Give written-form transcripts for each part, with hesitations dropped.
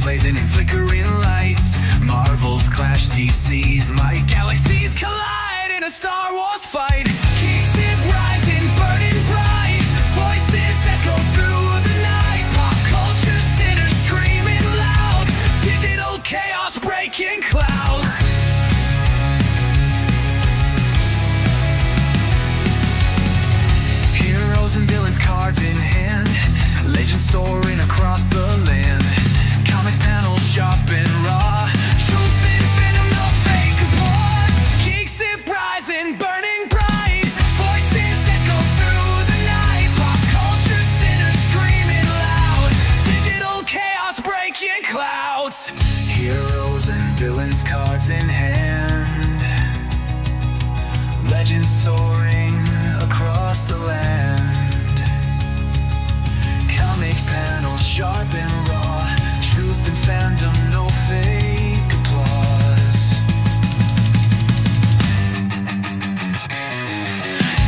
blazing in flickering lights. Marvels clash, deep seas, my galaxies collide in a Star Wars fight. GEEKZIPP rising, burning bright, voices echo through the night. Pop culture sinners screaming loud, digital chaos breaking clouds. Heroes and villains, cards in hand, legends soaring across the land. Comic panels sharp and raw, truth and venom, no fake applause. GEEKZIPP rising, burning bright, voices echo through the night. Pop culture sinners screaming loud, digital chaos breaking clouds. Heroes and villains, cards in hand, legends soaring across the land. Comic panels sharp and raw, truth and fandom, no fake applause.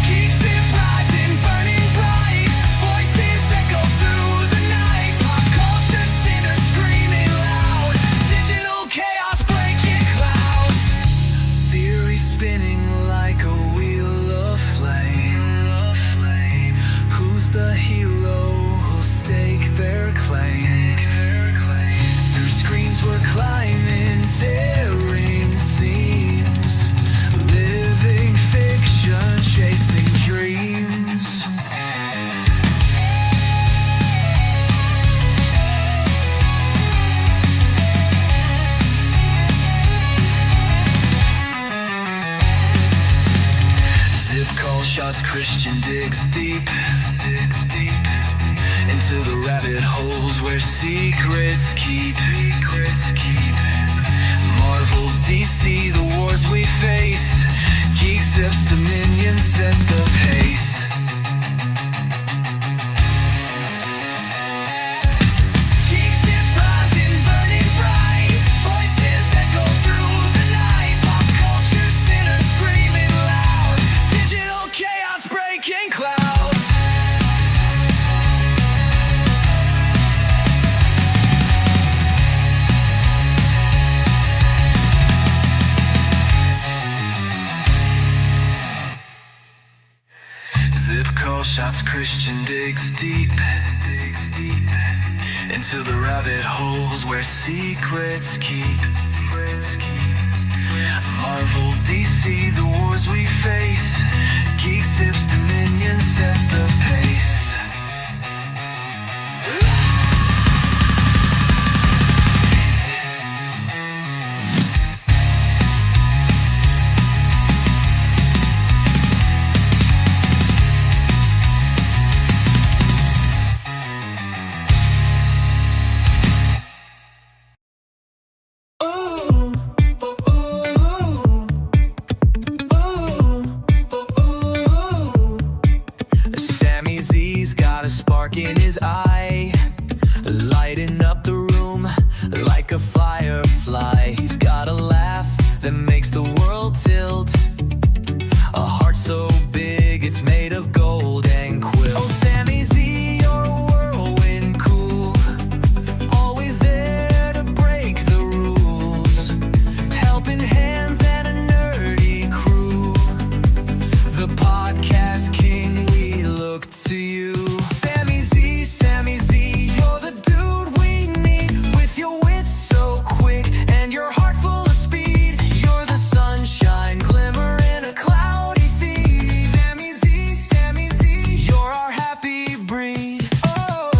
GEEKZIPP rising, burning bright, voices echo through the night. Pop culture sinners screaming loud, digital chaos breaking clouds. Theory spinning like a wheel of flame. Who's the hero who'll stake their claim? Through screens we're climbing, tearing seams, living fiction, chasing dreams. Zip call shots, Christian digs deep into the rabbit holes where secrets keep. Marvel, DC, the wars we face. GEEKZIPP's dominion set the pace. GEEKZIPP rising, burning bright, voices echo through the night. Pop culture sinners screaming loud, digital chaos breaking clouds. Zip call shots, Christian digs deep into the rabbit holes where secrets keep. Marvel, DC, the wars we face. GEEKZIPP's dominion set the pace. Spark in his eye, lighting up the room like a firefly. He's got a laugh that makes the world tilt, a heart so big it's made of gold and quilt. Oh, Sammy Z, you're a whirlwind cool, always there to break the rules, helping hands and a nerdy crew. The podcast king, we look to you. Sammy Z, you're the dude we need, with your wits so quick and your heart full of speed. You're the sunshine, glimmer in a cloudy feed. Sammy Z, you're our happy breed. Oh,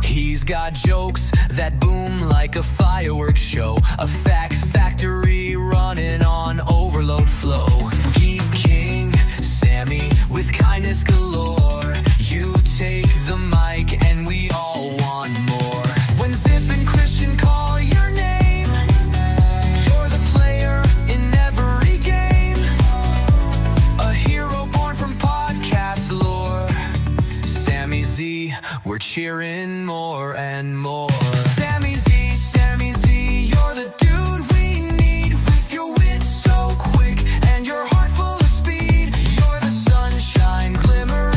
he's got jokes that boom like a fireworks show, a fact factory running on overload flow. Geek King, Sammy, with kindness galore. You take the mic and we all want more. When Zip and Christian call your name, you're the player in every game, a hero born from podcast lore. Sammy Z, we're cheering more and more. Sammy Z, you're the dude we need, with your wit so quick and your heart full of speed. You're the sunshine, glimmer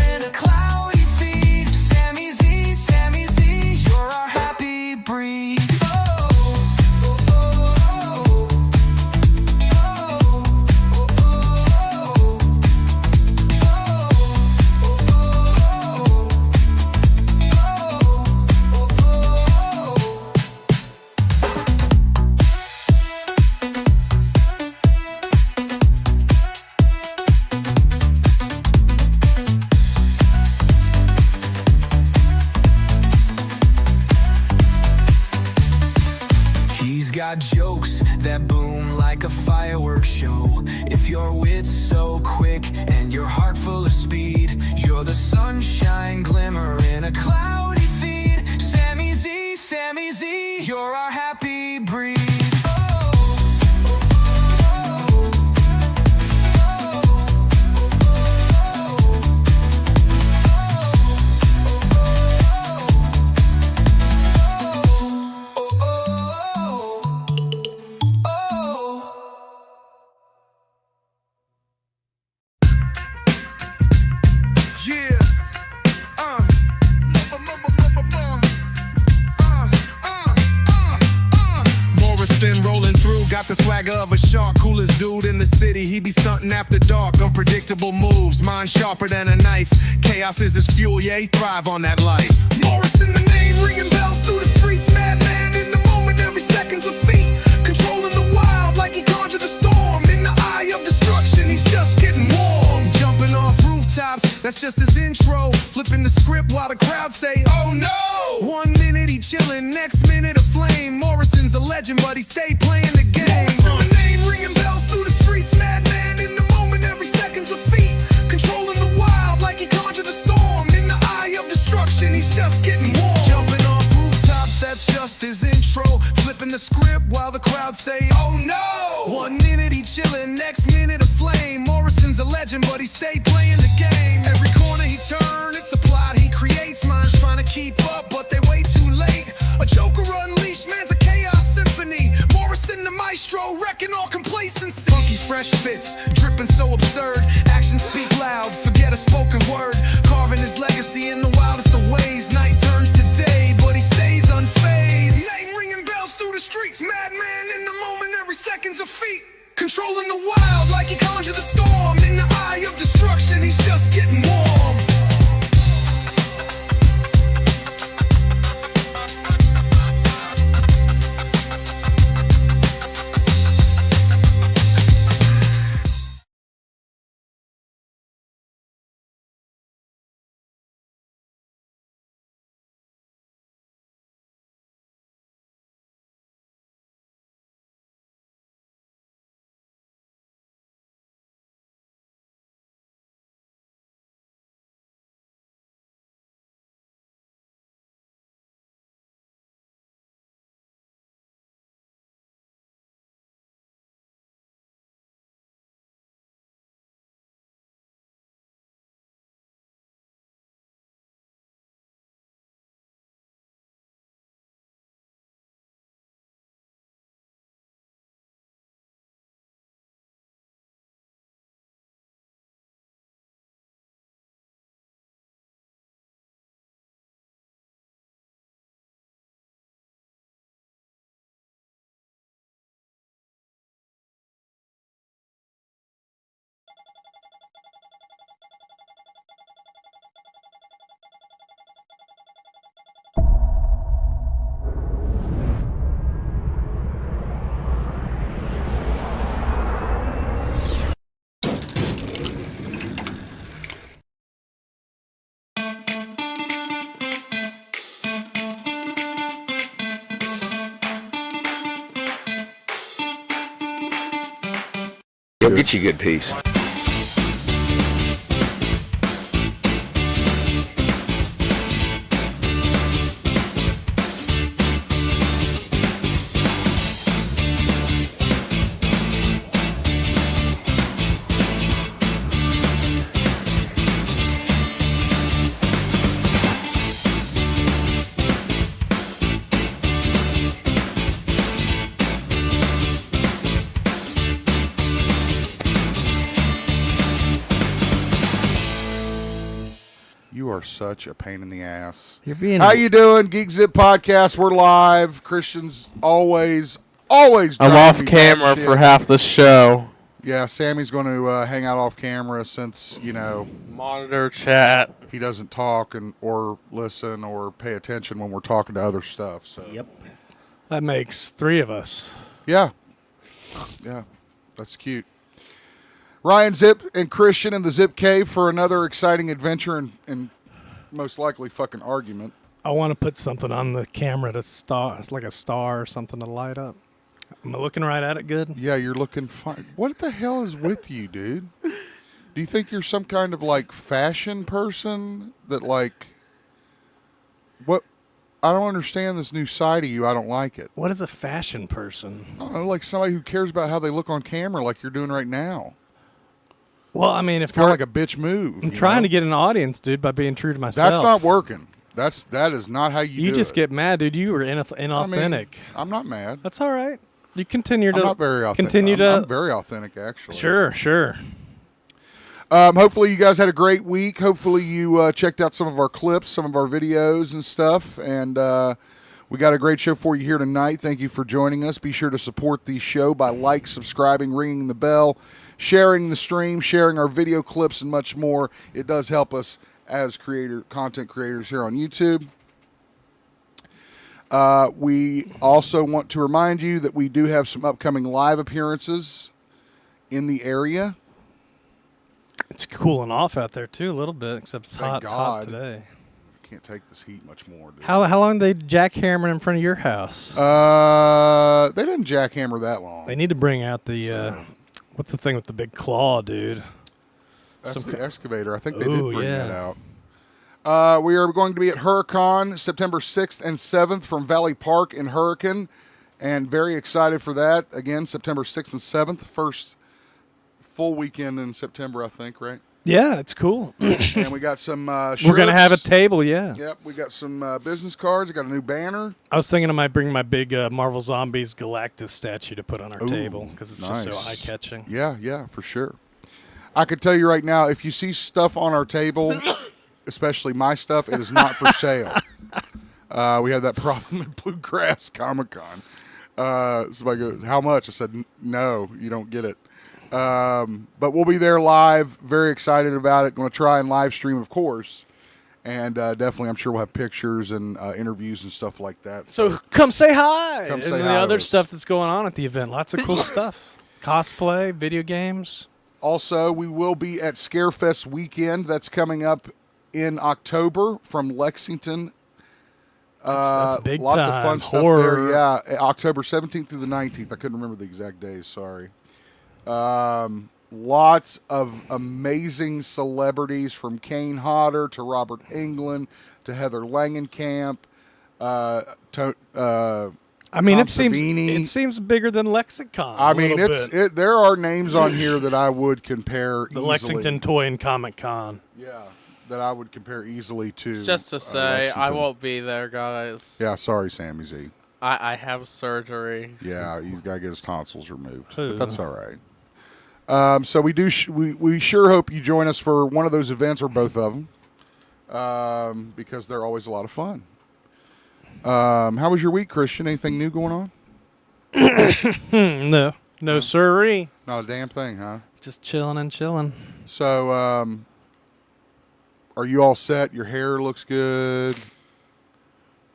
got jokes that boom like a fireworks show. If your wit's so quick and your heart full of speed, you're the sunshine glimmer in a cloudy feed. Sammy Z, you're our happy breed. Rolling through, got the swagger of a shark. Coolest dude in the city, he be stunting after dark. Unpredictable moves, mind sharper than a knife. Chaos is his fuel, yeah, he thrive on that life. Morrison the name, ringing bells through the streets. Madman in the moment, every second's a feat. Controlling the wild like he conjured a storm. In the eye of destruction, he's just getting warm. Jumping off rooftops, that's just his intro. Flipping the script while the crowd say, oh no. 1 minute he chillin', next minute a flame. Morrison's a legend, but he stay playing the game. Morrison the name, ringing bells through the streets. Madman in the moment, every second's a feat. Controlling the wild like he conjured a storm. In the eye of destruction, he's just getting warm. Jumping off rooftops, that's just his intro. Flipping the script while the crowd say, oh no. 1 minute he chillin', next minute a flame. Morrison's a legend, but he stay playing the game. Every corner he turn, it's a plot he creates. Minds trying to keep up, but they way too late. A joker unleashed, man's a chaos symphony. Morrison the maestro, wrecking all complacency. Funky fresh fits, dripping so absurd. Actions speak loud, forget a spoken word. Carving his legacy in the wildest of ways. Night turns to day, but he stays unfazed. Name ringing bells through the streets. Madman in the moment, every second's a feat. Controlling the wild like he conjured a storm. In the eye of destruction, he's just getting warm. You'll get you a good piece. You are such a pain in the ass. You're being. How you doing? GEEKZIPP podcast. We're live. Christian's always. I'm off camera for half the show. Yeah, Sammy's going to hang out off camera since Monitor chat. he doesn't talk or listen or pay attention when we're talking to other stuff. So Yep. That makes three of us. yeah, that's cute. Ryan Zip and Christian in the Zip Cave for another exciting adventure and most likely fucking argument. I want to put something on the camera to star. It's like a star or something to light up. Am I looking right at it good? Yeah, you're looking fine. What the hell is with you, dude? Do you think you're some kind of like fashion person that like what? I don't understand this new side of you. I don't like it. What is a fashion person? I don't know, like somebody who cares about how they look on camera, like you're doing right now. Well, I mean, if Kind of like a bitch move. I'm trying to get an audience, dude, by being true to myself. That's not working. That is not how you do it. You just get mad, dude. You were inauthentic. I mean, I'm not mad. That's all right. You continue to. I'm not very authentic. Continue to. I'm very authentic, actually. Sure. Hopefully you guys had a great week. Hopefully you checked out some of our clips, some of our videos and stuff. And we got a great show for you here tonight. Thank you for joining us. Be sure to support the show by subscribing, ringing the bell, sharing the stream, sharing our video clips, and much more. It does help us as content creators here on YouTube. We also want to remind you that we do have some upcoming live appearances in the area. It's cooling off out there too a little bit, except it's Thank hot God. today. Can't take this heat much more, dude. How long they jackhammering in front of your house? They didn't jackhammer that long. They need to bring out the what's the thing with the big claw, dude? That's the excavator. I think they did bring yeah. that out. We are going to be at Hurricane September 6th and 7th from Valley Park in Hurricane, and very excited for that. Again, September 6th and 7th, first full weekend in September, I think, right? Yeah, it's cool. And we got some shirts. We're going to have a table, yeah. Yep, we got some business cards. We got a new banner. I was thinking I might bring my big Marvel Zombies Galactus statue to put on our table because it's just so eye-catching. Yeah, for sure. I could tell you right now, if you see stuff on our table, especially my stuff, it is not for sale. We had that problem at Bluegrass Comic-Con. Somebody goes, how much? I said, no, you don't get it. But we'll be there live. Very excited about it. Going to try and live stream, of course. And definitely, I'm sure we'll have pictures and interviews and stuff like that. So come say hi. Come say and hi the to other us. stuff that's going on at the event. Lots of cool stuff. Cosplay, video games. Also, we will be at Scarefest weekend. That's coming up in October from Lexington. That's big lots time. of fun Horror. stuff there. Yeah, October 17th through the 19th. I couldn't remember the exact days. Sorry. Lots of amazing celebrities from Kane Hodder to Robert Englund to Heather Langenkamp. I mean, Tom it seems Savini. bigger than Lexicon. I mean, there are names on here that I would compare the easily. Lexington Toy and Comic Con. Yeah, that I would compare easily to. Just to say, I Lexington. won't be there, guys. Yeah, sorry, Sammy Z. I have surgery. Yeah, he's got to get his tonsils removed, Ooh. but that's all right. So we do. We sure hope you join us for one of those events or both of them, because they're always a lot of fun. How was your week, Christian? Anything new going on? No, sirree. Not a damn thing, huh? Just chilling and chilling. So, are you all set? Your hair looks good.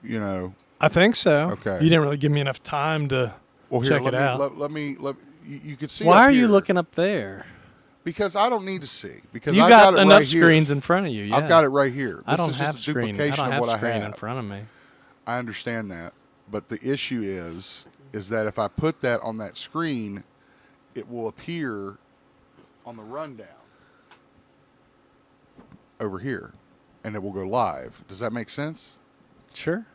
You know. I think so. Okay. You didn't really give me enough time to check it out. Let me. You could see. Why up are you here. looking up there? Because I don't need to see. Because You I got it enough right here. screens in front of you. Yeah. I've got it right here. I This don't is have just a screen. I duplication don't of have what screen I in have. front of me. I understand that, but the issue is that if I put that on that screen, it will appear on the rundown over here, and it will go live. Does that make sense? Sure.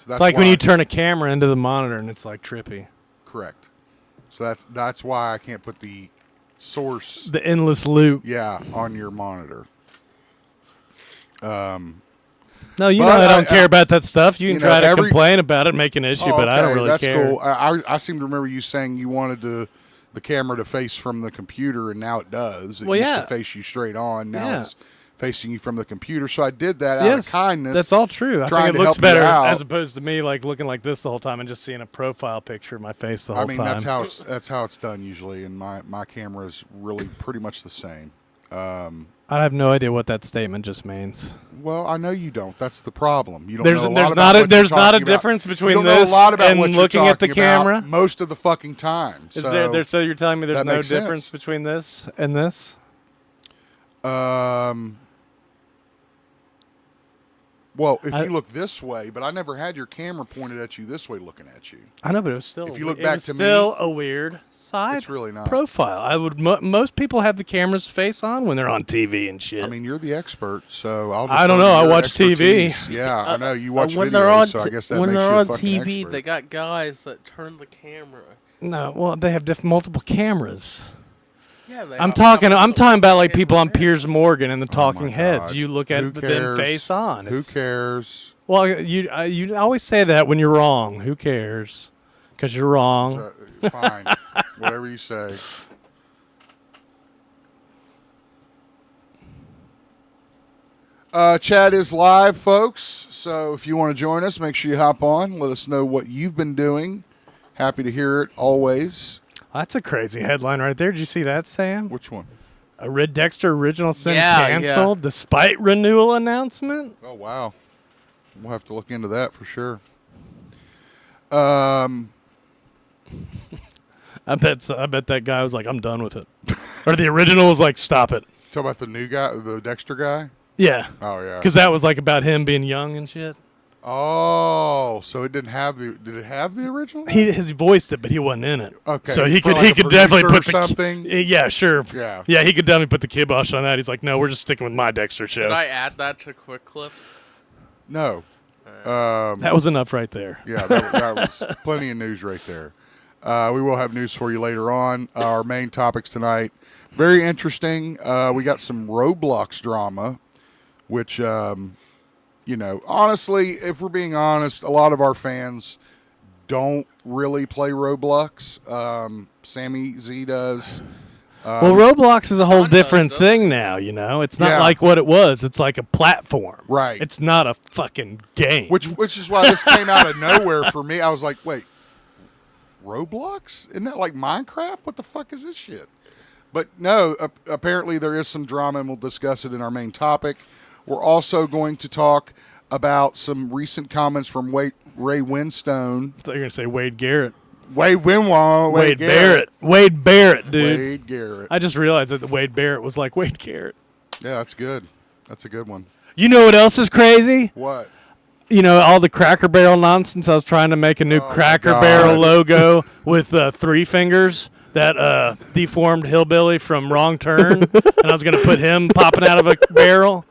So It's like when you turn a camera into the monitor and it's like trippy. Correct. So that's why I can't put the source. The endless loop. Yeah, on your monitor. No, you know But I don't care about that stuff. You can try to every- complain about it, make an issue, but I don't really that's care. cool. I seem to remember you saying you wanted the camera to face from the computer, and now it does. It Well, used yeah. to face you straight on. Now Yeah. it's facing you from the computer. So I did that out of kindness. That's all true. I trying think it to looks help you better out. as opposed to me like looking like this the whole time and just seeing a profile picture of my face the whole I mean, time. that's how it's done usually, and my camera is really pretty much the same. I have no idea what that statement just means. Well, I know you don't. That's the problem. You don't There's know a lot there's about not a what you're there's not a talking about. difference You between don't know this a lot about and what you're looking at the talking about camera. most of the fucking time. Is so you're telling me there's that no makes difference sense. between this and this? Well, if you look this way, but I never had your camera pointed at you this way, looking at you. I know, but it was still. If you look it back was to me, still a weird side. It's really not. Profile. I would. Most people have the camera's face on when they're on TV and shit. I mean, you're the expert, so I'll. Just I don't know. I watch TV. Yeah, I know you watch when videos, they're on so I guess that when makes they're you a on fucking TV, expert. they got guys that turn the camera. No, well, they have multiple cameras. Yeah, they I'm have talking couple about like cameras people on there. Piers Morgan and the Talking my Heads. God. You look at Who it with them cares? face on. Who It's- cares? Well, you always say that when you're wrong. Who cares? Because you're wrong. Fine, whatever you say. Chat is live, folks. So if you want to join us, make sure you hop on. Let us know what you've been doing. Happy to hear it always. That's a crazy headline right there. Did you see that, Sam? Which one? A Red Dexter original sin Yeah, canceled despite renewal announcement. Oh, wow. We'll have to look into that for sure. I bet that guy was like, I'm done with it. Or the original was like, stop it. Talk about the new guy, the Dexter guy? Yeah. Oh, yeah. Because that was like about him being young and shit. Oh, so it didn't have the... Did it have the original? He voiced it, but he wasn't in it. Okay. So he Probably could like a definitely producer put or the something? Yeah, sure. Yeah. Yeah, he could definitely put the kibosh on that. He's like, no, we're just sticking with my Dexter show. Did I add that to Quick Clips? No. That was enough right there. Yeah, that was plenty of news right there. We will have news for you later on. Our main topics tonight, very interesting. We got some Roblox drama, which, honestly, if we're being honest, a lot of our fans don't really play Roblox. Sammy Z does. Well, Roblox is a whole John does, different doesn't thing now, It's not Yeah. like what it was. It's like a platform. Right. It's not a fucking game. Which is why this came out of nowhere for me. I was like, wait, Roblox? Isn't that like Minecraft? What the fuck is this shit? But no, apparently there is some drama, and we'll discuss it in our main topic. We're also going to talk about some recent comments from Ray Winstone. I thought you were going to say Wade Garrett. Wade Winwall. Wade Barrett. Wade Barrett, dude. Wade Garrett. I just realized that the Wade Barrett was like Wade Garrett. Yeah, that's good. That's a good one. You know what else is crazy? What? All the Cracker Barrel nonsense. I was trying to make a new Cracker God. Barrel logo with 3 fingers. That deformed hillbilly from Wrong Turn. And I was going to put him popping out of a barrel.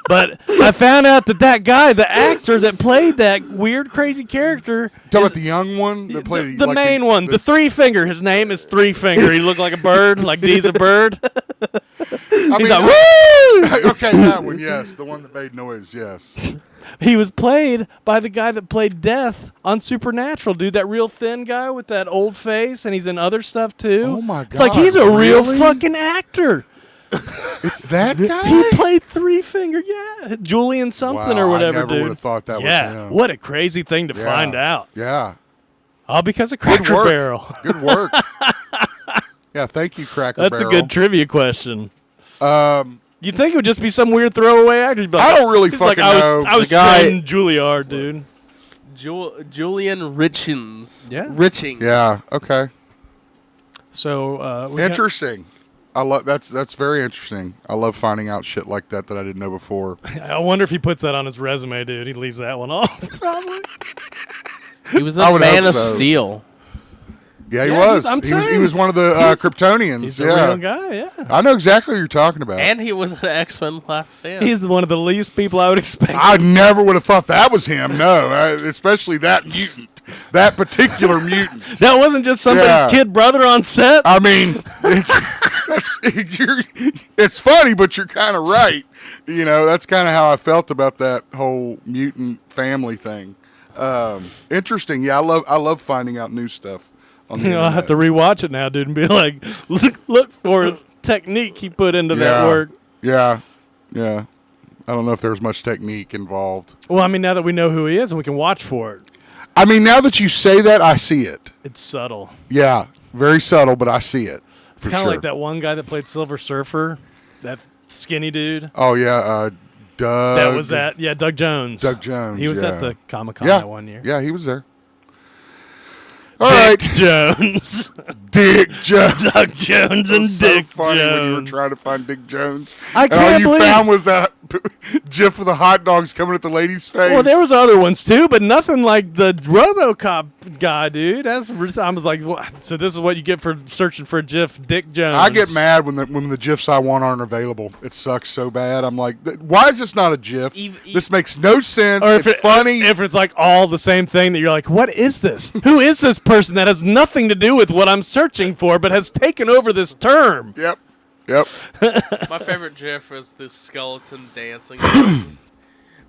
But I found out that guy, the actor that played that weird, crazy character. Talk about the young one that played The main one, the 3-finger. His name is 3-finger. He looked like a bird, like Dee's a bird. I mean, like, woo! okay, that one, yes. The one that made noise, yes. He was played by the guy that played Death on Supernatural, dude. That real thin guy with that old face, and he's in other stuff too. Oh my It's like God, he's a real really? fucking actor. It's that guy? He played 3-finger, yeah, Julian something Wow, or whatever, I never dude. would have thought that was Yeah, him. what a crazy thing to Yeah. find out. Yeah. All because of Good Cracker work. Barrel. Good work. Yeah, thank you, Cracker That's Barrel. a good trivia question. Um, You'd think it would just be some weird throwaway actor. You'd be like, I don't really he's like, fucking know. I was The guy- training Juilliard, dude. Julian Richings. Yeah. Richings. yeah, okay. So Interesting. I love that's very interesting. I love finding out shit like that I didn't know before. I wonder if he puts that on his resume, dude. He leaves that one off, probably. He was I in would Man hope of so. Steel. Yeah, he Yeah, was. I'm He was saying. one of the Kryptonians. He's a yeah. real guy, yeah. I know exactly what you're talking about. And he was in X-Men Last Stand. He's one of the least people I would expect. I never would have thought that was him. No, especially that mutant, that particular mutant. That wasn't just somebody's Yeah. kid brother on set. I mean, it's funny, but you're kind of right. That's kind of how I felt about that whole mutant family thing. Interesting. Yeah, I love finding out new stuff on the I'll have to internet. rewatch it now, dude, and be like, look for his technique he put into that work. Yeah. I don't know if there's much technique involved. Well, I mean, now that we know who he is and we can watch for it, I mean, now that you say that, I see it. it's subtle. Yeah, very subtle, but I see it. It's kind of like that one guy that played Silver Surfer, that skinny dude. Oh yeah, Doug. That was that. Yeah, Doug Jones. Doug Jones, He was yeah. at the Comic-Con Yeah, that one year. Yeah, he was there. All right, Dick Jones. Dick Jones. Doug Jones and It was so Dick funny Jones. when you were trying to find Dick Jones. I and all can't you believe- found was that GIF of the hot dogs coming at the lady's face. Well, there was other ones too, but nothing like the RoboCop guy, dude. I was like, well, so this is what you get for searching for a GIF, Dick Jones. I get mad when the GIFs I want aren't available. It sucks so bad. I'm like, why is this not a GIF? This makes no sense. Or it's funny. If it's like all the same thing that you're like, what is this? Who is this person that has nothing to do with what I'm searching for, but has taken over this term? Yep. My favorite GIF was this skeleton dancing,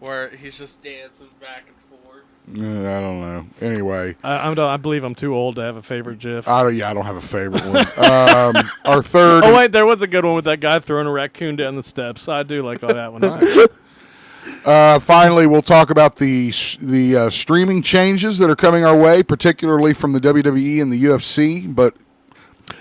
where he's just dancing back and forth. I don't know. Anyway, I believe I'm too old to have a favorite GIF. I don't have a favorite one. Our third. Oh wait, there was a good one with that guy throwing a raccoon down the steps. I do like all that one. Finally, we'll talk about the streaming changes that are coming our way, particularly from the WWE and the UFC. But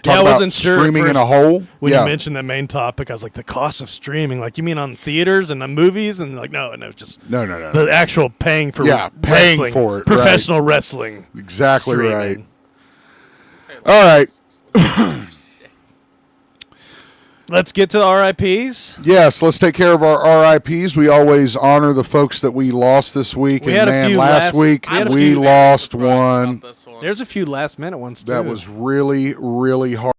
talk I about wasn't sure streaming at in first a whole. When you mentioned that main topic, I was like, the cost of streaming. Like, you mean on theaters and the movies? And like, no, just no. The actual paying for paying wrestling, for it, professional wrestling. Exactly streaming. right. All right. Let's get to the RIPs. Yes, let's take care of our RIPs. We always honor the folks that we lost this week. We had a few last week we lost one. There's a few last minute ones too. That was really, really hard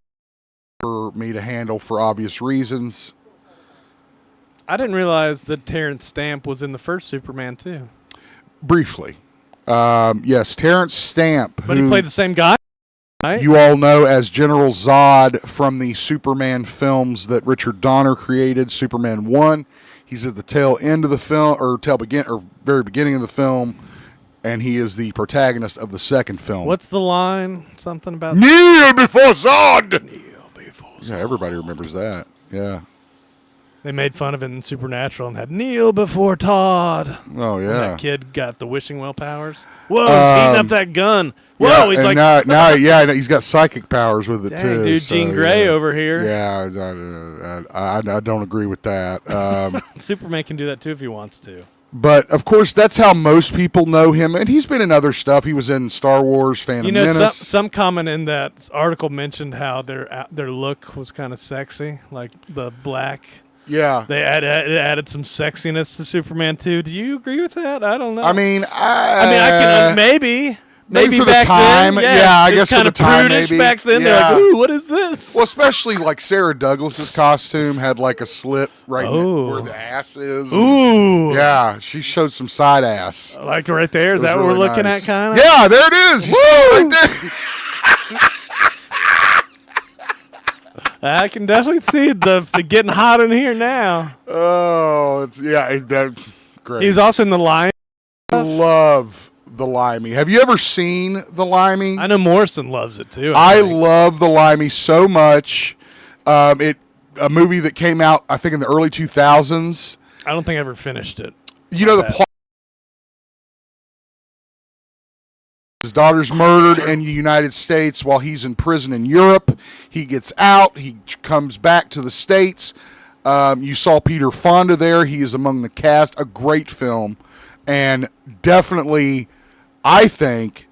for me to handle for obvious reasons. I didn't realize that Terrence Stamp was in the first Superman too. Briefly. Yes, Terrence Stamp. But he played the same guy? Right. You all know as General Zod from the Superman films that Richard Donner created, Superman 1. He's at the tail end of the film, or very beginning of the film, and he is the protagonist of the second film. What's the line? Something about Kneel before Zod! Kneel before Zod. Yeah, everybody remembers that. Yeah. They made fun of it in Supernatural and had kneel before Todd. Oh, yeah. When that kid got the wishing well powers. Whoa, he's heating up that gun. Whoa, yeah, he's like... now, he's got psychic powers with it, dang, too. Dude, so, Jean Grey over here. Yeah, I don't agree with that. Superman can do that, too, if he wants to. But, of course, that's how most people know him. And he's been in other stuff. He was in Star Wars, Phantom Menace. Some comment in that article mentioned how their look was kind of sexy, like the black... Yeah. They added some sexiness to Superman 2. Do you agree with that? I don't know. I mean, I can maybe for back the time. then. Yeah, I guess for the time, maybe. Back then, yeah. they're like, ooh, what is this? Well, especially like Sarah Douglas's costume had like a slit right where the ass is. Ooh. Yeah, she showed some side ass. Like right there. Is that what really we're looking nice. at, kind of? Yeah, there it is. You see it right there. I can definitely see the getting hot in here now. Oh, that's great. He was also in The Limey. I love The Limey. Have you ever seen The Limey? I know Morrison loves it too. I love The Limey so much. A movie that came out, I think, in the early 2000s. I don't think I ever finished it. You know the plot. His daughter's murdered in the United States while he's in prison in Europe. He gets out. He comes back to the States. You saw Peter Fonda there. He is among the cast. A great film. And definitely, I think,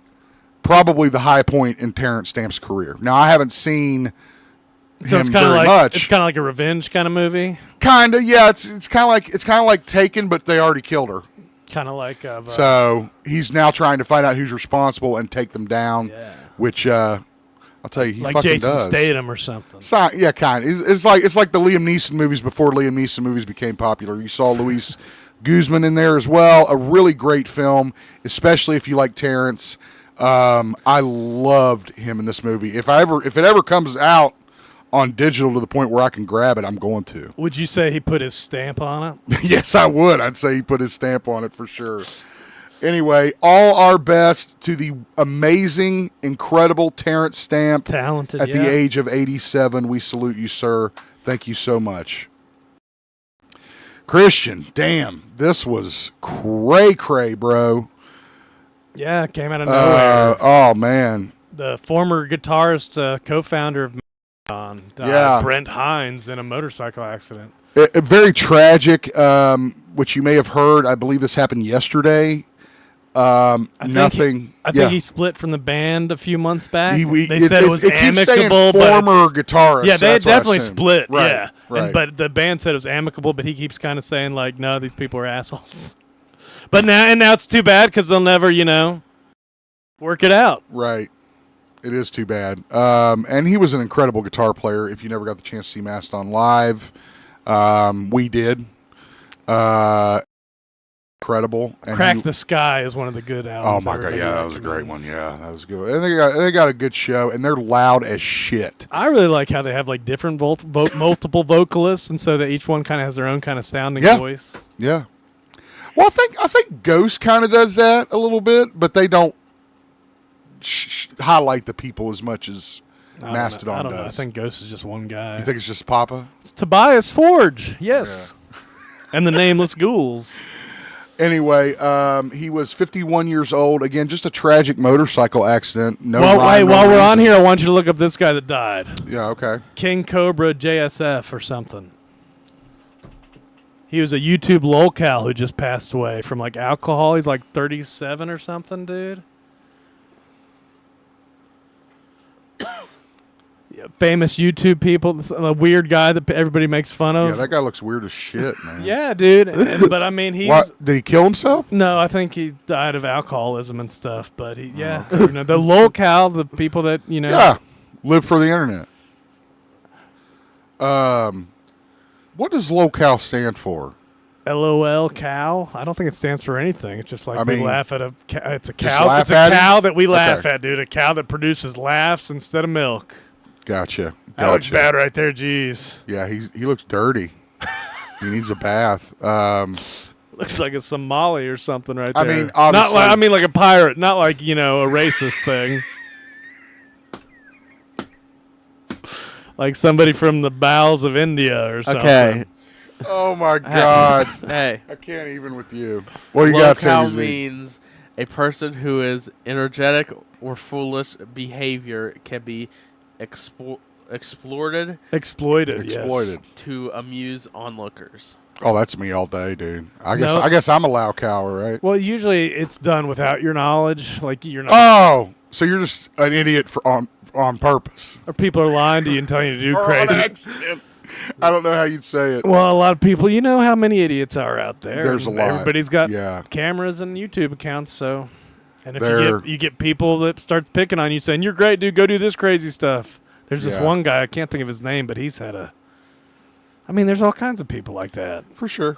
probably the high point in Terrence Stamp's career. Now, I haven't seen him very much. It's kind of like a revenge kind of movie. Kind of, yeah. It's kind of like Taken, but they already killed her. Kind of like so he's now trying to find out who's responsible and take them down, which I'll tell you, he like fucking Jason does. Statham or something. Yeah, kind of. It's like the Liam Neeson movies before Liam Neeson movies became popular. You saw Luis Guzman in there as well. A really great film, especially if you like Terrence. I loved him in this movie. If it ever comes out on digital to the point where I can grab it, I'm going to. Would you say he put his stamp on it? Yes, I would. I'd say he put his stamp on it for sure. Anyway, all our best to the amazing, incredible Terrence Stamp. Talented, at the age of 87. We salute you, sir. Thank you so much. Christian, damn, this was cray, bro. Yeah, it came out of nowhere. Oh, man. The former guitarist, co-founder of Brent Hines, in a motorcycle accident. Very tragic, which you may have heard. I believe this happened yesterday. Nothing. I think he split from the band a few months back. They said it was keeps saying amicable, former but guitarist. yeah, they that's what I definitely assumed. split. Right, Yeah, right. but the band said it was amicable, but he keeps kind of saying like, no, these people are assholes. But now it's too bad because they'll never, work it out. Right. It is too bad. And he was an incredible guitar player. If you never got the chance to see Mastodon live, we did. Incredible. And Crack the Sky is one of the good Oh albums. my god, yeah, that was a great recommends. one. Yeah, that was good. And they got a good show, and they're loud as shit. I really like how they have like different multiple vocalists, and so that each one kind of has their own kind of sounding Yeah. voice. Yeah. Well, I think Ghost kind of does that a little bit, but they don't highlight the people as much as Mastodon I don't know. I does. think Ghost is just one guy. You think it's just Papa? It's Tobias Forge, yes, and the Nameless Ghouls. Anyway, he was 51 years old. Again, just a tragic motorcycle accident. No. Well, rhyme, no while we're reason. on here, I want you to look up this guy that died. Yeah. Okay. King Cobra JSF or something. He was a YouTube lolcow who just passed away from like alcohol. He's like 37 or something, dude. Yeah, famous YouTube people. A weird guy that everybody makes fun of. Yeah, that guy looks weird as shit, man. Yeah, dude. But I mean, What? Did he kill himself? No, I think he died of alcoholism and stuff. But the lolcow, the people that Yeah, live for the internet. What does locale stand for? LOL cow. I don't think it stands for anything. It's just like I we mean, laugh at a cow. It's a just cow. laugh It's a at it? cow that we laugh Okay. at, dude. A cow that produces laughs instead of milk. Gotcha. That looks bad right there. Jeez. Yeah, he looks dirty. He needs a bath. Looks like a Somali or something right I there. mean, not obviously- like like a pirate, not like a racist thing. Like somebody from the bowels of India or something. Okay. Oh my god. Hey, I can't even with you. What do you got, locale Sammy Z? means a person who is energetic or foolish behavior can be exploited Exploited. Exploited. to amuse onlookers. Oh, that's me all day, dude. I No. guess I'm a loud cow, right? Well, usually it's done without your knowledge. Like you're not. Oh, so you're just an idiot on purpose. Or people are lying to you and telling you to do Or on crazy. accident. I don't know how you'd say it. Well, a lot of people, you know how many idiots are out there. There's a lot. Everybody's got Yeah. cameras and YouTube accounts, so. And if They're- you get people that start picking on you, saying you're great, dude, go do this crazy stuff. There's this Yeah. one guy, I can't think of his name, but he's had a. I mean, there's all kinds of people like that. For sure.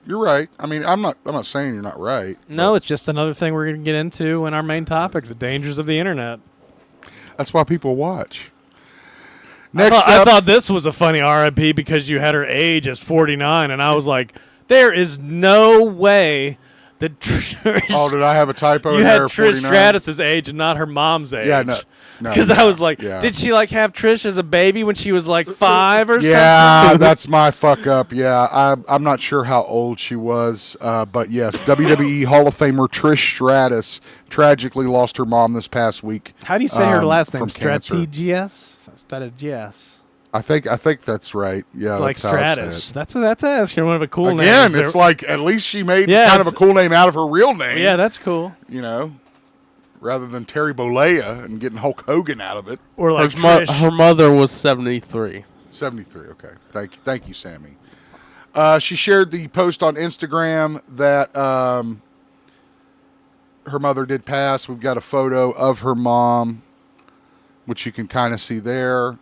You're right. I mean, I'm not saying you're not right. No, it's just another thing we're going to get into in our main topic: the dangers of the internet. That's why people watch. I Next thought, I up, thought this was a funny RIP because you had her age as 49, and I was like, there is no way that Trish. oh, did I have a typo you in had there? Trish 49? Stratus's age and not her mom's age. Yeah, no. Because I was like, yeah. did she like have Trish as a baby when she was like 5 or Yeah, something? that's my fuck up. Yeah, I'm not sure how old she was, but yes, WWE Hall of Famer Trish Stratus tragically lost her mom this past week. How do you say her last name? from cancer. Strategias? Strategias. I think that's right. Yeah, It's like that's how it's Stratus. said. That's one of a cool names. Again, There- it's like at least she made Yeah, kind of a it's- cool name out of her real name. yeah, that's cool. You know, rather than Terry Bollea and getting Hulk Hogan out of it. Or like Her Trish. mother was 73. 73. Okay, thank you, Sammy. She shared the post on Instagram that her mother did pass. We've got a photo of her mom, which you can kind of see there.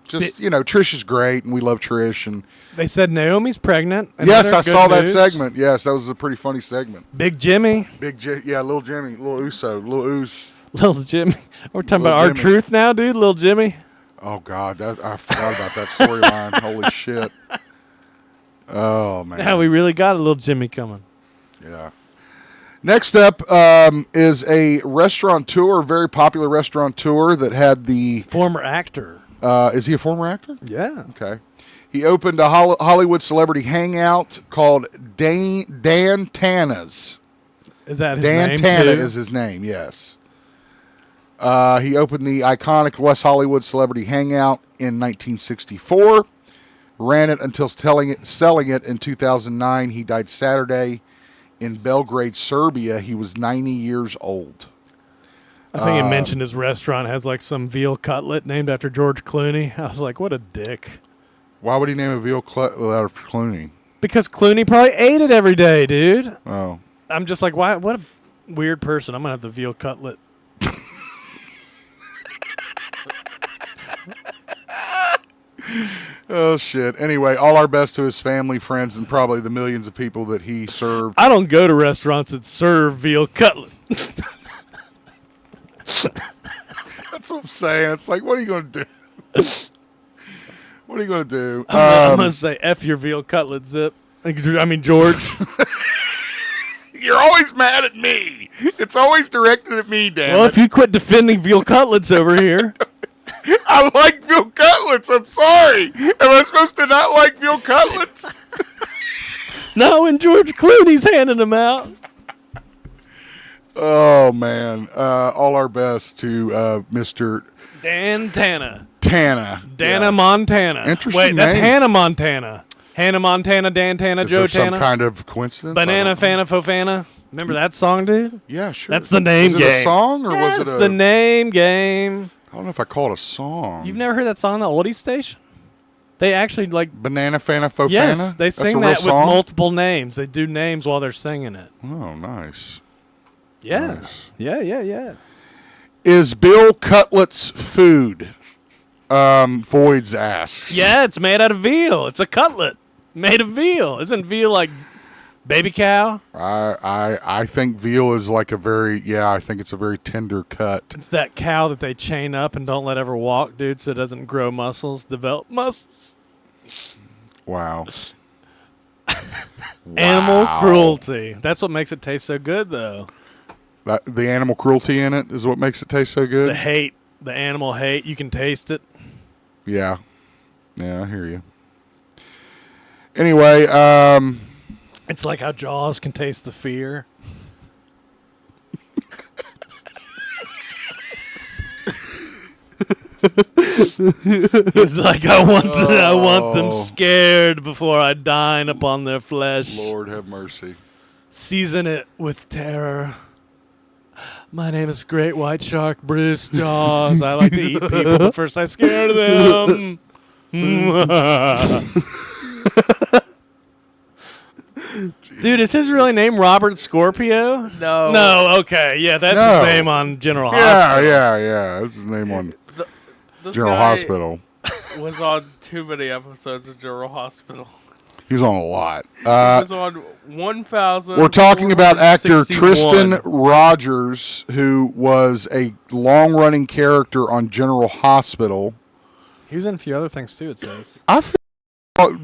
Trish is great, and we love Trish. And They said Naomi's pregnant. yes, Another I good saw that news. segment. Yes, that was a pretty funny segment. Big Jimmy. Little Jimmy, little Uso, little Oos. Little Jimmy. We're talking Little about Jimmy. R-Truth now, dude. Little Jimmy. Oh God, I forgot about that storyline. Holy shit. Oh man. Now we really got a little Jimmy coming. Yeah. Next up is a restaurateur, very popular restaurateur that had the. Former actor. Is he a former actor? Yeah. Okay. He opened a Hollywood celebrity hangout called Dan Tana's. Is that his Dan name Tana too? is his name, yes. He opened the iconic West Hollywood Celebrity Hangout in 1964. Ran it until selling it in 2009. He died Saturday in Belgrade, Serbia. He was 90 years old. I think he mentioned his restaurant has like some veal cutlet named after George Clooney. I was like, what a dick. Why would he name a veal cutlet after Clooney? Because Clooney probably ate it every day, dude. Oh. I'm just like, why? What a weird person. I'm going to have the veal cutlet. Oh, shit. Anyway, all our best to his family, friends, and probably the millions of people that he served. I don't go to restaurants that serve veal cutlet. That's what I'm saying. It's like, what are you going to do? What are you going to do? I'm going to say F your veal cutlet, Zip. I mean, George. You're always mad at me. It's always directed at me, damn Well, it. if you quit defending veal cutlets over here. I like veal cutlets. I'm sorry. Am I supposed to not like veal cutlets? No, and George Clooney's handing them out. Oh, man. All our best to Mr. Dan Tana. Tana. Dana Yeah. Montana. Interesting Wait, that's name. Hannah Montana. Hannah Montana, Dan Tana, Is Joe there some Tana. kind of coincidence? I Banana don't know. Fana Fofana. Remember that song, dude? Yeah, sure. That's the name Was it game. a song or Yeah, was it it's a... the name game. I don't know if I call it a song. You've never heard that song on the oldie station? They actually like... Banana Fana Fofana? Yes, they That's sing a real that with song? multiple names. They do names while they're singing it. Oh, nice. Yeah. Nice. Yeah. Is Bill Cutlet's food? Voids asks. Yeah, it's made out of veal. It's a cutlet made of veal. Isn't veal like baby cow? I think veal is like a very, I think it's a very tender cut. It's that cow that they chain up and don't let ever walk, dude, so it doesn't grow muscles, develop muscles. Wow. Animal Wow. cruelty. That's what makes it taste so good, though. The animal cruelty in it is what makes it taste so The good? hate, the animal hate, you can taste it. Yeah. Yeah, I hear you. Anyway, It's like how Jaws can taste the fear. It's like I want them scared before I dine upon their flesh. Lord have mercy. Season it with terror. My name is Great White Shark Bruce Jaws. I like to eat people, but first I'm scared of them. Dude, is his really name Robert Scorpio? No. No, okay. Yeah, that's No. his name on General Hospital. Yeah. That's his name on This General guy Hospital. was on too many episodes of General Hospital. He was on a lot. He was on 1,000. We're talking about actor Tristan Rogers, who was a long-running character on General Hospital. He was in a few other things, too, it says. I feel,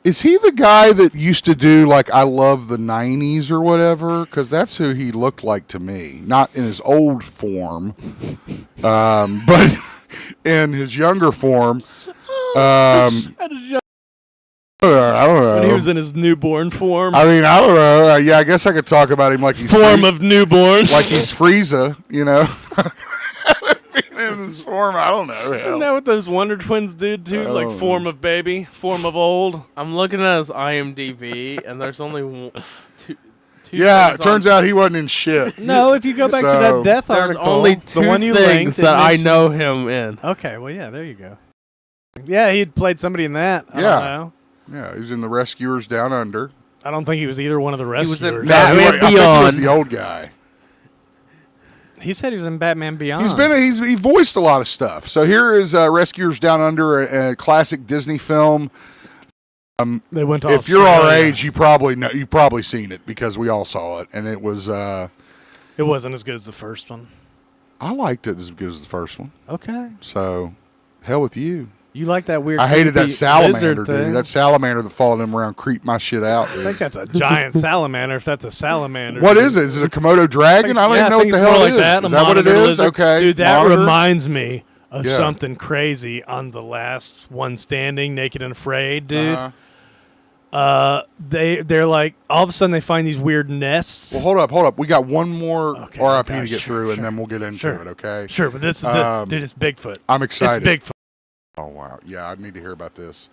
is he the guy that used to do, like, I Love the 90s or whatever? Because that's who he looked like to me. Not in his old form, but in his younger form. I don't know. When he was in his newborn form. I mean, I don't know. Yeah, I guess I could talk about him like he's Form of newborn. like he's Frieza, you know. Being in his form, I don't know. Hell. Isn't that what those Wonder Twins did, too? Oh. Like form of baby, form of old. I'm looking at his IMDb, and there's only two. Yeah, things it turns on- out he wasn't in shit. No, if you go back to So, that death There's article, only the two one you things linked, it that I mentions- know him in. Okay, well, yeah, there you go. Yeah, he had played somebody in that. I Yeah. don't know. Yeah, he's in the Rescuers Down Under. I don't think he was either one of the was in rescuers. Batman I think he was Beyond. the old guy. He said he was in Batman Beyond. He voiced a lot of stuff. So here is Rescuers Down Under, a classic Disney film. They went to If you're our Australia. age, you probably know. You've probably seen it because we all saw it, and it was. It wasn't as good as the first one. I liked it as good as the first one. Okay. So, hell with you. You like that weird I hated that creepy salamander, lizard thing. dude. That salamander that followed him around creeped my shit out, I dude. think that's a giant salamander, if that's a salamander. What dude. is it? Is it a Komodo dragon? I don't Yeah, even know what think the it's more hell like it is. that, Is a that what it monitor is? lizard. Okay. Dude, that Monitor? reminds me of Yeah. something crazy on the last one standing, Naked and Afraid, dude. They're like, all of a sudden they find these weird nests. Well, hold up. We got one more Okay, RIP to gosh, get sure, through, and sure. then we'll get into Sure. it, okay? Sure, but this, dude, it's Bigfoot. I'm excited. It's Bigfoot. Oh, wow. Yeah, I need to hear about this.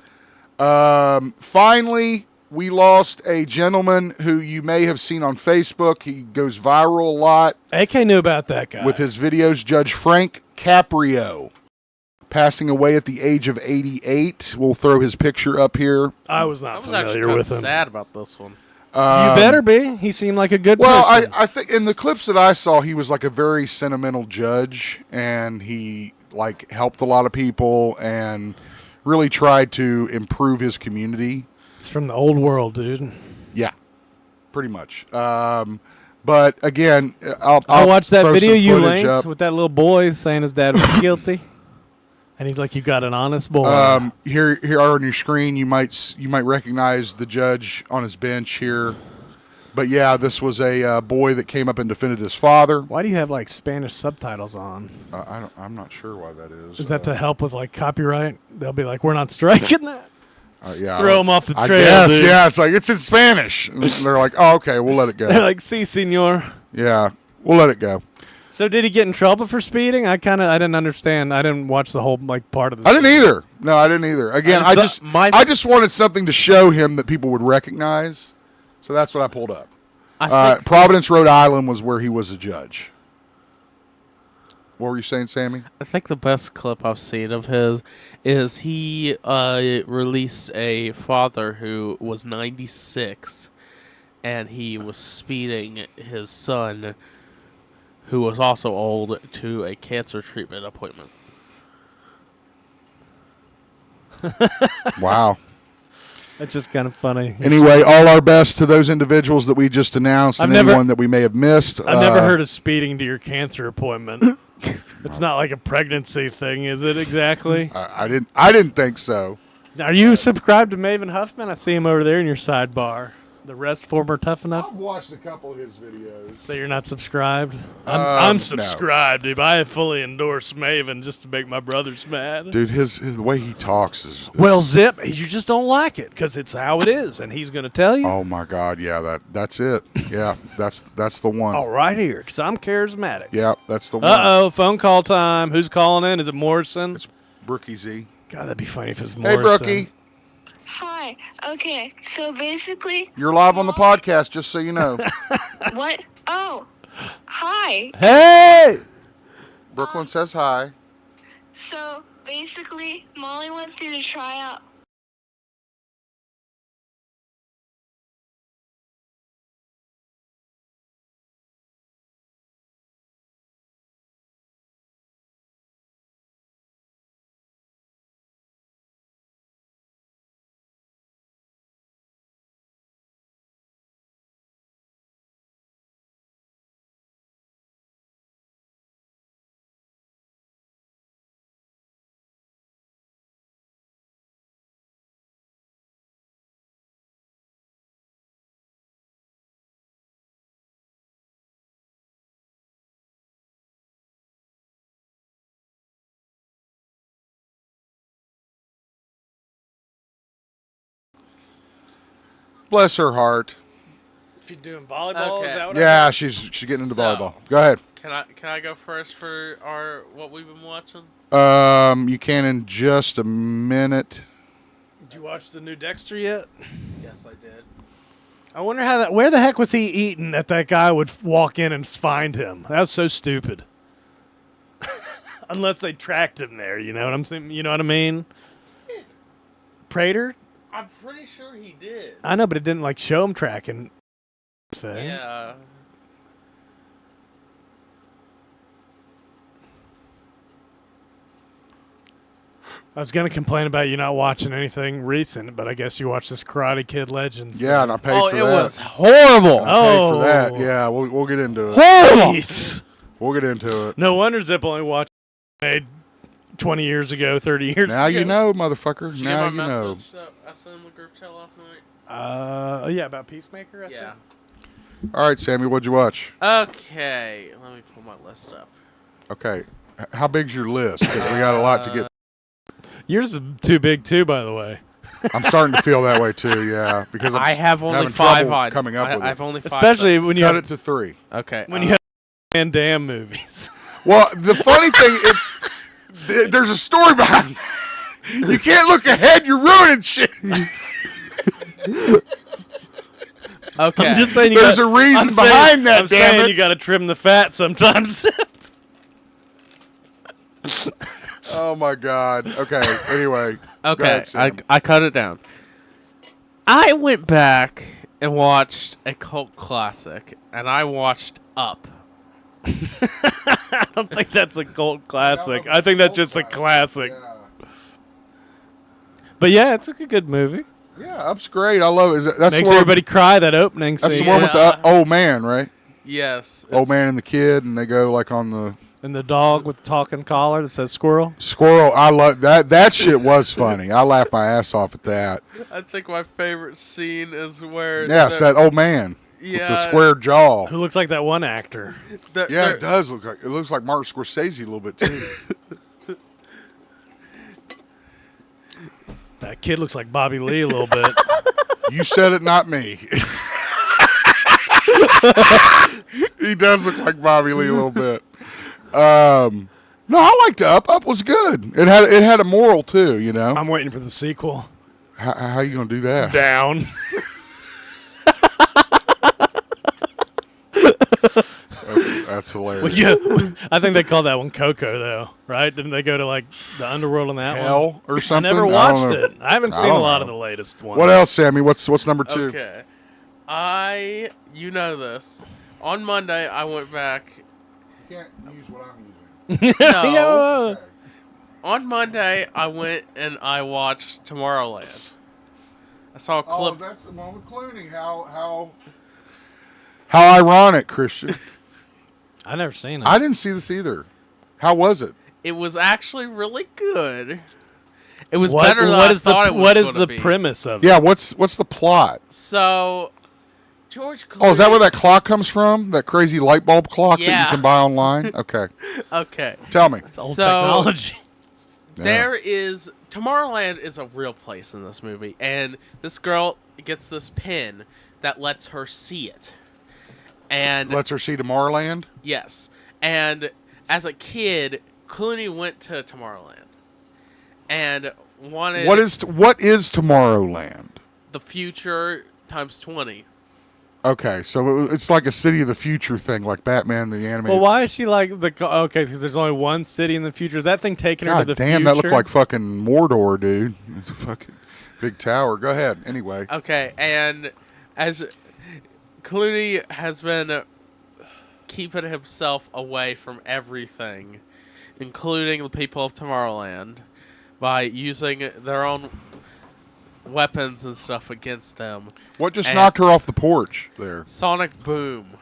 Finally, we lost a gentleman who you may have seen on Facebook. He goes viral a lot AK knew about that guy. with his videos. Judge Frank Caprio, passing away at the age of 88. We'll throw his picture up here. I was I not was actually familiar with him. sad about this one. You better be. He seemed like a good Well, person. I think in the clips that I saw, he was like a very sentimental judge, and he like helped a lot of people and really tried to improve his community. It's from the old world, dude. Yeah, pretty much. But again, I watched that throw video some you footage linked up. with that little boy saying his dad was guilty, and he's like, "You got an honest boy." Here on your screen, you might recognize the judge on his bench here. But yeah, this was a boy that came up and defended his father. Why do you have like Spanish subtitles on? I'm not sure why that is. Is that to help with like copyright? They'll be like, "We're not striking that." Yeah, Throw him off the I trail, guess, dude. yeah, it's like it's in Spanish. And they're like, "Oh, okay, we'll let it They're go." like, "Si, senor." Yeah, we'll let it go. So did he get in trouble for speeding? I didn't understand. I didn't watch the whole like part of the. I didn't either. No, I didn't either. Again, I just wanted something to show him that people would recognize. So that's what I pulled up. Providence, Rhode Island was where he was a judge. What were you saying, Sammy? I think the best clip I've seen of his is he released a father who was 96, and he was speeding his son, who was also old, to a cancer treatment appointment. Wow. That's just kind of funny. Anyway, all our best to those individuals that we just announced and anyone that we may have missed. I've never heard of speeding to your cancer appointment. It's not like a pregnancy thing, is it exactly? I didn't think so. Are you subscribed to Maven Huffman? I see him over there in your sidebar. The rest former Tough Enough. I've watched a couple of his videos. So you're not subscribed? I'm No. subscribed, dude. I fully endorse Maven just to make my brothers mad. Dude, the way he talks is Well, Zip, you just don't like it because it's how it is, and he's going to tell you. oh my God, yeah, that's it. Yeah, that's the one. All right here, because I'm charismatic. Yeah, that's the one. Uh-oh, phone call time. Who's calling in? Is it Morrison? It's Brookie Z. God, that'd be funny if it was Hey, Morrison. Brookie. Hi. Okay. So basically, You're live on the podcast, just so you know. what? Oh, hi. Hey! Brooklyn says hi. So basically, Molly wants you to try out. Bless her heart. If you're doing volleyball, Okay. is that what Yeah, she's getting into So- volleyball. Go ahead. Can I go first for what we've been watching? You can in just a minute. Did you watch the new Dexter yet? Yes, I did. I wonder where the heck was he eating that guy would walk in and find him? That was so stupid. Unless they tracked him there, you know what I'm saying? You know what I mean? Prater? I'm pretty sure he did. I know, but it didn't like show him tracking. Thing. Yeah. I was gonna complain about you not watching anything recent, but I guess you watched this Karate Kid Legends. Yeah, and I paid Oh, for it that. was horrible. I paid for that. Oh. Yeah, we'll get into it. Jeez. We'll get into it. No wonder Zip only watched made 20 years ago, 30 years Now ago. you know, motherfucker. Did you Now get my you know. message that I sent in the group chat last night? Yeah, about Peacemaker. I Yeah. think. All right, Sammy, what'd you watch? Okay, let me pull my list up. Okay, how big's your list? 'Cause we got a lot to get. Yours is too big too, by the way. I'm starting to feel that way too. Yeah, because I'm I have only having 5 trouble on. coming up with I've it. only 5. Especially when you Cut have it to 3. Okay. when you have Van Damme movies. Well, the funny thing there's a story behind that. You can't look ahead. You're ruining shit. Okay. I'm just saying There's a reason behind that, I'm damn saying it. you got to trim the fat sometimes. Oh my God. Okay. Anyway. Go Okay, ahead, Sam. I cut it down. I went back and watched a cult classic, and I watched Up. I don't think that's a cult classic. I think that's just a classic. But yeah, it's a good movie. Yeah, Up's great. I love it. That's Makes the one, everybody cry, that opening scene. That's the one with the old man, right? Yes. Old man and the kid, and they go like on the And the dog with the talking collar that says squirrel. squirrel. I love that. That shit was funny. I laughed my ass off at that. I think my favorite scene is where... Yes, that old man with the square jaw. Who looks like that one actor. Yeah, it does look like. It looks like Martin Scorsese a little bit too. That kid looks like Bobby Lee a little bit. You said it, not me. He does look like Bobby Lee a little bit. No, I liked Up. Up was good. It had a moral too, you know. I'm waiting for the sequel. How you gonna do that? Down. That's hilarious. Well, yeah, I think they called that one Coco, though, right? Didn't they go to like the underworld on that Hell one? or something? I never I don't watched know. it. I haven't I seen a don't lot know. of the latest ones. What else, Sammy? What's number 2? Okay. You know this. On Monday, I went back. You can't use what I'm using. No. On Monday, I went and I watched Tomorrowland. I saw a clip. Oh, that's the one with Clooney. How ironic, Christian. I never seen it. I didn't see this either. How was it? It was actually really good. It was what, better than what I is thought the it was what is gonna the be. premise of it? Yeah, what's the plot? So, George Clooney... Oh, is that where that clock comes from? That crazy light bulb clock that Yeah. you can buy online? Okay. Okay. Tell me. It's old So- technology. Yeah. There is... Tomorrowland is a real place in this movie. And this girl gets this pin that lets her see it. And... Lets her see Tomorrowland? Yes. And as a kid, Clooney went to Tomorrowland. And wanted... What is Tomorrowland? the future times 20. Okay, so it's like a City of the Future thing, like Batman the animated. Well, why is she like the? Okay, because there's only one city in the future. Is that thing taking her to God the damn, future? that looked like fucking Mordor, dude. It's a fucking big tower. Go ahead. Anyway. Okay, and as Clooney has been keeping himself away from everything, including the people of Tomorrowland, by using their own weapons and stuff against them. What just And- knocked her off the porch there? Sonic Boom.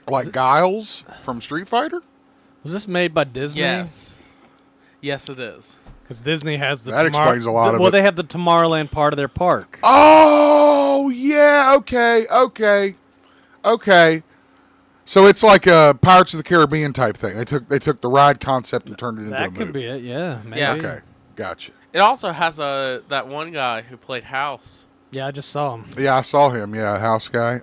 Like Giles from Street Fighter? Was this made by Disney? Yes. Yes, it is. Because Disney has the. That explains a lot of well, it. they have the Tomorrowland part of their park. Oh, yeah. Okay. So it's like a Pirates of the Caribbean type thing. They took the ride concept and turned it into a That movie. could be it. Yeah. Maybe. Yeah. Okay, gotcha. It also has that one guy who played House. Yeah, I just saw him. Yeah, I saw him. Yeah, house guy.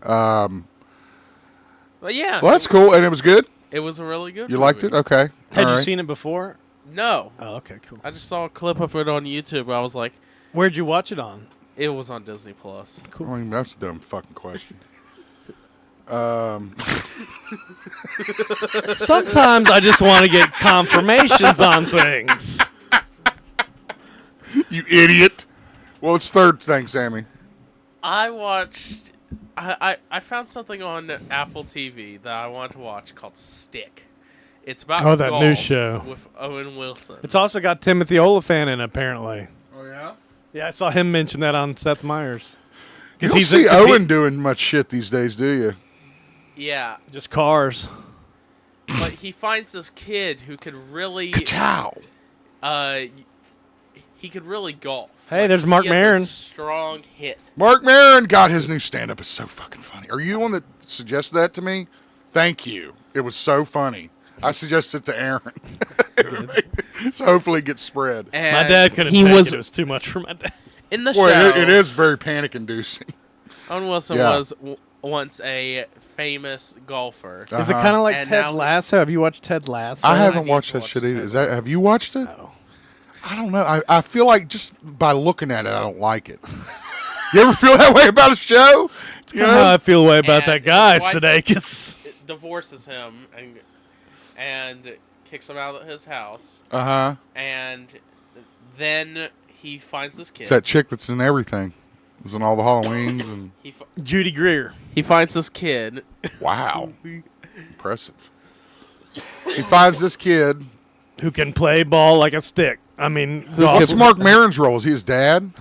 But yeah, Well, that's cool, and it was good. it was a really good You movie. liked it? Okay. Had All you right. seen it before? No. Oh, okay, cool. I just saw a clip of it on YouTube. I was like, Where'd you watch it on? it was on Disney Plus. I mean, that's a dumb fucking question. Sometimes I just want to get confirmations on things. You idiot. Well, it's third thing, Sammy. I watched. I found something on Apple TV that I wanted to watch called Stick. It's about Oh, that new golf show. with Owen Wilson. It's also got Timothy Olyphant in it, apparently. Oh, yeah? Yeah, I saw him mention that on Seth Meyers. You don't see Owen doing much shit these days, do you? Yeah, Just cars. but he finds this kid who could really, Ka-chow. he could really golf. Hey, there's Mark he has a Maron. strong hit. Mark Maron got his new stand-up. It's so fucking funny. Are you the one that suggested that to me? Thank you. It was so funny. I suggested it to Aaron. So hopefully it gets spread. And My dad couldn't he take was it. It was too much for my dad. in the Boy, show. it is very panic-inducing. Owen Wilson Yeah. was once a famous golfer. Is it kind of like And Ted now- Lasso? Have you watched Ted Lasso? I haven't need watched to that watch shit Ted either. Have you watched it? No. I don't know. I feel like just by looking at it, I don't like it. You ever feel that way about a show? You I feel way about And that guy his wife today because divorces him and kicks him out of his house. Uh-huh. And then he finds this kid. It's that chick that's in everything. Was in all the Halloweens and Judy Greer. He finds this kid. wow. Impressive. He finds this kid. Who can play ball like a stick. I mean, What's Mark Maron's role? Is he his dad?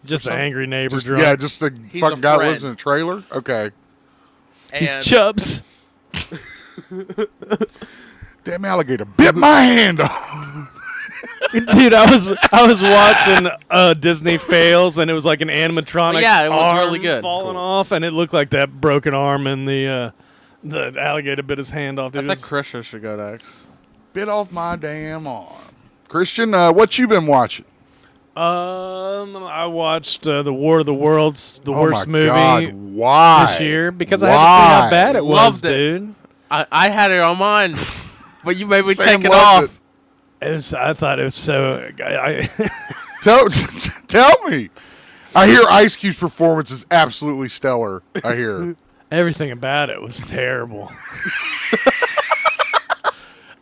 just an angry neighbor Just, drunk. yeah, just the He's fucking a guy that friend. lives in a trailer? Okay. He's And Chubbs. Damn alligator bit my hand off. Dude, I was watching Disney Fails, and it was like an animatronic Yeah, it was arm really good. falling off, and it looked like that broken arm, and the alligator bit his hand off. I Dude, think Christian should go next. Bit off my damn arm. Christian, what you been watching? I watched The War of the Worlds, the Oh worst my movie God. Why? this year, because I had to see how Why? bad it was, Loved it. dude. I had it on mine, but you made me Sam take it loved off. I thought it was so. Tell me. I hear Ice Cube's performance is absolutely stellar. I hear. Everything about it was terrible.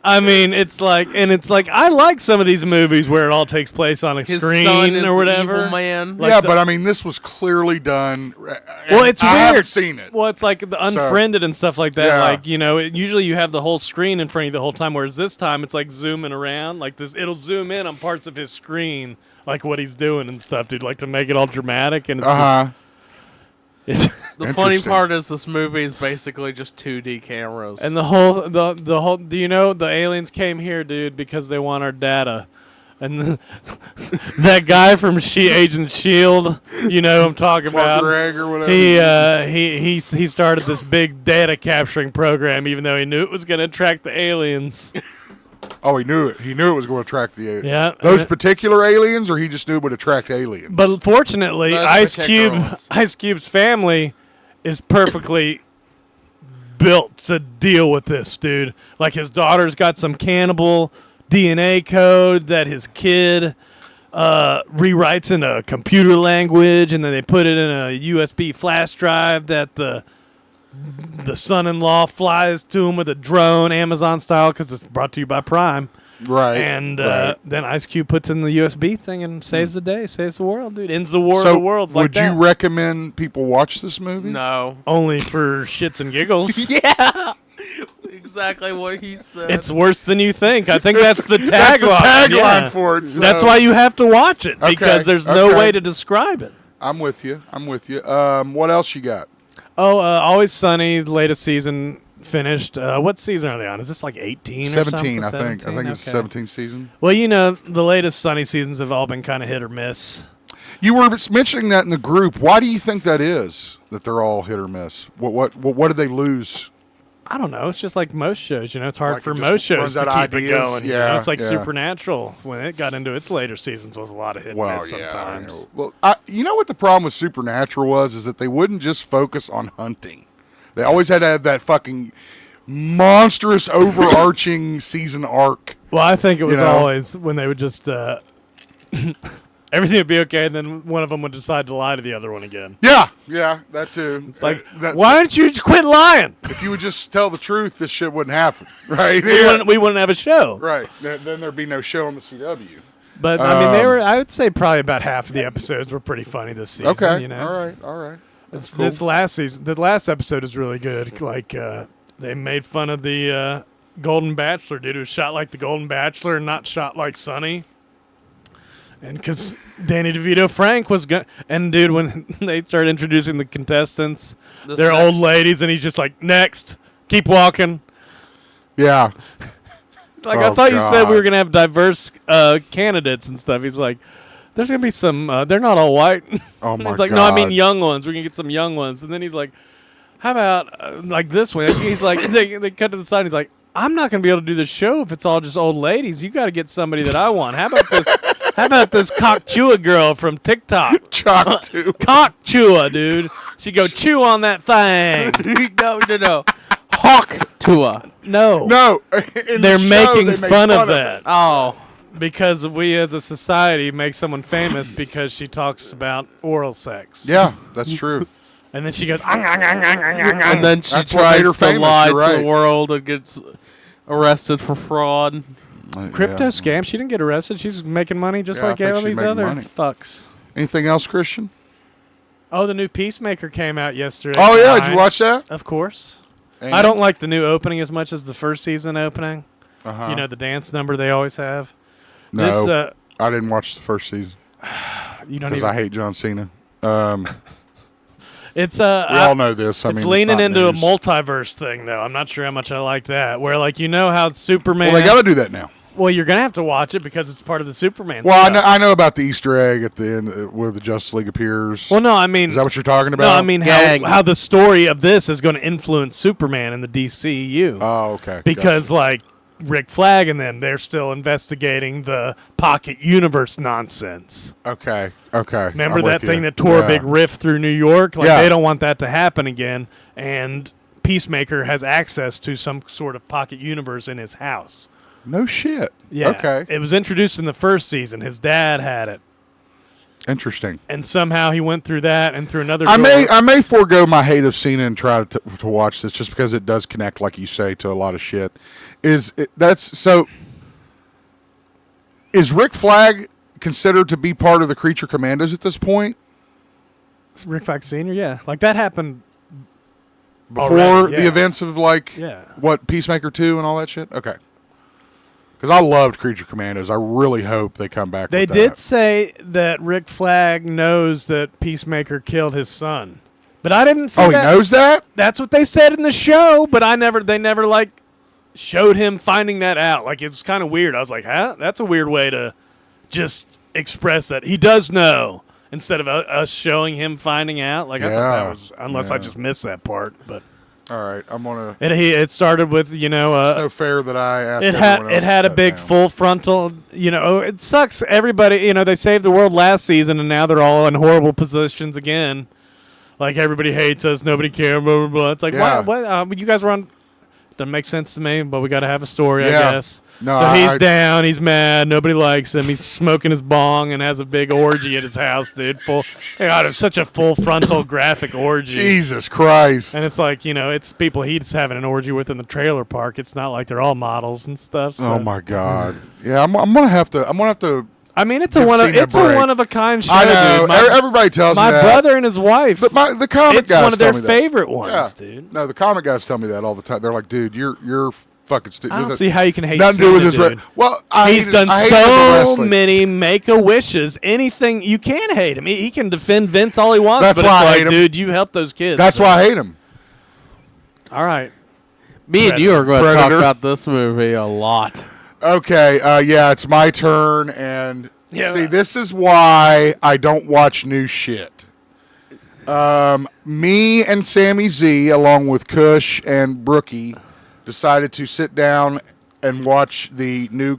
I mean, it's like I like some of these movies where it all takes place on a His screen son is or the whatever. evil man. Like yeah, the- but I mean, this was clearly done. Well, it's I weird. haven't seen it. Well, it's like the Unfriended and stuff like that. Yeah. Like, usually you have the whole screen in front of you the whole time, whereas this time it's like zooming around. Like this, it'll zoom in on parts of his screen, like what he's doing and stuff, dude. Like to make it all dramatic and it's Uh-huh. The funny Interesting. part is this movie is basically just 2D cameras. and the whole. Do you know the aliens came here, dude, because they want our data. And that guy from Agent Shield, you know who I'm talking Mark about. Gregg or whatever. He started this big data capturing program, even though he knew it was going to attract the aliens. Oh, he knew it. He knew it was going to attract the aliens. Yeah. Those particular aliens, or he just knew it would attract aliens? But fortunately, Those particular ones. Ice Cube's family is perfectly built to deal with this, dude. Like his daughter's got some cannibal DNA code that his kid rewrites in a computer language, and then they put it in a USB flash drive that the son-in-law flies to him with a drone, Amazon style, because it's brought to you by Prime. right. And right. then Ice Cube puts in the USB thing and saves the day, saves the world, dude. Ends the war So of the worlds like would that. you recommend people watch this movie? no. Only for shits and giggles. Yeah. Exactly what he said. It's worse than you think. I think that's the tagline. That's the tagline Yeah. for it. So. That's why you have to watch it, Okay, because there's no okay. way to describe it. I'm with you. What else you got? Oh, Always Sunny, the latest season finished. What season are they on? Is this like 18 or 17, something? I think. I think it's the Okay. 17th season. Well, the latest Sunny seasons have all been kind of hit or miss. You were mentioning that in the group. Why do you think that is? That they're all hit or miss? What did they lose? I don't know. It's just like most shows. It's hard Like for it just most shows runs to out keep of it ideas? going. Yeah, It's like yeah. Supernatural, when it got into its later seasons, was a lot of hit and Well, miss yeah. sometimes. Well, you know what the problem with Supernatural was? Is that they wouldn't just focus on hunting. They always had to have that fucking monstrous overarching season arc. Well, I think it was You know? always when they would just everything would be okay, and then one of them would decide to lie to the other one again. Yeah, that too. It's like, That's- why don't you just quit lying? if you would just tell the truth, this shit wouldn't happen, right? We wouldn't have a show. Right. Then there'd be no show on the CW. But I mean, I would say probably about half of the episodes were pretty funny this season. Okay. All right. This last season, the last episode is really good. Like they made fun of the Golden Bachelor dude who was shot like the Golden Bachelor and not shot like Sonny. And because Danny DeVito Frank was and dude, when they started introducing the contestants, they're old ladies, and he's just like, next, keep walking. Yeah. Like, Oh, I thought you said God. we were gonna have diverse candidates and stuff. He's like, there's gonna be some. They're not all white. Oh And my it's like, no, I mean God. young ones. We're gonna get some young ones. And then he's like, how about like this one? He's like, they cut to the side. He's like, I'm not gonna be able to do the show if it's all just old ladies. You got to get somebody that I want. How about this? How about this cockchua girl from TikTok? Chalk too. Cockchua, dude. She go chew on that thing. No. Hawk Tua. No. No. In They're the show, making they make fun of it. that. Oh. because we as a society make someone famous because she talks about oral sex. Yeah, that's true. And then she goes, And then she That's what made her tries to famous, lie you're to right. the world and gets arrested for fraud. crypto Yeah. scam. She didn't get arrested. She's making money just Yeah, I like think all she's these making other money. fucks. Anything else, Christian? Oh, the new Peacemaker came out yesterday. Oh yeah, did night. you watch that? Of course. And- I don't like the new opening as much as the first season opening. Uh-huh. You know, the dance number they always have. No, This, I didn't watch the first season you don't because even. I hate John Cena. It's We all know this. I it's mean, leaning not into a news. multiverse thing, though. I'm not sure how much I like that. Where, like, you know how Superman. Well, they got to do that now. Well, you're gonna have to watch it because it's part of the Superman. Well, stuff. I know about the Easter egg at the end where the Justice League appears. Well, no, I mean. Is that what you're talking about? No, I mean Gang. how the story of this is going to influence Superman in the DCEU. Oh, okay. Because, like, Rick Flag and them, they're still investigating the Pocket Universe nonsense. Gotcha. Okay. Remember I'm that with thing you. that tore Yeah. a big rift through New York? Like, Yeah. they don't want that to happen again. And Peacemaker has access to some sort of Pocket Universe in his house. No shit. Yeah. Okay. It was introduced in the first season. His dad had it. Interesting. And somehow he went through that and through another I door. may forego my hate of Cena and try to watch this just because it does connect, like you say, to a lot of shit. Is Rick Flag considered to be part of the Creature Commandos at this point? Rick Flag Sr., yeah. Like, that happened Before already, the yeah. events of, like, Yeah. what, Peacemaker 2 and all that shit? Okay. Because I loved Creature Commandos. I really hope they come back They with did that. say that Rick Flag knows that Peacemaker killed his son. But I didn't see Oh, that. he knows that? That's what they said in the show, but they never, like, showed him finding that out. Like, it was kind of weird. I was like, huh? That's a weird way to just express that. He does know instead of us showing him finding out. Like, I thought Yeah. that was, unless I just missed that part. But All right. I'm going to... it started with, It's so fair that I asked it everyone else had to a big cut down. full frontal, it sucks. Everybody, they saved the world last season and now they're all in horrible positions again. Like, everybody hates us, nobody cares, blah, blah, blah. It's like, Yeah. what? You guys were on, doesn't make sense to me, but we got to have a story, I Yeah. guess. No, so he's I- down, he's mad, nobody likes him, he's smoking his bong and has a big orgy at his house, dude. God, it's such a full frontal graphic orgy. Jesus Christ. And it's like, it's people he's having an orgy with in the trailer park. It's not like they're all models and stuff. So. Oh my God! Yeah, I'm gonna have to. I mean, it's Give a Cena a break. one of a kind show. I know. Dude. Everybody tells me My that. brother and his wife. But the comic it's guys one of their tell me that. favorite ones, Yeah. dude. No, the comic guys tell me that all the time. They're like, dude, you're fucking stupid. I don't see how you can hate nothing to do with Cena, his. dude. Well, He's done I hate him in so wrestling. many Make-A-Wishes. Anything you can hate him. He can defend Vince all he wants. That's but why it's I like, hate him. dude, you help those kids. That's so. why I hate him. All right. Me and you are going to talk Predator. about this movie a lot. Okay, yeah, it's my turn, and Yeah. see, this is why I don't watch new shit. Me and Sammy Z, along with Kush and Brookie, decided to sit down and watch the new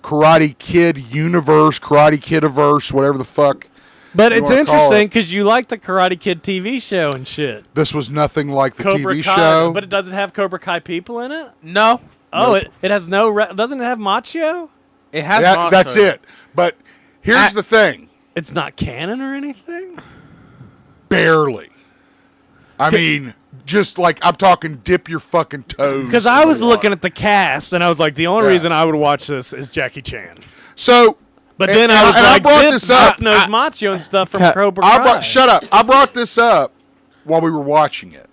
Karate Kid universe, Karate Kidiverse, whatever the fuck. But you it's wanna call interesting it. because you like the Karate Kid TV show and shit. This was nothing like the Cobra TV Kai, show. but it doesn't have Cobra Kai people in it. No. Oh, Nope. it has no. Doesn't it have Machio? It has That's Macho. it. But here's the thing. It's not canon or anything. Barely. I mean, just like I'm talking dip your fucking toes. Because in I the was water. looking at the cast and I was like, the only Yeah. reason I would watch this is Jackie Chan. So, But and- then and I was and like, brought Zip this up. knows Machio and stuff from Cobra I Kai. brought, shut up. I brought this up while we were watching it,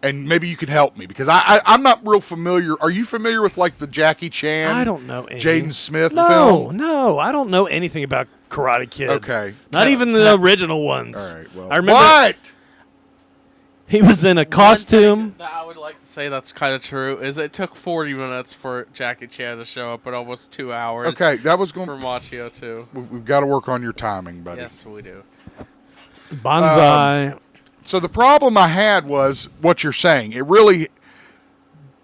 and maybe you could help me because I'm not real familiar. Are you familiar with like the Jackie Chan? I don't know any. Jaden Smith No, film. no, I don't know anything about Karate Kid. Okay. Not even the original ones. All right. Well, I remember what? he was in a One costume. thing that I would like to say that's kind of true is it took 40 minutes for Jackie Chan to show up, but almost 2 hours Okay, that was going. for Machio too. We've got to work on your timing, buddy. Yes, we do. Bonsai. So the problem I had was what you're saying. It really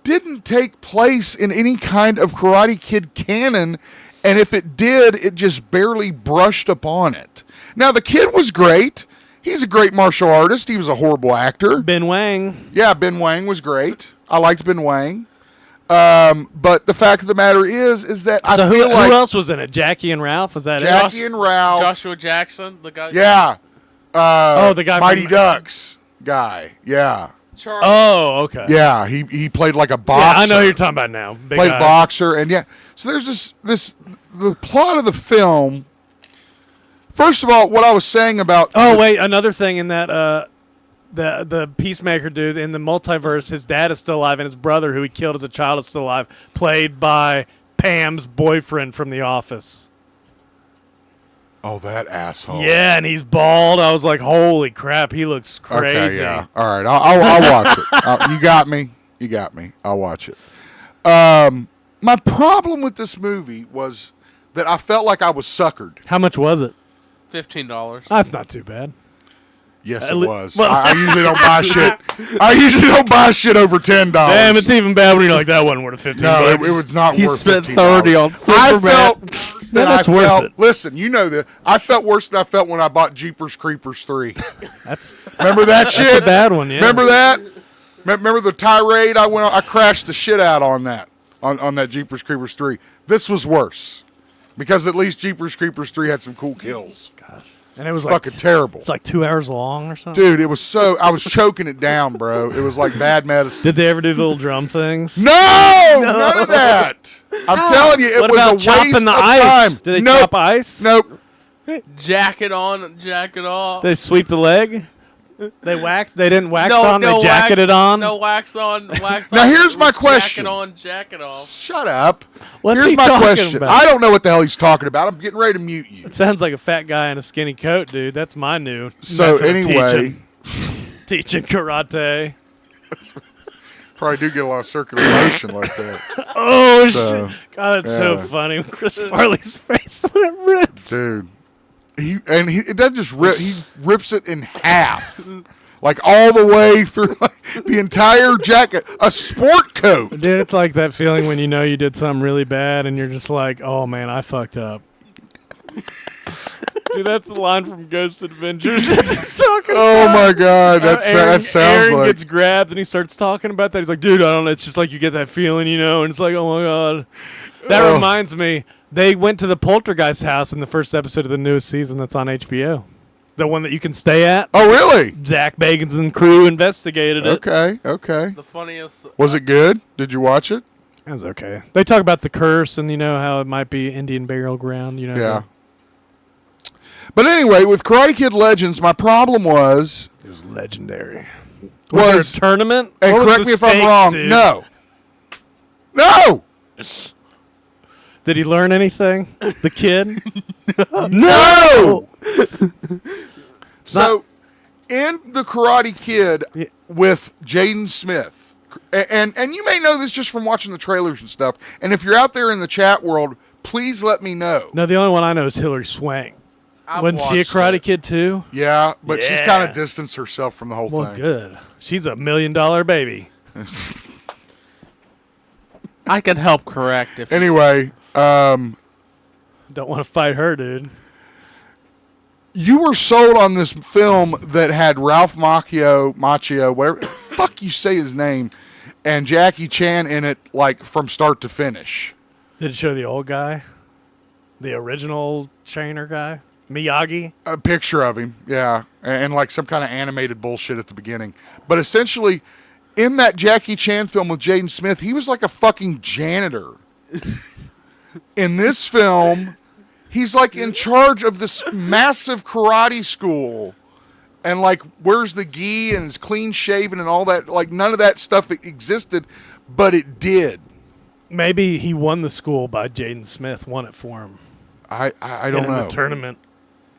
didn't take place in any kind of Karate Kid canon, and if it did, it just barely brushed upon it. Now, the kid was great. He's a great martial artist. He was a horrible actor. Ben Wang. Yeah, Ben Wang was great. I liked Ben Wang. But the fact of the matter is that I So feel who like else was in it? Jackie and Ralph? Was that Jackie it? and Ralph. Joshua Jackson, the guy. Yeah. The guy Mighty from- Ducks guy. Yeah. Charles. Oh, okay. Yeah. He played like a Yeah, boxer. I know who you're talking about now. Big Played guy. boxer, and yeah. So there's the plot of the film. First of all, what I was saying about Oh wait, another thing in that the Peacemaker dude in the multiverse, his dad is still alive, and his brother, who he killed as a child, is still alive, played by Pam's boyfriend from The Office. Oh, that asshole. Yeah, and he's bald. I was like, holy crap, he looks crazy. Okay, yeah. All right, I'll watch it. You got me. You got me. I'll watch it. My problem with this movie was that I felt like I was suckered. How much was it? $15. That's not too bad. Yes, At it le- was. well- I usually don't buy shit. I usually don't buy shit over $10. Damn, it's even bad when you're like, that wasn't worth 15 no, it bucks. was not He worth spent $15. 30 on I Superman. felt worse than that's I worth felt. it. Listen, you know that I felt worse than I felt when I bought Jeepers Creepers 3. That's Remember that shit? a bad one, yeah. Remember that? Remember the tirade I went on? I crashed the shit out on that, on that Jeepers Creepers 3. This was worse because at least Jeepers Creepers 3 had some cool kills. Gosh. And it was like Fucking terrible. It's like 2 hours long or something. Dude, it was so, I was choking it down, bro. It was like bad medicine. Did they ever do the little drum things? No, none of that. I'm telling you, it What was about a waste chopping the of ice? time. Did they Nope. chop ice? Nope. Jacket on, jacket off. They sweep the leg? They waxed? They didn't wax no, on? no They jacketed wax, on? No wax on, wax Now on. here's my Jacket question. on, jacket off. Shut up. What's Here's he my talking question. about? I don't know what the hell he's talking about. I'm getting ready to mute you. It sounds like a fat guy in a skinny coat, dude. That's my new So method of anyway, teaching karate. probably do get a lot of circular motion like that. Oh, So, shit. God, that's so yeah. funny. Chris Farley's face when it ripped. Dude. It doesn't just rip, he rips it in half. Like all the way through the entire jacket. A sport coat. Dude, it's like that feeling when you know you did something really bad and you're just like, oh, man, I fucked up. Dude, that's the line from Ghost Adventures that they're talking Oh about. my God. That Aaron sounds like. gets grabbed and he starts talking about that. He's like, dude, I don't know. It's just like you get that feeling, you know, and it's like, oh my God. That Oh. reminds me, they went to the Poltergeist house in the first episode of the newest season that's on HBO. The one that you can stay at. Oh, really? Zach Bagans and crew investigated it. Okay. The funniest. Was it good? Did you watch it? That was okay. They talk about the curse and, you know, how it might be Indian burial ground, you know. Yeah. But anyway, with Karate Kid Legends, my problem was. It was legendary. Was there a tournament? And What was correct the me if I'm stakes, wrong. dude? No. Did he learn anything? The kid? No. So, in the Karate Kid Yeah. with Jaden Smith, and you may know this just from watching the trailers and stuff. And if you're out there in the chat world, please let me know. No, the only one I know is Hilary Swank. I've Wasn't she a watched Karate it. Kid too? Yeah, but she's Yeah. kind of distanced herself from the whole Well, thing. good. She's $1 million baby. I can help correct if. Anyway, Don't want to fight her, dude. you were sold on this film that had Ralph Macchio, whatever fuck you say his name, and Jackie Chan in it, like from start to finish. Did it show the old guy? The original trainer guy? Miyagi? A picture of him, yeah, and like some kind of animated bullshit at the beginning. But essentially, in that Jackie Chan film with Jaden Smith, he was like a fucking janitor. In this film, he's like in charge of this massive karate school, and like wears the gi and is clean shaven and all that. Like none of that stuff existed, but it did. Maybe he won the school by Jaden Smith, won it for him. I don't in know. the tournament.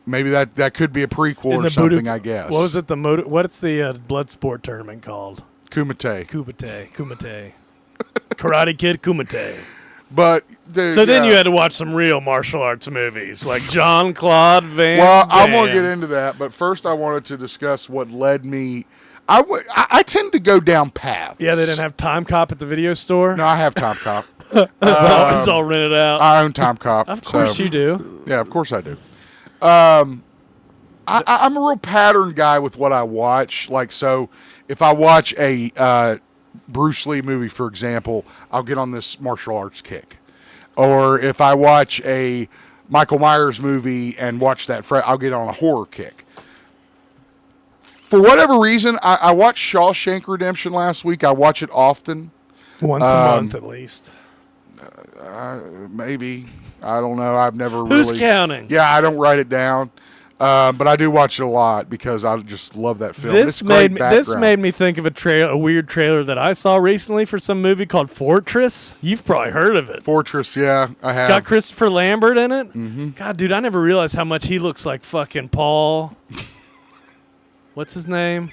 Maybe that could be a prequel In or the something. I guess. What was it? What's the blood sport tournament called? Kumite. Kumite. Karate Kid Kumite. But dude, So then yeah. you had to watch some real martial arts movies like Jean-Claude Van Well, I'm Damme. going to get into that, but first I wanted to discuss what led me. I tend to go down paths. Yeah, they didn't have Time Cop at the video store. No, I have Time Cop. It's all rented out. I own Time Cop. Of course so- you do. Yeah, of course I do. I'm a real pattern guy with what I watch. Like, so if I watch a Bruce Lee movie, for example, I'll get on this martial arts kick. Or if I watch a Michael Myers movie and watch that, I'll get on a horror kick. For whatever reason, I watched Shawshank Redemption last week. I watch it often. Once a month at least. Maybe. I don't know. I've never Who's really... counting? Yeah, I don't write it down. But I do watch it a lot because I just love that film. This made me think of a weird trailer that I saw recently for some movie called Fortress. You've probably heard of it. Fortress, yeah, I have. Got Christopher Lambert in it. Mm-hmm. God, dude, I never realized how much he looks like fucking Paul. What's his name?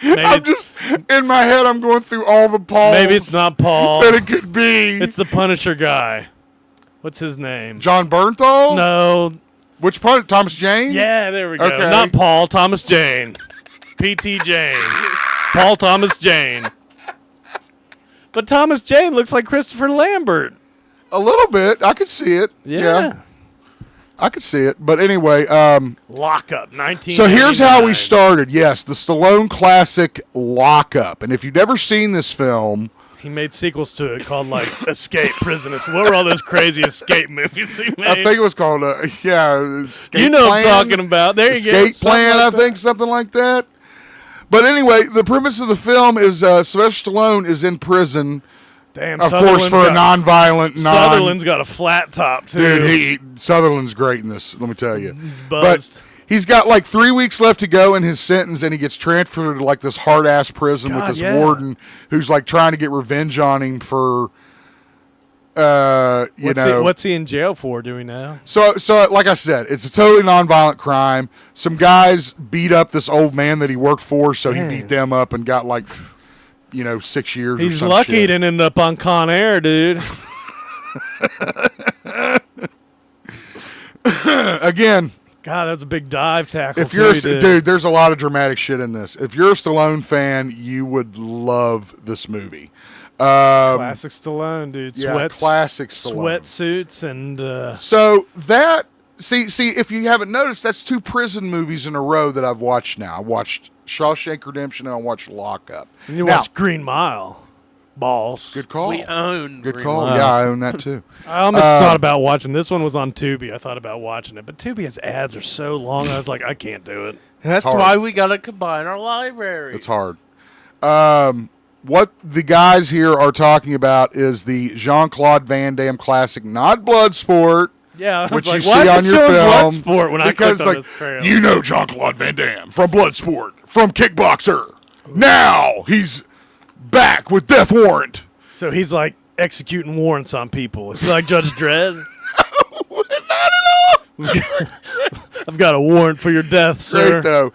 I'm just in my head. I'm going through all the Pauls. Maybe it's not Paul. That it could be. It's the Punisher guy. What's his name? John Bernthal? No. Which part? Thomas Jane? Yeah, there we go. Okay. Not Paul. Thomas Jane. P.T. Jane. Paul Thomas Jane. But Thomas Jane looks like Christopher Lambert. A little bit. I could see it. Yeah. I could see it. But anyway. Lock-Up, 1989. So here's how we started. Yes, the Stallone classic Lock-Up. And if you've never seen this film... He made sequels to it called, like, Escape Prison. What were all those crazy escape movies he made? I think it was called, Escape You know Plan. what I'm talking about. There you go. Escape Plan, I think, something like that. But anyway, the premise of the film is Sylvester Stallone is in prison, Damn, of course, for a nonviolent... Sutherland's got a flat top, too. Dude, Sutherland's great in this, let me tell you. Buzzed. But he's got like 3 weeks left to go in his sentence, and he gets transferred to like this hard-ass prison with this warden who's like trying to get revenge on him for... What's he in jail for? Do we know? So like I said, it's a totally nonviolent crime. Some guys beat up this old man that he worked for, so he beat them up and got like, 6 years. He's or some lucky shit. he didn't end up on Con Air, dude. Again, God, that's a big dive tackle. if you're dude, there's a lot of dramatic shit in this. If you're a Stallone fan, you would love this movie. Classic Stallone, dude. Yeah, classic Stallone. Sweatsuits and... So that... See, if you haven't noticed, that's 2 prison movies in a row that I've watched now. I watched Shawshank Redemption and I watched Lock-Up. And you watched Green Mile. Balls. Good call. We own Good Green call. Mile. Yeah, I own that too. I almost thought about watching. This one was on Tubi. I thought about watching it. But Tubi's ads are so long, I was like, I can't do it. That's hard. why we got to combine our libraries. It's hard. What the guys here are talking about is the Jean-Claude Van Damme classic, not Bloodsport. Yeah, I was which like, you why see is on it your showing film. Bloodsport when I Because, clicked on this trailer? you know Jean-Claude Van Damme from Bloodsport, from Kickboxer. Now he's back with Death Warrant. So he's like executing warrants on people. It's like Judge Dredd. Not at all. I've got a warrant for your death, sir. Great though.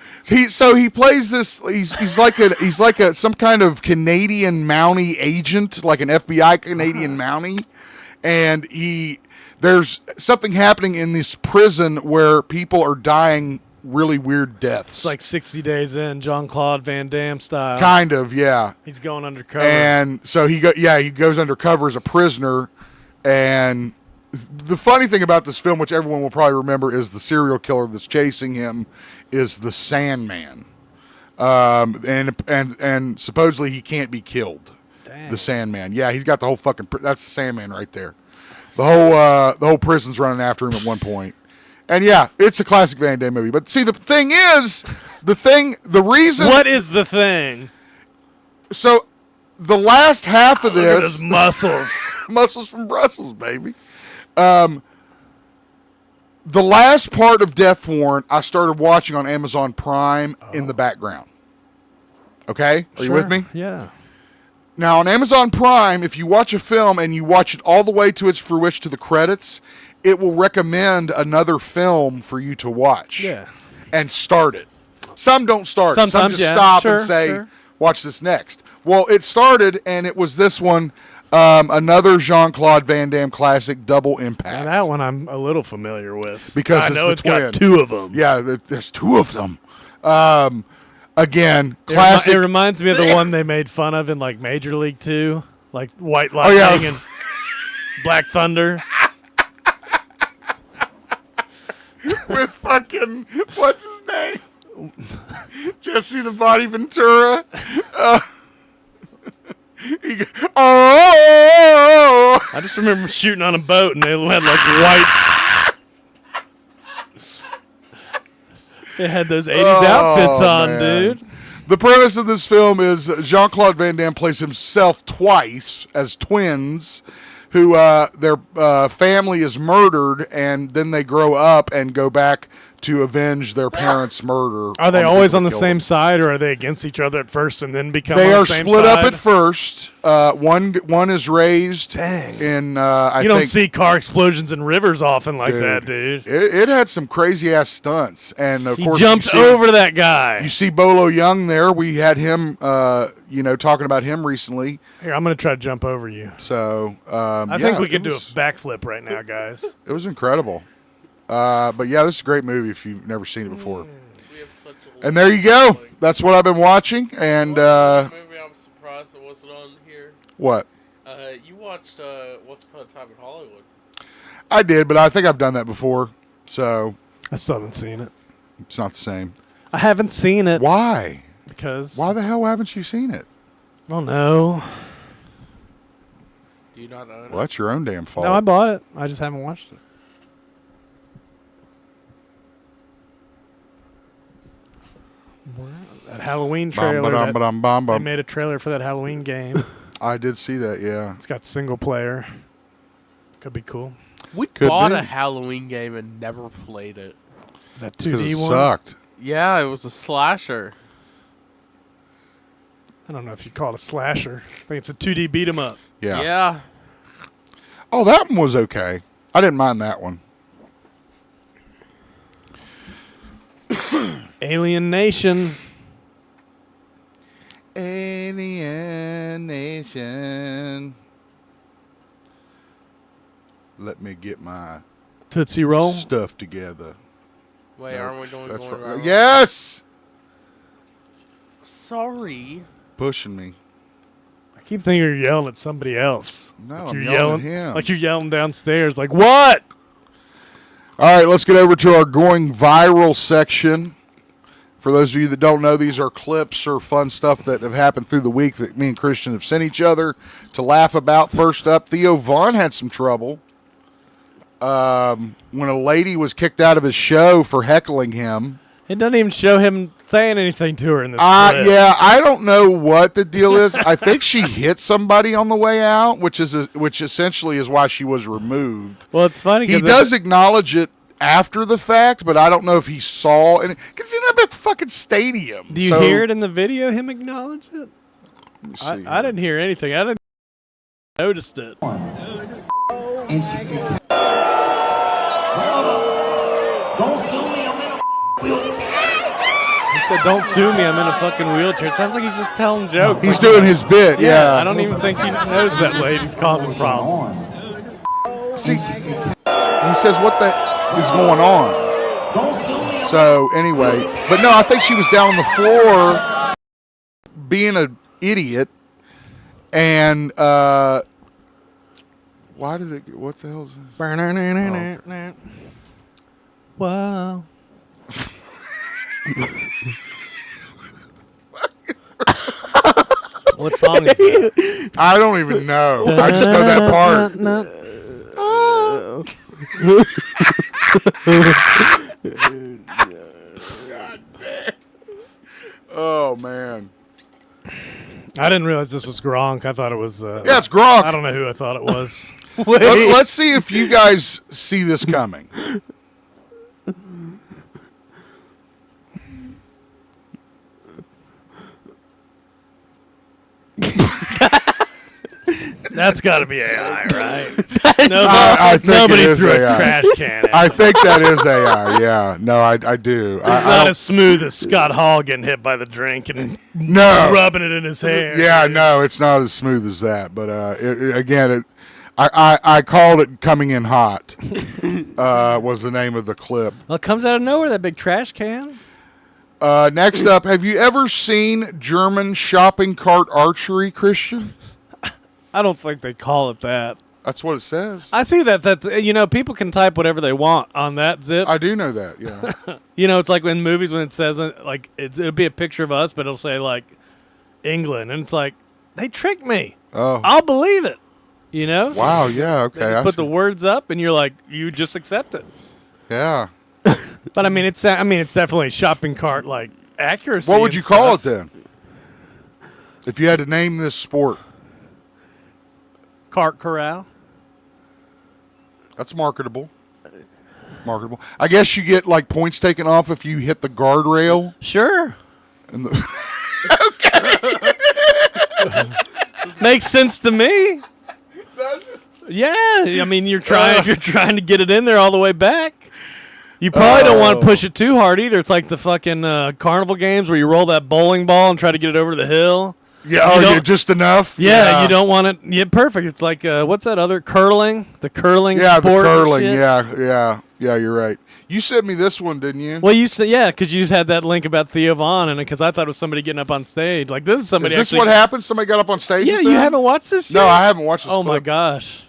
He plays this. He's like some kind of Canadian Mountie agent, like an FBI Canadian Mountie, and there's something happening in this prison where people are dying really weird deaths. It's like 60 Days In, Jean-Claude Van Damme style. Kind of, yeah. He's going undercover. And so he goes undercover as a prisoner. And the funny thing about this film, which everyone will probably remember, is the serial killer that's chasing him is the Sandman. And supposedly he can't be killed. Dang. The Sandman. Yeah, he's got the whole fucking... That's the Sandman right there. The whole prison's running after him at one point. And yeah, it's a classic Van Damme movie. But see, the thing is, the reason... What is the thing? So, the last half of Look at this... his muscles. Muscles from Brussels, baby. The last part of Death Warrant, I started watching on Amazon Prime in the background. Okay? Are you with me? Yeah. Now, on Amazon Prime, if you watch a film and you watch it all the way to its fruition to the credits, it will recommend another film for you to watch. Yeah. And start it. Some don't start. Some Sometimes, just yeah. stop Sure, and say, sure. watch this next. Well, it started, and it was this one, another Jean-Claude Van Damme classic, Double Impact. And that one I'm a little familiar with. Because I it's know the it's twin. got 2 of them. Yeah, there's 2 of them. Again, classic. It reminds me of the one they made fun of in like Major League 2, like White Lightning and Black Thunder. With fucking, what's his name? Jesse the Body Ventura. Oh. I just remember shooting on a boat and they had like white. They had those 80s outfits on, man. dude. The premise of this film is Jean-Claude Van Damme plays himself twice as twins who their family is murdered, and then they grow up and go back to avenge their parents' murder. Are they the always people on the that killed same them. side, or are they against each other at first and then become They on are the same split up side? at first. One is raised Dang. in I You don't think see car explosions in rivers often like that, dude. It had some crazy ass stunts, and of He course jumped you see, over that guy. You see Bolo Young there. We had him, talking about him recently. Here, I'm going to try to jump over you. So I think we could do a backflip right now, guys. It was incredible. But yeah, this is a great movie if you've never seen it before. We have such a And there you go. That's what I've been watching. And movie I'm surprised it wasn't on here. what? You watched Once Upon a Time in Hollywood. I did, but I think I've done that before. So I still haven't seen it. it's not the same. I haven't seen it. Why? Because Why the hell haven't you seen it? I don't know. Do you not own it? Well, that's your own damn fault. No, I bought it. I just haven't watched it. That Halloween trailer. They made a trailer for that Halloween game. I did see that, yeah. It's got single player. Could be cool. We Could bought be. a Halloween game and never played it. That Because 2D it one. sucked. Yeah, it was a slasher. I don't know if you call it a slasher. I think it's a 2D beat 'em up. Yeah. Yeah. Oh, that one was okay. I didn't mind that one. Alien Nation. Alien Nation. Let me get my Tootsie Roll. stuff together. Wait, No, aren't we doing that's going right. around? Yes! Sorry. Pushing me. I keep thinking you're yelling at somebody else. No, Like I'm you're yelling at him. Like you're yelling downstairs. Like, what? All right, let's get over to our going viral section. For those of you that don't know, these are clips or fun stuff that have happened through the week that me and Christian have sent each other to laugh about. First up, Theo Vaughn had some trouble when a lady was kicked out of his show for heckling him. It doesn't even show him saying anything to her in this clip. Yeah, I don't know what the deal is. I think she hit somebody on the way out, which essentially is why she was removed. Well, it's funny He because does acknowledge it after the fact, but I don't know if he saw it because he's in a big fucking stadium. Do you hear it in the video? Him acknowledge it? Let me see I here. didn't hear anything. I didn't noticed it. He said, "Don't sue me. I'm in a fucking wheelchair." It sounds like he's just telling jokes. He's Like, doing his bit, yeah. I don't even think he knows that lady's causing problems. See, he says, "What the is going on?" So anyway, but no, I think she was down on the floor being an idiot, and why did it? What the hell is this? Wow. What song is that? I don't even know. I just know that part. Oh man. I didn't realize this was Gronk. I thought it was. Yeah, it's Gronk. I don't know who I thought it was. Let's see if you guys see this coming. That's got to be AI, right? I think Nobody it is threw a AI. trash can at I him. think that is AI. Yeah, no, I do. It's not as smooth as Scott Hall getting hit by the drink and No. rubbing it in his hair. Yeah, no, it's not as smooth as that. But I called it coming in hot. Was the name of the clip. Well, it comes out of nowhere, that big trash can. Next up, have you ever seen German shopping cart archery, Christian? I don't think they call it that. That's what it says. I see that people can type whatever they want on that zip. I do know that. Yeah. It's like in movies when it says it'll be a picture of us, but it'll say like England, and it's like they tricked me. Oh, I'll believe it. You know? wow. Yeah. Okay. I Put see. the words up, and you're like, you just accept it. Yeah. But I mean, it's definitely shopping cart like accuracy. What would and you call it stuff. then? If you had to name this sport, Cart corral. that's marketable. Marketable. I guess you get like points taken off if you hit the guardrail. Sure. And the Makes sense to me. Yeah, I mean, if you're trying to get it in there all the way back. You probably don't want to push it too hard either. It's like the fucking carnival games where you roll that bowling ball and try to get it over the hill. yeah, yeah, just enough. Yeah, you don't want it. Yeah, perfect. It's like what's that other curling? The curling. Yeah, the sport and curling. shit. Yeah. You're right. You sent me this one, didn't you? Well, you said because you had that link about Theo Vaughn, and because I thought it was somebody getting up on stage. Like this is somebody. Is this actually, what happened? Somebody got up on stage? Yeah, with you them? haven't watched this yet? No, I haven't watched this. Oh my clip. gosh.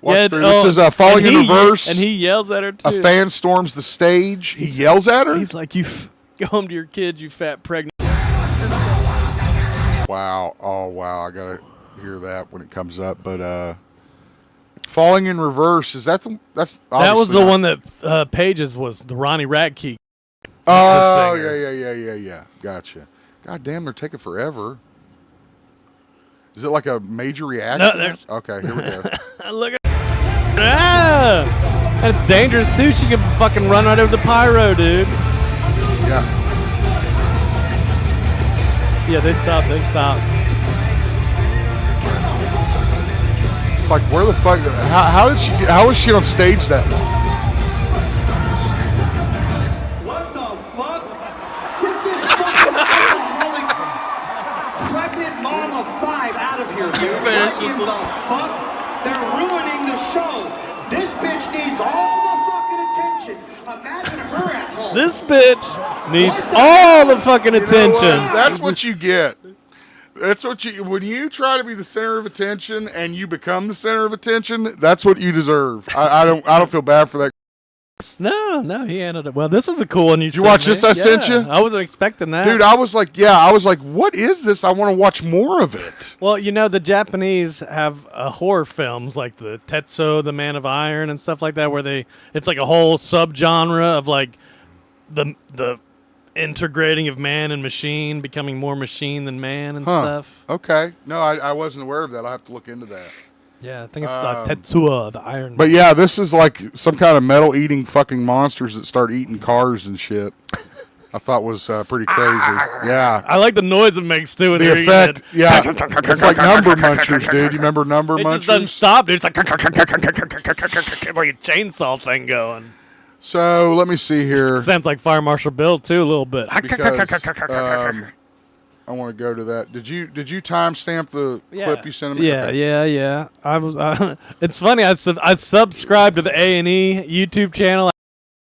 Watch through. This is Falling in Reverse. And he yells at her too. A fan storms the stage. He yells at her. He's like, go home to your kids, you fat pregnant. Wow. Oh, wow. I got to hear that when it comes up. But Falling in Reverse, is that the... That was the one that Page's was, the Ronnie Radke. Oh, singer. yeah. Gotcha. God damn, they're taking forever. Is it like a major reaction? No, there's... Okay, here we go. Look at... Ah! And it's dangerous, too. She could fucking run right over the pyro, dude. Yeah. Yeah, they stopped. It's like, where the fuck... How was she on stage that long? What the fuck? Get this fucking alcoholic pregnant mom of 5 out of here, dude. What in the fuck? They're ruining the show. This bitch needs all the fucking attention. Imagine her at home. This bitch needs all the fucking attention. That's what you get. That's what you... When you try to be the center of attention and you become the center of attention, that's what you deserve. I don't feel bad for that. No, he ended up. Well, this is a cool one. Did you watch this I sent you? I wasn't expecting that. Dude, I was like, what is this? I want to watch more of it. Well, the Japanese have horror films like the Tetsuo, the Man of Iron, and stuff like that, where it's like a whole subgenre of like the integrating of man and machine, becoming more machine than man and stuff. Okay. No, I wasn't aware of that. I'll have to look into that. Yeah, I think it's Tetsuo, the Iron. But yeah, this is like some kind of metal-eating fucking monsters that start eating cars and shit. I thought was pretty crazy. Yeah. I like the noise it makes too. When The they're effect, eating it. yeah. It's like Number Munchers, dude. You remember Number It Munchers? just doesn't stop, dude. It's like like a chainsaw thing going. So let me see here. Sounds like Fire Marshal Bill too, a little bit. Because, I want to go to that. Did you timestamp the clip you sent me? Yeah, Okay. yeah. I was. It's funny. I subscribed to the A&E YouTube channel.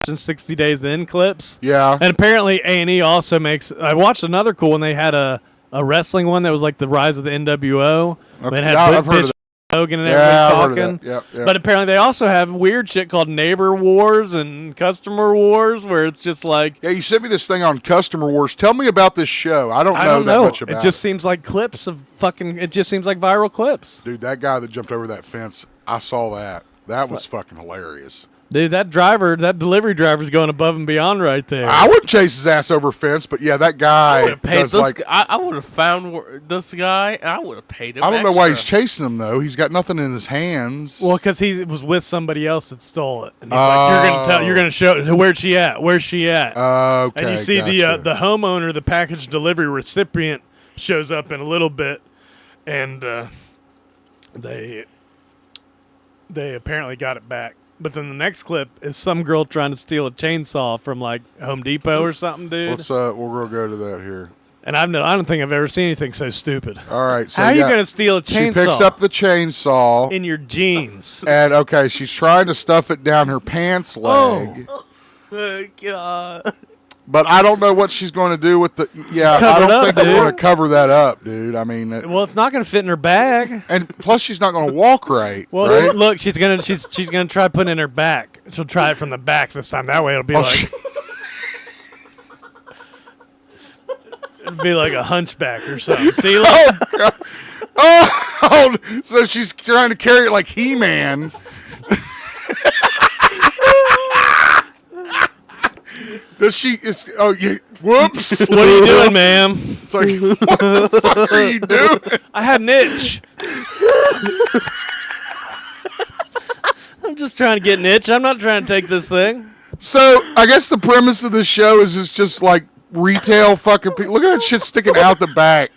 Watching 60 Days In clips. Yeah. And apparently A&E also makes. I watched another cool one. They had a wrestling one that was like the rise of the NWO. Okay. It had I've heard of that. Hogan and Yeah, everybody I've heard of talking. that. Yep. But apparently they also have weird shit called neighbor wars and customer wars where it's just like. Yeah, you sent me this thing on Customer Wars. Tell me about this show. I don't know that much about it. It just seems like clips of fucking. It just seems like viral clips. Dude, that guy that jumped over that fence, I saw that. That was fucking hilarious. Dude, that delivery driver's going above and beyond right there. I wouldn't chase his ass over a fence, but yeah, that guy does like. I would have found this guy, and I would have paid him. I don't know why he's chasing him though. He's got nothing in his hands. Well, because he was with somebody else that stole it, and he's like, "You're gonna show where's she at? Where's she at?" Okay. And you see gotcha. the homeowner, the package delivery recipient, shows up in a little bit, and they apparently got it back. But then the next clip is some girl trying to steal a chainsaw from like Home Depot or something, dude. Let's we'll go to that here. And I don't think I've ever seen anything so stupid. All right. So how are you going to steal a chainsaw? She picks up the chainsaw in your jeans. And okay, she's trying to stuff it down her pants leg. Oh God. But I don't know what she's going to do with the. Yeah, I don't think they're going to cover that up, dude. I mean, well, it's not going to fit in her bag, and plus she's not going to walk right. Well, right? Look, she's gonna try putting it in her back. She'll try it from the back this time. That way, it'll be it'll be like a hunchback or something. See, look. Oh, so she's trying to carry it like He-Man. Does she? Oh, yeah. Whoops. What are you doing, ma'am? It's like, what the fuck are you doing? I had an itch. I'm just trying to get an itch. I'm not trying to take this thing. So, I guess the premise of this show is it's just like retail fucking people. Look at that shit sticking out the back.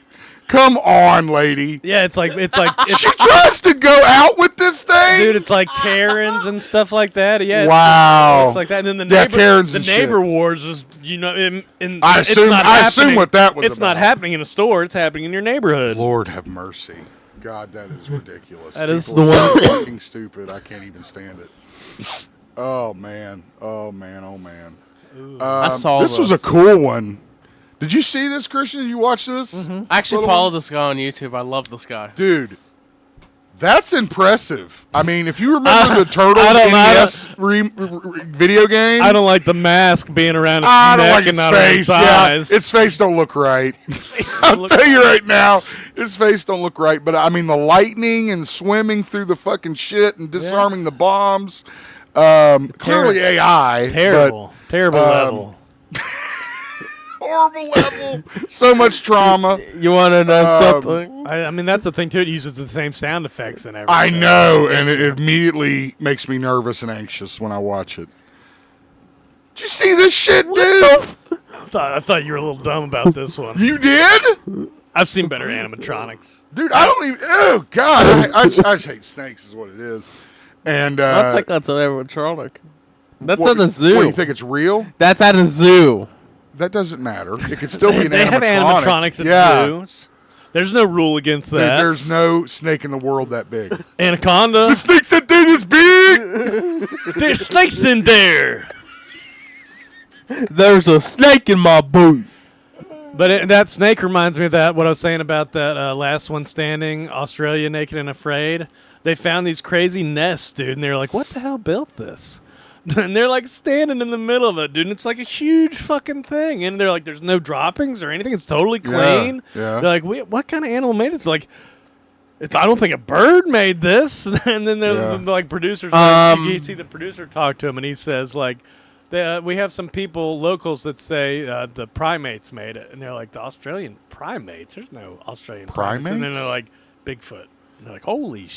Come on, lady. Yeah, it's like She tries to go out with this thing? dude, it's like Karens and stuff like that. Yeah. Wow. It's like that. And then Yeah, Karens and neighbor shit. wars is, in I it's assume- not I assume happening- what that was It's not about. happening in a store. It's happening in your neighborhood. Lord have mercy. God, that is ridiculous. That is People the are one- so fucking stupid. I can't even stand it. Oh, man. Oh, man. Oh, man. I saw this was a cool one. Did you see this, Christian? Did you watch this? I actually Little follow one? this guy on YouTube. I love this guy. Dude, that's impressive. I mean, if you remember the Turtle I don't- NES video game, I don't like the mask being around his I don't neck like and his not on face. his Yeah, eyes. its face don't look right. I'll tell you right now, his face don't look right. But I mean, the lightning and swimming through the fucking shit and disarming the bombs. Clearly AI. terrible. Terrible um, level. Horrible level. So much trauma. You want to know something? I mean, that's the thing, too. It uses the same sound effects and everything. I know, and it immediately makes me nervous and anxious when I watch it. Did you see this shit, dude? I thought you were a little dumb about this one. You did? I've seen better animatronics. Dude, I don't even... Oh, God. I just hate snakes is what it is. And, I think that's an animatronic. That's what, at a zoo. What, you think it's real? That's at a zoo. That doesn't matter. It could still be an They animatronic. have animatronics at yeah. zoos. There's no rule against that. There's no snake in the world that big. Anaconda. The snake's that thing is big! There's snakes in there. There's a snake in my boot. But that snake reminds me of that, what I was saying about that last one standing, Australia Naked and Afraid. They found these crazy nests, dude, and they're like, what the hell built this? And they're like standing in the middle of it, dude, and it's like a huge fucking thing. And they're like, there's no droppings or anything. It's totally clean. Yeah. They're like, what kind of animal made it? It's like, I don't think a bird made this. And then they're like, producers, you see the producer talk to him, and he says, like, we have some people, locals, that say the primates made it. And they're like, the Australian primates? There's no Australian primates. And then they're like, Bigfoot. And they're like, holy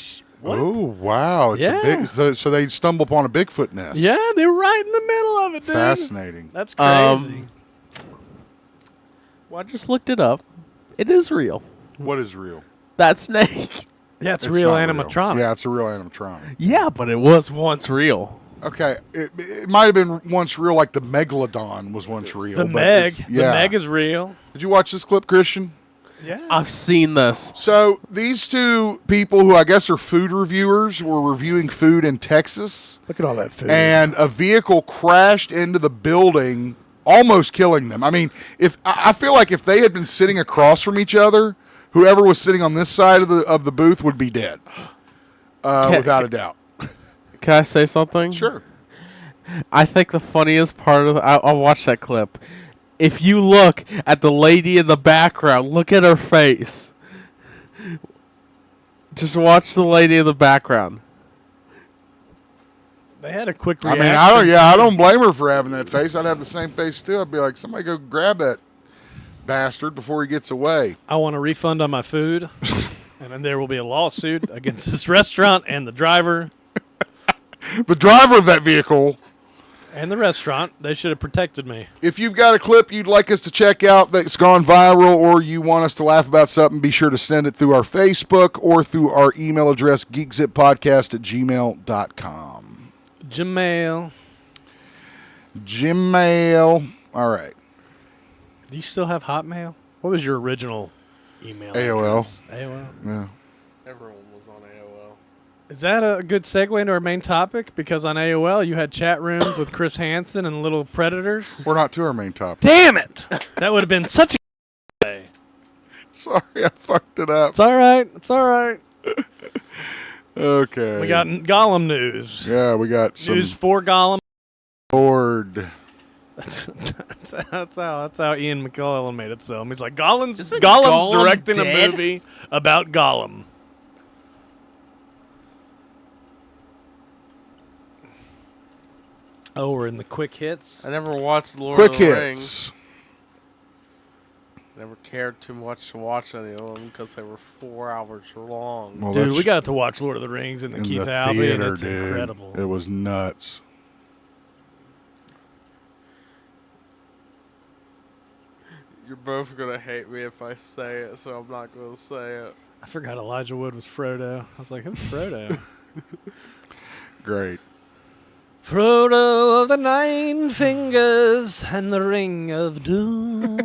what? Oh, wow. It's a big, so they stumble upon a Bigfoot nest. Yeah, they're right in the middle of it, dude. Fascinating. That's crazy. Well, I just looked it up. It is real. What is real? That snake. Yeah, it's real not animatronic. Yeah, it's a real animatronic. Yeah, but it was once real. Okay, it might have been once real, like the Megalodon was once real. The but Meg. it's- The yeah. Meg is real. Did you watch this clip, Christian? Yeah. I've seen this. So these two people, who I guess are food reviewers, were reviewing food in Texas, Look at all that food. and a vehicle crashed into the building, almost killing them. I mean, I feel like if they had been sitting across from each other, whoever was sitting on this side of the booth would be dead, without a doubt. Can I say something? Sure. I think the funniest part of I'll watch that clip. If you look at the lady in the background, look at her face. Just watch the lady in the background. They had a quick I reaction. mean, I don't blame her for having that face. I'd have the same face too. I'd be like, somebody go grab that bastard before he gets away. I want a refund on my food, and then there will be a lawsuit against this restaurant and the driver The driver of that vehicle. and the restaurant. They should have protected me. If you've got a clip you'd like us to check out that's gone viral, or you want us to laugh about something, be sure to send it through our Facebook or through our email address, geekzippodcast@gmail.com. Jamail. Gmail. All right. Do you still have Hotmail? What was your original email AOL. address? AOL. Yeah. Everyone was on AOL. Is that a good segue into our main topic? Because on AOL, you had chat rooms with Chris Hansen and Little Predators. We're not to our main topic. Damn it! That would have been such a day. Sorry, I fucked it up. It's all right. It's all right. Okay. We got Gollum news. Yeah, we got some News for Gollum. board. That's how Ian McKellen made it sound. He's like, Gollum's Isn't Gollum's Gollum directing dead? a movie about Gollum. Oh, we're in the quick hits. I never watched Lord Quick of the hits. Rings. Never cared too much to watch any of them because they were 4 hours long. Well, Dude, that's we got to watch Lord of the Rings in the in Keith the Albee, theater, and it's dude. incredible. It was nuts. You're both going to hate me if I say it, so I'm not going to say it. I forgot Elijah Wood was Frodo. I was like, who's Frodo? Great. Frodo of the Nine Fingers and the Ring of Doom.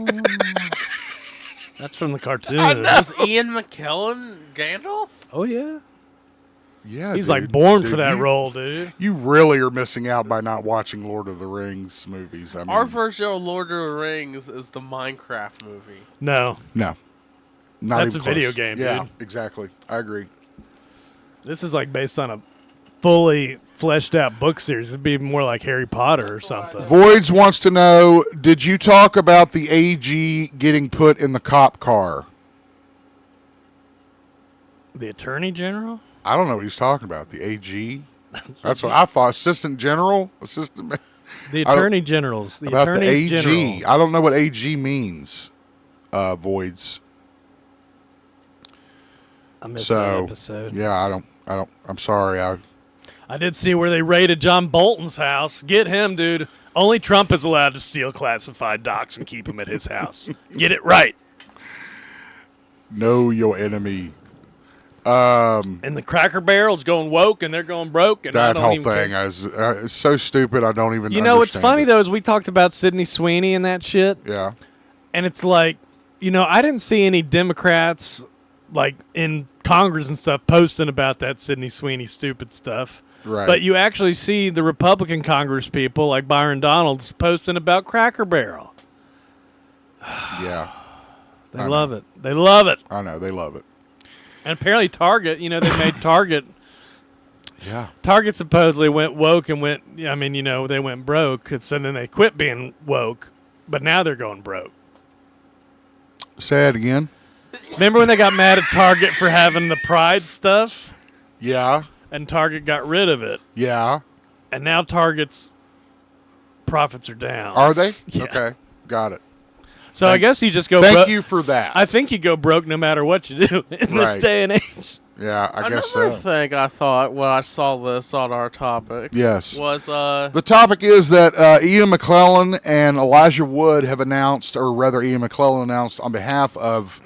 That's from the cartoon. Was Ian McKellen Gandalf? Oh, yeah. Yeah, He's dude. like born Dude, for that you- role, dude. You really are missing out by not watching Lord of the Rings movies. I mean, Our version of Lord of the Rings is the Minecraft movie. No, no, not That's even a video close. game, Yeah, dude. exactly. I agree. this is like based on a fully fleshed out book series. It'd be more like Harry Potter or something. Voids wants to know: did you talk about the AG getting put in the cop car? The Attorney General? I don't know what he's talking about. The AG. That's what I thought. Assistant General. Assistant. The I don't- Attorney Generals. The About the Attorneys AG. General. I don't know what AG means. Voids. I missed that So episode. yeah, I don't. I'm sorry. I did see where they raided John Bolton's house. Get him, dude. Only Trump is allowed to steal classified docs and keep them at his house. Get it right. Know your enemy. And the Cracker Barrel's going woke and they're going broke. And I That don't whole even thing care. is so stupid. I don't even. You know what's understand funny it. though is we talked about Sydney Sweeney and that shit, Yeah. and it's like, I didn't see any Democrats like in Congress and stuff posting about that Sydney Sweeney stupid stuff. Right. But you actually see the Republican Congress people like Byron Donalds posting about Cracker Barrel. Yeah. They love it. They love it. I know they love it. And apparently Target, they made Target. Yeah. Target supposedly went woke and went, they went broke. So then they quit being woke, but now they're going broke. Say it again. Remember when they got mad at Target for having the Pride stuff? Yeah. And Target got rid of it. Yeah. And now Target's profits are down. Are they? Yeah. Okay. Got it. So I guess you just go Thank broke. you for that. I think you go broke no matter what you do in this Right. day and age. Yeah, I guess Another so. thing I thought when I saw this on our topics Yes. was The topic is that Ian McClellan and Elijah Wood have announced, or rather Ian McClellan announced on behalf of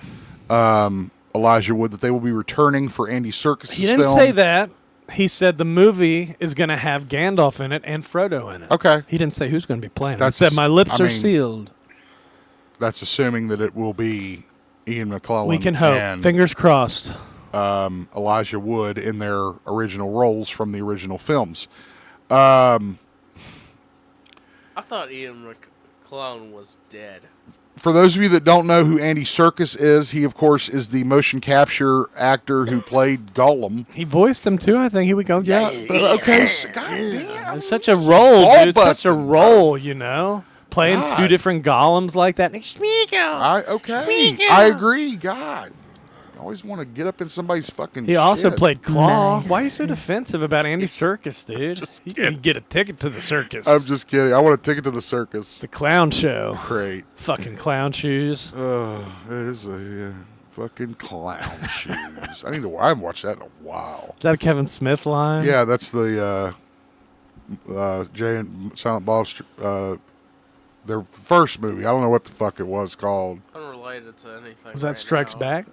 Elijah Wood, that they will be returning for Andy Serkis' He didn't film. say that. He said the movie is going to have Gandalf in it and Frodo in it. Okay. He didn't say who's going to be playing it. He That's said my lips I are mean, sealed. That's assuming that it will be Ian McClellan We can hope. and Fingers crossed. Elijah Wood in their original roles from the original films. Um, I thought Ian McClellan was dead. For those of you that don't know who Andy Serkis is, he, of course, is the motion capture actor who played Gollum. He voiced him too. I think he would go. Yeah, okay. God damn. It's such a role, Ball dude. It's such a busting, role, playing two God. different Gollums like that. I agree. God, I always want to get up in somebody's fucking. He also shit. played Claw. Why are you so defensive about Andy Serkis, dude? You can get a ticket to the circus. I'm just kidding. I want a ticket to the circus. The clown show. Great. Fucking clown shoes. It is a fucking clown shoes. I haven't watched that in a while. Is that a Kevin Smith line? Yeah, that's the Jay and Silent Bob's their first movie. I don't know what the fuck it was called. Unrelated to anything. Was that right Strikes now. Back?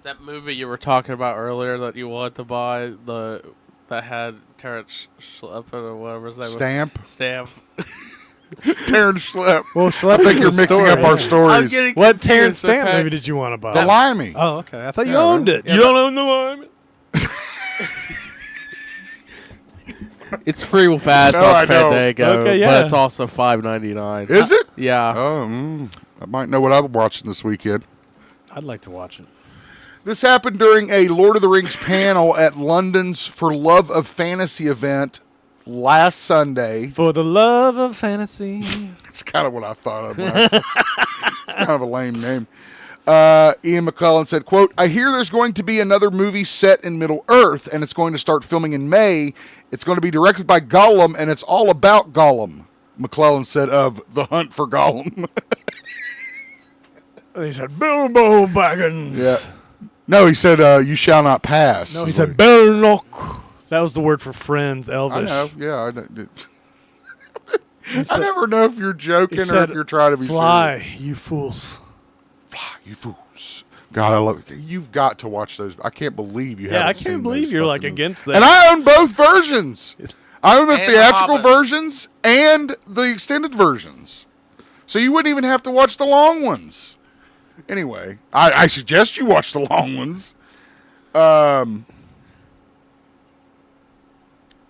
That movie you were talking about earlier that you wanted to buy, that had Terrence Schlepp or whatever his name Stamp. was. Stamp. Terrence Schlepp. Well, I think you're mixing up our stories. What Terrence confused, Stamp okay. movie did you want to buy? The Limey. Oh, okay. I thought you Yeah, owned man. it. You don't own the Limey? It's free with ads No, I on know. Fandango, Okay, yeah. but it's also $5.99. Is it? Yeah. Oh, I might know what I'm watching this weekend. I'd like to watch it. This happened during a Lord of the Rings panel at London's For Love of Fantasy event last Sunday. For the love of fantasy. It's kind of what I thought of. It's kind of a lame name. Ian McClellan said, quote, I hear there's going to be another movie set in Middle Earth, and it's going to start filming in May. It's going to be directed by Gollum, and it's all about Gollum. McClellan said of The Hunt for Gollum. He said, Bilbo Baggins. Yeah. No, he said, you shall not pass. No, he said, Belloc. That was the word for friends, Elvish. I know, yeah. I never know if you're joking or if you're trying to be Fly, serious. you fools. Fly, you fools. God, I love it. You've got to watch those. I can't believe you haven't seen I can't believe those you're like fucking against movies. that. And I own both versions. I own the And theatrical The Hobbit. versions and the extended versions. So you wouldn't even have to watch the long ones. Anyway, I suggest you watch the long ones.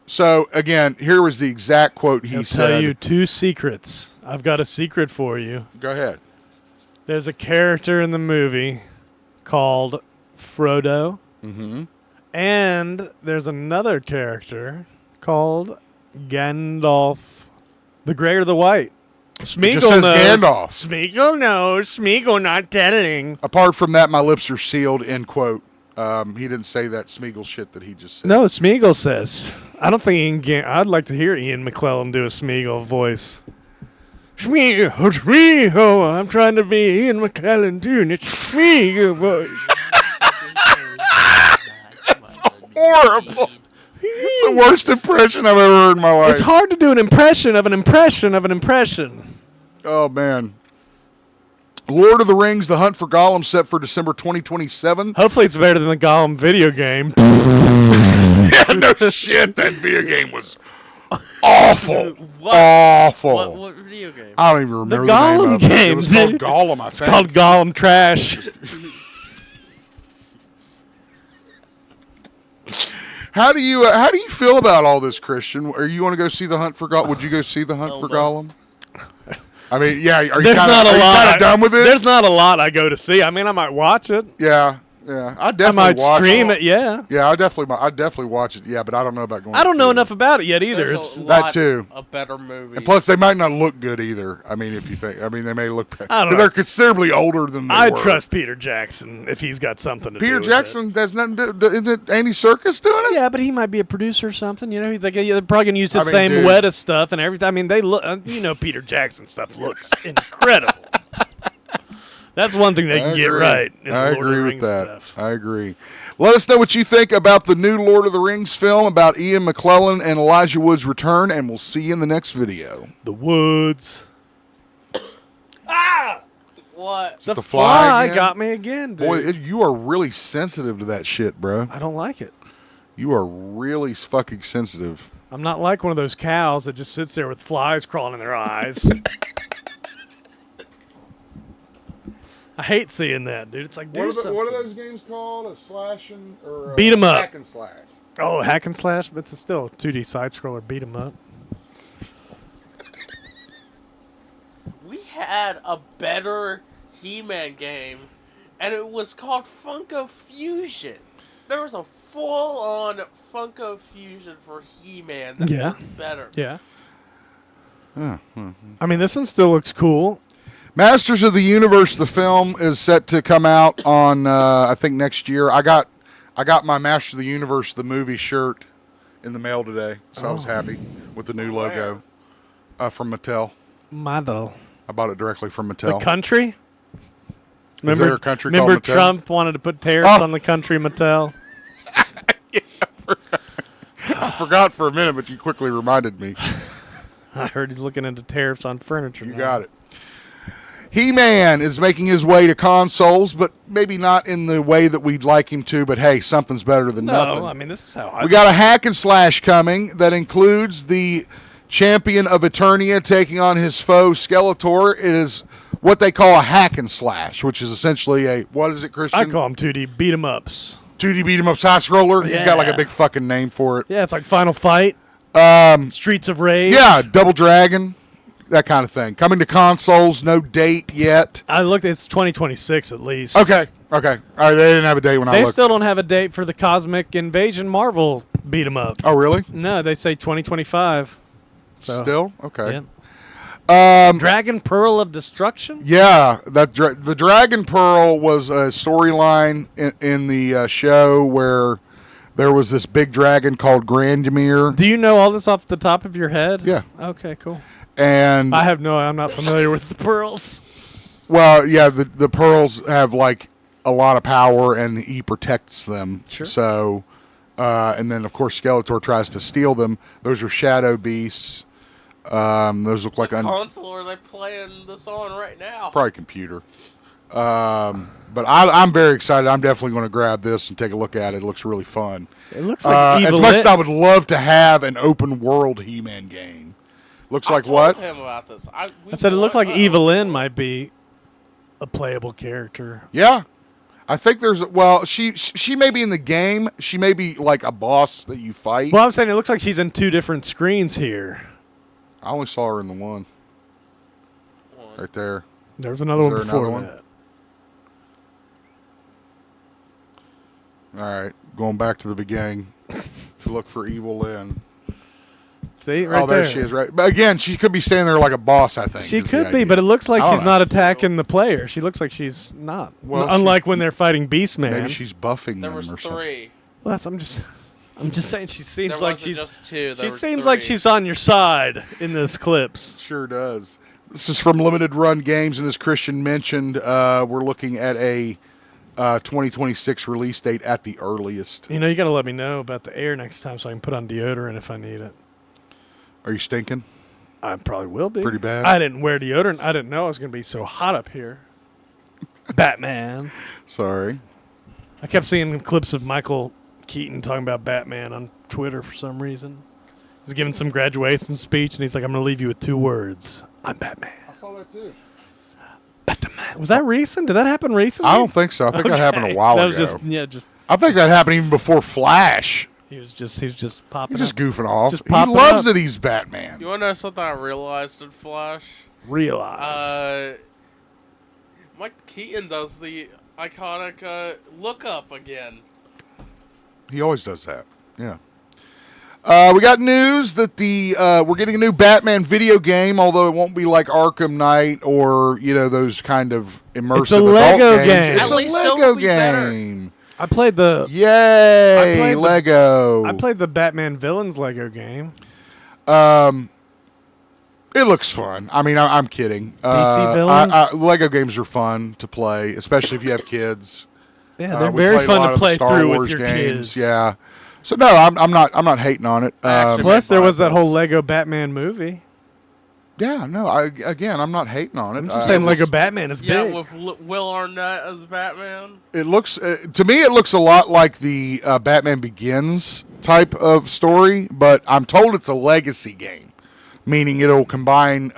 So, again, here was the exact quote he I'll said. tell you 2 secrets. I've got a secret for you. Go ahead. There's a character in the movie called Frodo. Mm-hmm. And there's another character called Gandalf. The gray or the white? Smeagol just says knows. Gandalf. Smeagol knows. Smeagol not telling. Apart from that, my lips are sealed, end quote. He didn't say that Smeagol shit that he just said. No, Smeagol says. I don't think I'd like to hear Ian McClellan do a Smeagol voice. Smeagol, I'm trying to be Ian McClellan too, and it's Smeagol voice. Horrible. It's the worst impression I've ever heard in my life. It's hard to do an impression of an impression of an impression. Oh, man. Lord of the Rings, The Hunt for Gollum, set for December 2027. Hopefully it's better than the Gollum video game. Yeah, no shit. That video game was awful. Awful. What video game? I don't even remember The the name Gollum of it. game, It was called dude. Gollum, I It's think. called Gollum Trash. How do you feel about all this, Christian? Are you want to go see The Hunt for Gollum? Would you go see The Hunt for Gollum? I mean, yeah. Are you There's kind not a lot. of done with it? There's not a lot I go to see. I mean, I might watch it. Yeah. I I definitely might watch stream it. Yeah. Yeah, I definitely watch it. Yeah, but I don't know about going. I don't to know theater. enough about it yet either. There's It's, a That lot too. of better movies. And plus, they might not look good either. I mean, if you think, they may look. I don't know. They're considerably older than they I were. trust Peter Jackson if he's got something to do Peter with Jackson. There's nothing. Isn't it Andy Serkis doing it. it? Yeah, but he might be a producer or something. You know, they're probably gonna use his I mean, same dude. Weta stuff and everything. I mean, they look. Peter Jackson stuff looks incredible. That's one thing they can get right. In I the Lord of the agree with Rings that. Stuff. I agree. Let us know what you think about the new Lord of the Rings film about Ian McClellan and Elijah Wood's return, and we'll see you in the next video. The Woods. What? The the fly again? got me again, dude. Boy, you are really sensitive to that shit, bro. I don't like it. You are really fucking sensitive. I'm not like one of those cows that just sits there with flies crawling in their eyes. I hate seeing that, dude. It's like, do something. What are those games called? A slashing or Beat 'em up. hack and slash? Oh, hack and slash, but it's still a 2D side scroller. Beat 'em up. We had a better He-Man game, and it was called Funko Fusion. There was a full-on Funko Fusion for He-Man that Yeah. was better. Yeah. I mean, this one still looks cool. Masters of the Universe, the film, is set to come out on I think next year. I got my Masters of the Universe the movie shirt in the mail today, so I was happy with the new logo from Mattel. Model. I bought it directly from The Mattel. country? Is there a country remember called Mattel? Trump wanted to put tariffs on the country Mattel? I forgot for a minute, but you quickly reminded me. I heard he's looking into tariffs on furniture. You got it. He-Man is making his way to consoles, but maybe not in the way that we'd like him to. But hey, something's better than nothing. No, I mean, this is how We got a hack and slash coming that includes the champion of Eternia taking on his foe Skeletor. It is what they call a hack and slash, which is essentially a, what is it, Christian? I call them 2D beat 'em ups. 2D beat 'em up side scroller. He's got like a Yeah. big fucking name for it. Yeah, it's like Final Fight, Streets of Rage. Yeah, Double Dragon, that kind of thing. Coming to consoles, no date yet. I looked. It's 2026 at least. Okay. All right, they didn't have a date when I They looked. still don't have a date for the Cosmic Invasion Marvel beat 'em up. Oh, really? No, they say 2025. So, Still? Okay. Dragon Pearl of Destruction? Yeah, the Dragon Pearl was a storyline in the show where there was this big dragon called Grandemir. Do you know all this off the top of your head? Yeah. Okay, cool. And I'm not familiar with the pearls. well, yeah, the pearls have like a lot of power, and he protects them. Sure. So, and then of course Skeletor tries to steal them. Those are shadow beasts. Those look like console are they playing this on right now? probably computer. But I'm very excited. I'm definitely going to grab this and take a look at it. It looks really fun. It looks like as much as I would love to have an open world He-Man game. Looks like what? I told him about this. I said it looked like Evelyn might be a playable character. Yeah. I think she may be in the game. She may be like a boss that you fight. Well, I'm saying it looks like she's in 2 different screens here. I only saw her in the one. Right there. There's another one before one? that. All right. Going back to the beginning. Look for Evil Lynn. See, right there. There she is, right. But again, she could be standing there like a boss, I think. She could be, but it looks like she's know. not attacking the player. She looks like she's not. Well, unlike when they're fighting Beastman. Maybe she's buffing There them was or 3. something. Well, I'm just saying she seems There like wasn't she's just 2. she seems like she's on your side in this clips. Sure does. This is from Limited Run Games, and as Christian mentioned, we're looking at a 2026 release date at the earliest. You know, you got to let me know about the air next time so I can put on deodorant if I need it. Are you stinking? I probably will be. Pretty bad? I didn't wear deodorant. I didn't know it was going to be so hot up here. Batman. Sorry. I kept seeing clips of Michael Keaton talking about Batman on Twitter for some reason. He's giving some graduation speech, and he's like, I'm going to leave you with 2 words. I'm Batman. I saw that too. Batman. Was that recent? Did that happen recently? I don't think so. I think that happened a while that ago. was just I think that happened even before Flash. he was just popping. He's just up. goofing off. Just He popping loves up. that he's Batman. You want to know something I realized in Flash? Realize. Mike Keaton does the iconic look up again. He always does that. Yeah. We got news that we're getting a new Batman video game, although it won't be like Arkham Knight or those kind of immersive It's a Lego adult games. game. It's At a least Lego it'll be better. game. I played the Yay, Lego. I played the Batman Villains Lego game. It looks fun. I mean, I'm kidding. DC Villains? Lego games are fun to play, especially if you have kids. Yeah, they're We very play a lot fun to of the play Star through Wars with your games. kids. Yeah. So no, I'm not hating on it. actually Plus, there was that Bibles. whole Lego Batman movie. Yeah, no. I'm not hating on it. I'm just saying Lego Batman is Yeah, big. with Will Arnett as Batman. It looks to me, it looks a lot like the Batman Begins type of story, but I'm told it's a legacy game, meaning it'll combine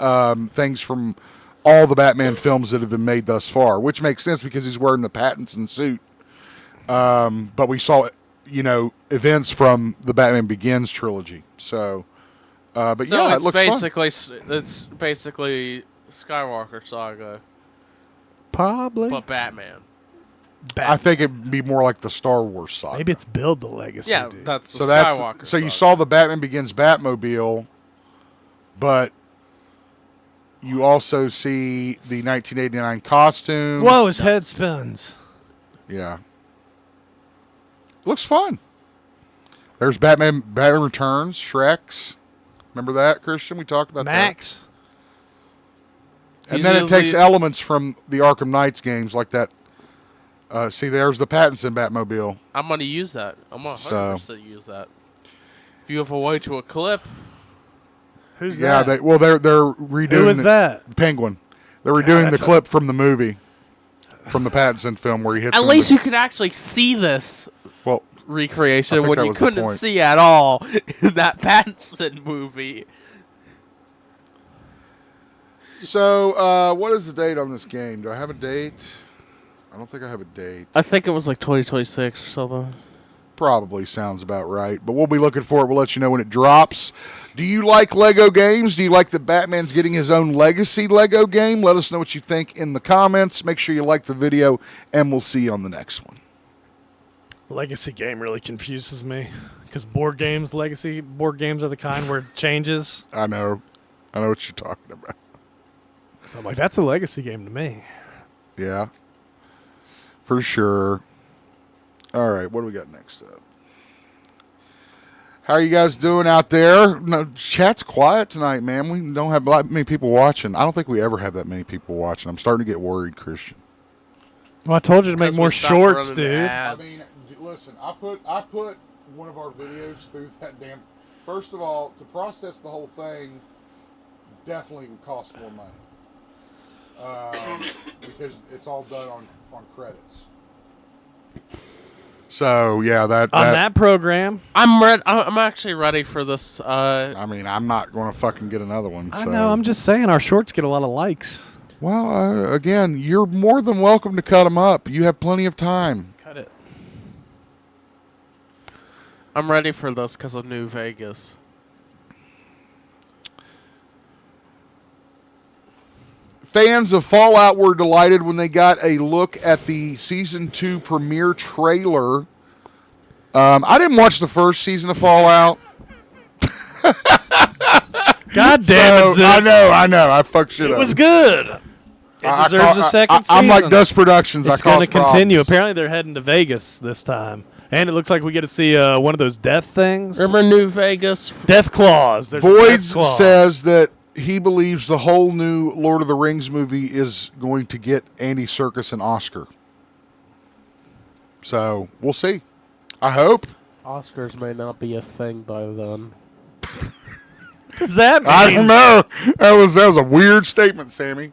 things from all the Batman films that have been made thus far, which makes sense because he's wearing the Pattinson suit. But we saw events from the Batman Begins trilogy. So, but So yeah, it's it looks it's basically Skywalker Saga, Probably. but Batman. fun. I think it'd be more like the Star Wars saga. Maybe it's Build the Legacy. Yeah, dude. that's the So that's Skywalker. so you Saga. saw the Batman Begins Batmobile, but you also see the 1989 costume. Whoa, his head spins. Yeah. Looks fun. There's Batman Returns, Shrek's. Remember that, Christian? We talked about Max. that. And He's then it takes usually- elements from the Arkham Knights games like that. See, there's the Pattinson Batmobile. I'm gonna use that. I'm gonna So- 100% use that. If you have a way to a clip, Who's Yeah, that? they're redoing Who is the that? Penguin. They're redoing the that's clip from the movie, from the Pattinson film where he hits at him least with you could actually see this well, recreation I think when that you was the couldn't point. see at all in that Pattinson movie. So, what is the date on this game? Do I have a date? I don't think I have a date. I think it was like 2026 or something. Probably sounds about right. But we'll be looking for it. We'll let you know when it drops. Do you like Lego games? Do you like that Batman's getting his own legacy Lego game? Let us know what you think in the comments. Make sure you like the video, and we'll see you on the next one. Legacy game really confuses me because legacy board games are the kind where it changes. I know what you're talking about. So I'm like, that's a legacy game to me. Yeah. For sure. All right, what do we got next up? How are you guys doing out there? No, chat's quiet tonight, man. We don't have that many people watching. I don't think we ever have that many people watching. I'm starting to get worried, Christian. Well, I told you to make Because more we stopped shorts, running dude. ads. Listen, I put one of our videos through that damn. First of all, to process the whole thing definitely would cost more money because it's all done on credits. So yeah, that On that program, I'm actually ready for this. I mean, I'm not going to fucking get another one. I so. know. I'm just saying our shorts get a lot of likes. Well, again, you're more than welcome to cut them up. You have plenty of time. Cut it. I'm ready for this because of New Vegas. Fans of Fallout were delighted when they got a look at the Season 2 premiere trailer. I didn't watch the first season of Fallout. God damn it, Zip. I know. I fucked shit up. It was good. It deserves a second season. I'm like Dust Productions. It's going to continue. Apparently, they're heading to Vegas this time. And it looks like we get to see one of those death things. Remember New Vegas? Death claws. There's Voids death claw. says that he believes the whole new Lord of the Rings movie is going to get Andy Serkis an Oscar. So, we'll see. I hope. Oscars may not be a thing by then. What does that mean? I don't know. That was a weird statement, Sammy.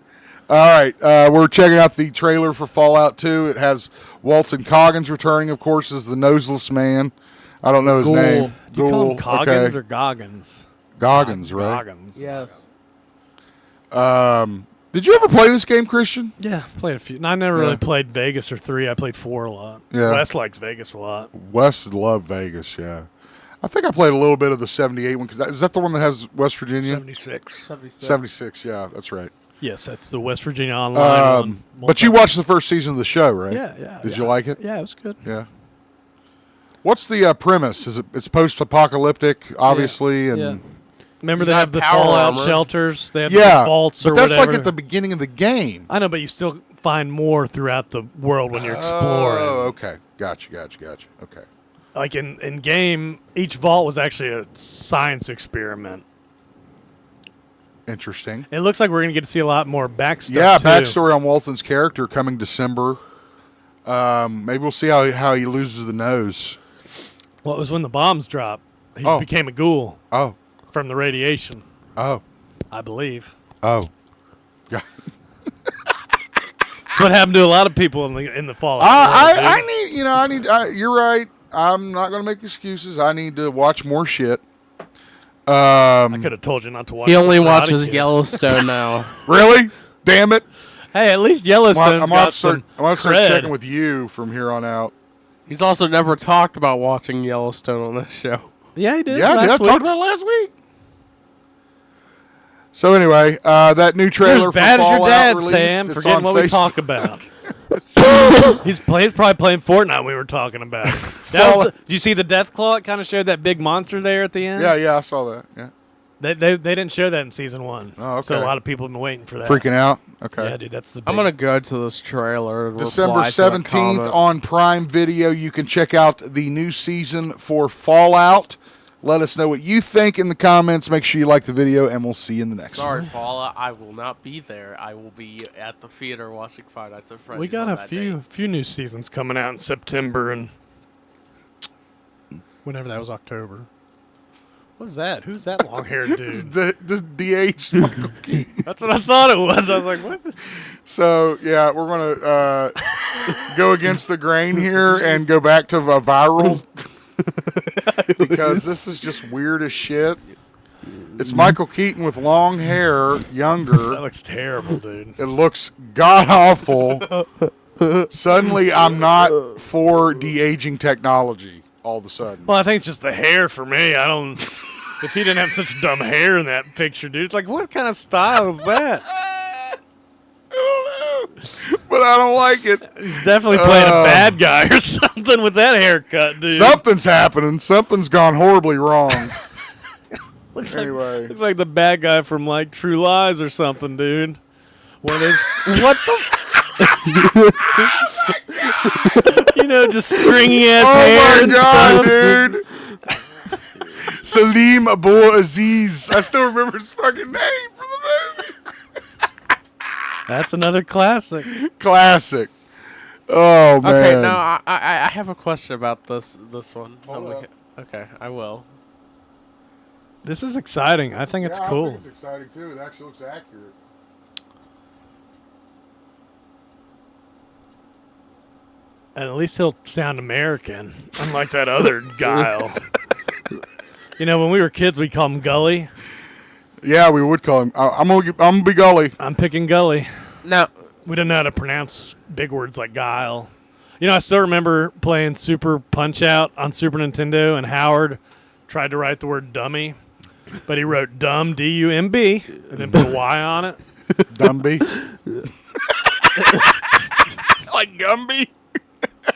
All right, we're checking out the trailer for Fallout 2. It has Walton Goggins returning, of course, as the noseless man. I don't know his name. You call him Ghoul, Coggins okay. or Goggins? Goggins, right? Goggins. Yes. Did you ever play this game, Christian? Yeah, played a few. I never really played Vegas or 3. I played 4 a lot. Yeah. Wes likes Vegas a lot. Wes loved Vegas, yeah. I think I played a little bit of the 78 one. Is that the one that has West Virginia? 76. 76, yeah, that's right. Yes, that's the West Virginia Online one. But you watched the first season of the show, right? Yeah. Did you like it? Yeah, it was good. Yeah. What's the premise? It's post-apocalyptic, obviously, and Yeah. Remember they You have got the power Fallout armor. shelters? They have yeah, the vaults but or that's whatever. like at the beginning of the game. I know, but you still find more throughout the world when you're exploring. Oh, okay. Gotcha. Okay. Like in game, each vault was actually a science experiment. Interesting. It looks like we're going to get to see a lot more backstory. Yeah, too. backstory on Walton's character coming December. Maybe we'll see how he loses the nose. Well, it was when the bombs dropped. He Oh. became a ghoul Oh, from the radiation, oh, I believe. oh. Yeah. That's what happened to a lot of people in the Fallout. I need. You're right. I'm not going to make excuses. I need to watch more shit. I could have told you not to watch. He only The Karate watches Kid. Yellowstone now. Really? Damn it. Hey, at least Yellowstone's I'm got some going to start cred. checking with you from here on out. He's also never talked about watching Yellowstone on this show. Yeah, he did. Yeah, I last week. talked about it last week. So anyway, that new You're trailer as bad for as your Fallout dad, released. Sam. It's Forgetting on what we Facebook. talk about. He's probably playing Fortnite. We were talking about. Did you see the death claw? It kind of showed that big monster there at the end. Yeah, I saw that. Yeah, They didn't show that in season 1. Oh, okay. So a lot of people have been waiting for that. freaking out. Okay. Yeah, dude, that's the. Big, I'm going to go to this trailer and December reply to a 17th comment. on Prime Video. You can check out the new season for Fallout. Let us know what you think in the comments. Make sure you like the video, and we'll see you in the next one. Sorry, Fallout. I will not be there. I will be at the theater watching Five Nights at Freddy's. We got on a that few new seasons coming out in September and whenever that was October. What is that? Who's that long-haired dude? The age Michael Keaton. That's what I thought it was. I was like, what's it? So, yeah, we're going to go against the grain here and go back to a viral because this is just weird as shit. It's Michael Keaton with long hair, younger. That looks terrible, dude. It looks god-awful. Suddenly, I'm not for de-aging technology all of a sudden. Well, I think it's just the hair for me. I don't. If he didn't have such dumb hair in that picture, dude, it's like, what kind of style is that? I don't know. But I don't like it. He's definitely playing a bad guy or something with that haircut, dude. Something's happening. Something's gone horribly wrong. Looks Anyway. looks like the bad guy from like True Lies or something, dude. One of those, What the? just stringy ass Oh hair my and god, stuff. dude! Salim Abu Aziz. I still remember his fucking name from the movie. That's another classic. Classic. Oh man. Okay, now I have a question about this one. Hold up. Okay, I will. This is exciting. I think it's cool. I think it's exciting too. It actually looks accurate. And at least he'll sound American, unlike that other Guile. When we were kids, we called him Gully. Yeah, we would call him. I'm gonna be Gully. I'm picking Gully. Now, We didn't know how to pronounce big words like Guile. I still remember playing Super Punch-Out on Super Nintendo, and Howard tried to write the word dummy, but he wrote dumb, D-U-M-B, and then put a Y on it. Dumby. Like Gumby.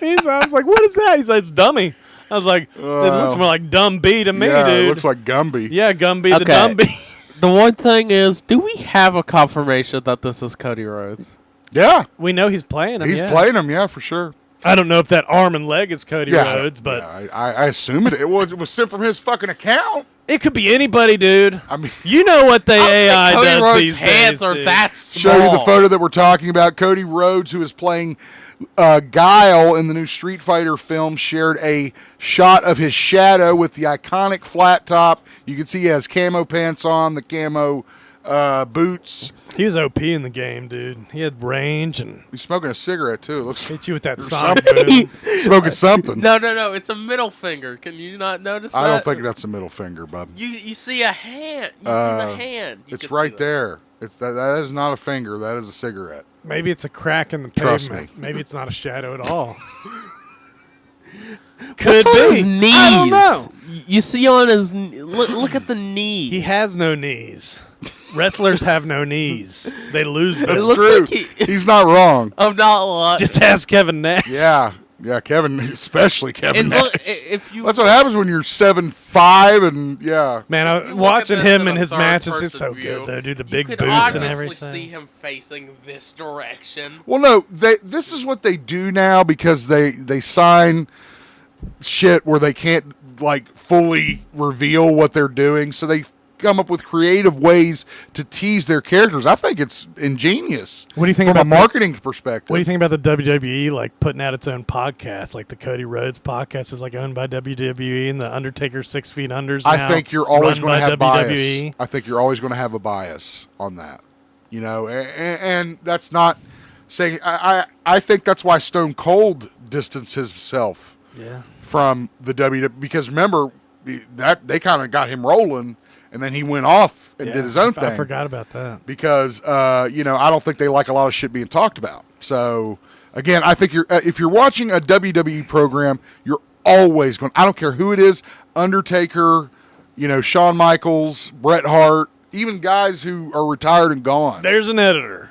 I was like, what is that? He says, dummy. I was like, it looks more like dumb B to me, Yeah, dude. it looks like Gumby. Yeah, Gumby the Okay. Dumby. the one thing is, do we have a confirmation that this is Cody Rhodes? Yeah, We know he's playing him, he's yeah. playing him. Yeah, for sure. I don't know if that arm and leg is Cody Rhodes, but yeah, I assume it was sent from his fucking account. it could be anybody, dude. I mean, You know what the AI Cody does Rhodes' these hands days, are dude. that small. show you the photo that we're talking about. Cody Rhodes, who is playing Guile in the new Street Fighter film, shared a shot of his shadow with the iconic flat top. You can see he has camo pants on, the camo boots. He was OP in the game, dude. He had range and He's smoking a cigarette too. It looks hit you with that or sonic something. boom. Smoking something. No, it's a middle finger. Can you not notice that? I don't think that's a middle finger, bub. You see a hand. You see the hand. You It's can right see there. It's that is not a finger. That is a cigarette. Maybe it's a crack in the Trust pavement. me. Maybe it's not a shadow at all. Could What's on be. his knees? I don't know. You see on his look at the knee. He has no knees. Wrestlers have no knees. They lose them. It looks True. like He's not wrong. I'm not lying. Just ask Kevin Nash. Yeah, Kevin, especially Kevin. And Nash. look, if you That's what happens when you're 7'5" and yeah. Man, you I, look watching at this him in and a his matches, it's third-person so view, good, though, dude. The you big could boots and obviously everything. see him facing this direction. Well, no, this is what they do now because they sign shit where they can't like fully reveal what they're doing, so they come up with creative ways to tease their characters. I think it's ingenious. What do you think from about a marketing perspective? What do you think about the WWE like putting out its own podcast? Like the Cody Rhodes podcast is like owned by WWE, and the Undertaker 6 Feet Unders. I now think you're always run going to by have WWE. bias. I think you're always going to have a bias on that. You know, and that's not saying. I think that's why Stone Cold distances himself Yeah. from the WWE because remember that they kind of got him rolling, and then he went off and did his own thing. I forgot about that. Because I don't think they like a lot of shit being talked about. So again, I think if you're watching a WWE program, you're always going. I don't care who it is, Undertaker, Shawn Michaels, Bret Hart, even guys who are retired and gone. There's an editor,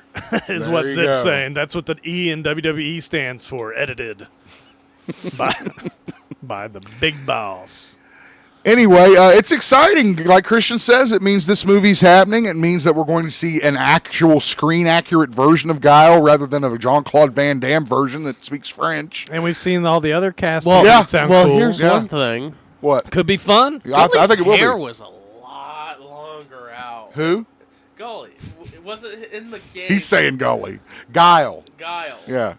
is There what you Zip's go. saying. That's what the E in WWE stands for. Edited by the big boss. Anyway, it's exciting. Like Christian says, it means this movie's happening. It means that we're going to see an actual screen-accurate version of Guile rather than a Jean-Claude Van Damme version that speaks French. And we've seen all the other cast. Well, people that sound cool. here's Yeah. one thing. What? Could be fun. I think it will hair be. was a lot longer out. Who? Golly, was it in the game? He's saying Gully. Guile. Guile. Yeah.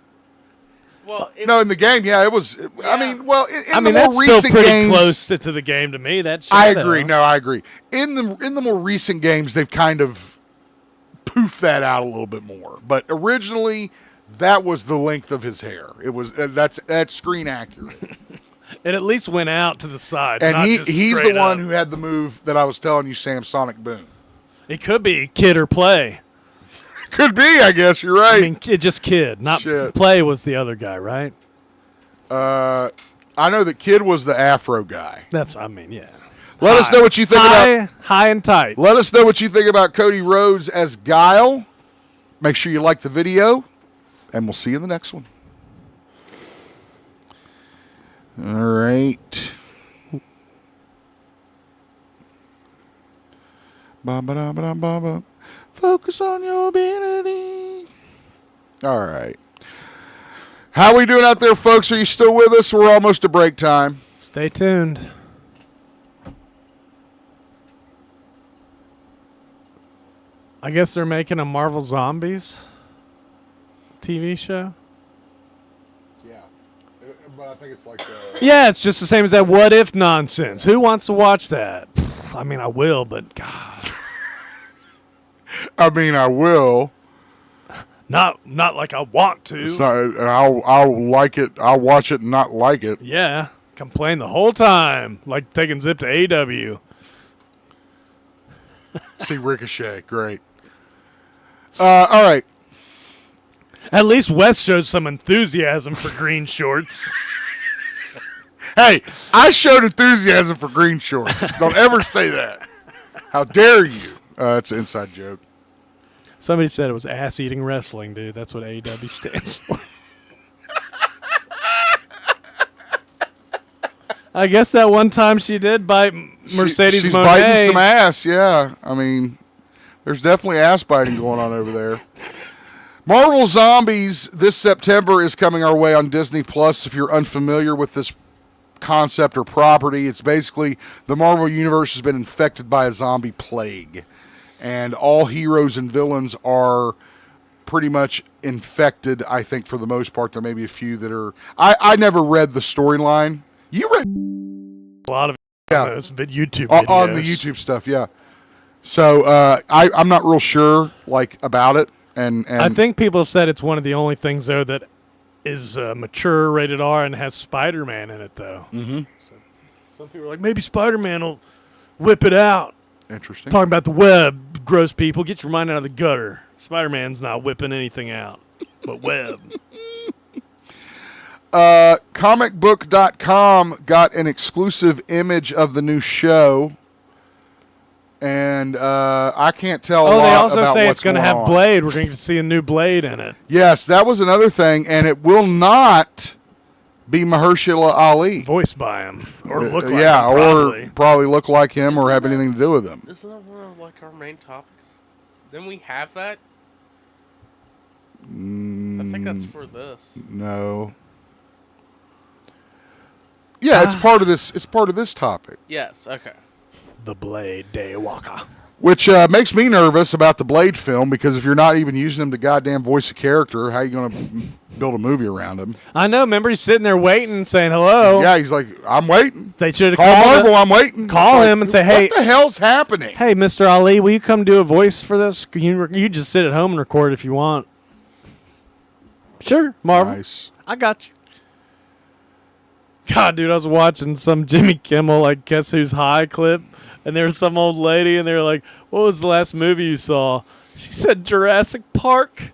Well, it No, was, in the game, yeah, it was. I Yeah. mean, well, in the more that's still recent pretty games, close to the game to me. That I Shadow. agree. No, I agree. In the more recent games, they've kind of poofed that out a little bit more. But originally, that was the length of his hair. It was that's screen accurate. It at least went out to the side. And not just he's the straight one up. who had the move that I was telling you, Sam Sonic Boom. It could be kid or play. Could be, I guess. You're right. I mean, just kid. Not Shit. play was the other guy, right? I know that Kid was the Afro guy. That's. I mean, yeah. Let us know what you think about. High and tight. Let us know what you think about Cody Rhodes as Guile. Make sure you like the video, and we'll see you in the next one. All right. Ba ba da ba da ba ba. Focus on your ability. All right. How we doing out there, folks? Are you still with us? We're almost to break time. Stay tuned. I guess they're making a Marvel Zombies TV show. Yeah. But I think it's like Yeah, it's just the same as that What If nonsense. Who wants to watch that? Pfft, I mean, I will, but God. I mean, I will. Not like I want to. It's not, and I'll like it. I'll watch it and not like it. Yeah. Complain the whole time. Like taking Zip to AW. See Ricochet. Great. All right. At least Wes shows some enthusiasm for green shorts. Hey, I showed enthusiasm for green shorts. Don't ever say that. How dare you? It's an inside joke. Somebody said it was ass-eating wrestling, dude. That's what AEW stands for. I guess that one time she did bite Mercedes She's Moné. biting some ass, yeah. I mean, there's definitely ass biting going on over there. Marvel Zombies this September is coming our way on Disney Plus. If you're unfamiliar with this concept or property, it's basically the Marvel Universe has been infected by a zombie plague. And all heroes and villains are pretty much infected, I think, for the most part. There may be a few that are... I never read the storyline. You read... A lot of those YouTube videos. On the YouTube stuff, yeah. So I'm not real sure about it. And I think people have said it's one of the only things, though, that is mature, rated R, and has Spider-Man in it, though. Mm-hmm. So some people are like, maybe Spider-Man will whip it out. Interesting. Talking about the web, gross people. Get your mind out of the gutter. Spider-Man's not whipping anything out but web. Comicbook.com got an exclusive image of the new show. And I can't tell a lot they also about say what's it's going to have on. Blade. We're going to see a new Blade in it. Yes, that was another thing. And it will not be Mahershala Ali. Voiced by him. Or look like him, or probably. probably look like him or have anything to do with him. Isn't that one of our main topics? Didn't we have that? I think that's for this. No. Yeah, it's part of this. It's part of this topic. Yes. Okay. The Blade Daywalker. Which makes me nervous about the Blade film, because if you're not even using him to goddamn voice a character, how are you going to build a movie around him? I know. Remember, he's sitting there waiting, saying hello. Yeah, he's like, I'm waiting. They should have Call Marvel, I'm waiting. Call It's him like, and say, hey. What the hell's happening? Hey, Mr. Ali, will you come do a voice for this? You just sit at home and record if you want. Sure, Marvel. Nice. I got you. God, dude, I was watching some Jimmy Kimmel, Guess Who's High clip, and there was some old lady, and they were like, what was the last movie you saw? She said Jurassic Park.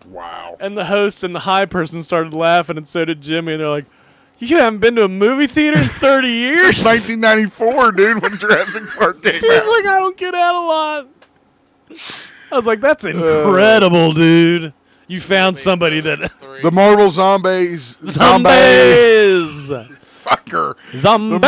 Wow. And the host and the high person started laughing, and so did Jimmy, and they're like, you haven't been to a movie theater in 30 years? 1994, dude, when Jurassic Park came She's out. like, I don't get out a lot. I was like, that's incredible, dude. You found somebody that... The Marvel Zombies. Zombies! Fucker. Zombies!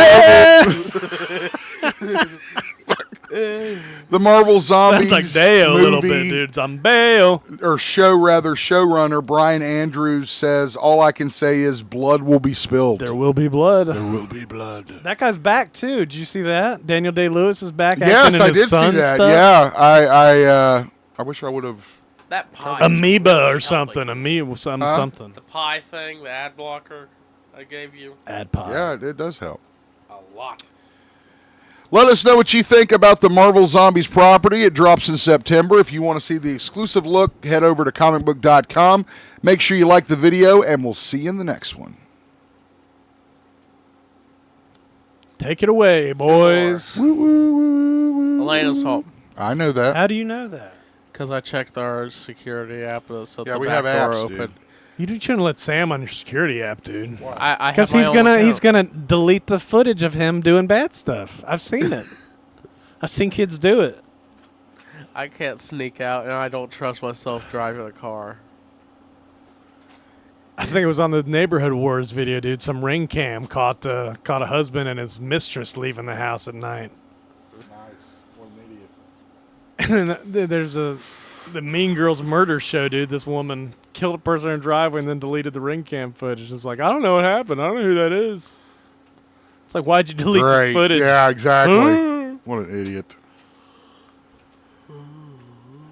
The Marvel Zombies Sounds like Deo a little bit, movie, dude. Zombeo. or showrunner Brian Andrews says, all I can say is blood will be spilled. There will be blood. There will be blood. That guy's back, too. Did you see that? Daniel Day-Lewis is back. Yes, acting in I his did see son that. Stuff. Yeah, I wish I would have. That pie. Amoeba or something. Amoeba, something. The pie thing, the ad blocker I gave you. Ad pie. Yeah, it does help. A lot. Let us know what you think about the Marvel Zombies property. It drops in September. If you want to see the exclusive look, head over to comicbook.com. Make sure you like the video, and we'll see you in the next one. Take it away, boys. Elena's home. I know that. How do you know that? Because I checked our security app. So Yeah, the we back have door apps, open. dude. You shouldn't let Sam on your security app, dude. I Because have my own he's account. gonna delete the footage of him doing bad stuff. I've seen it. I've seen kids do it. I can't sneak out, and I don't trust myself driving a car. I think it was on the Neighborhood Wars video, dude. Some ring cam caught a husband and his mistress leaving the house at night. Nice. What an idiot. And there's the Mean Girls murder show, dude. This woman killed a person in her driveway and then deleted the ring cam footage. It's like, I don't know what happened. I don't know who that is. It's like, why'd you delete the footage? Yeah, exactly. What an idiot.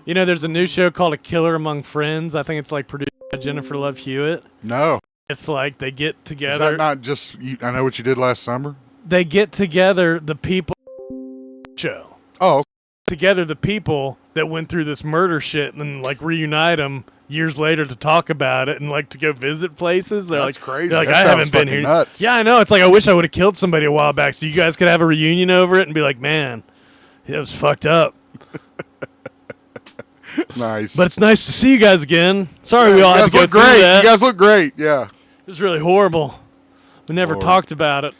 You know, there's a new show called A Killer Among Friends. I think it's like produced by Jennifer Love Hewitt. No. It's like they get together. Is that not just, I Know What You Did Last Summer? They get together the people show. Oh. Together the people that went through this murder shit and like reunite them years later to talk about it and like to go visit places. They're That's like, crazy. They're like, That I sounds haven't been fucking here. nuts. Yeah, I know. It's like I wish I would have killed somebody a while back so you guys could have a reunion over it and be like, man, it was fucked up. Nice. But it's nice to see you guys again. Sorry we all had to go look through great. that. You guys look great. Yeah. It was really horrible. We never Lord. talked about it.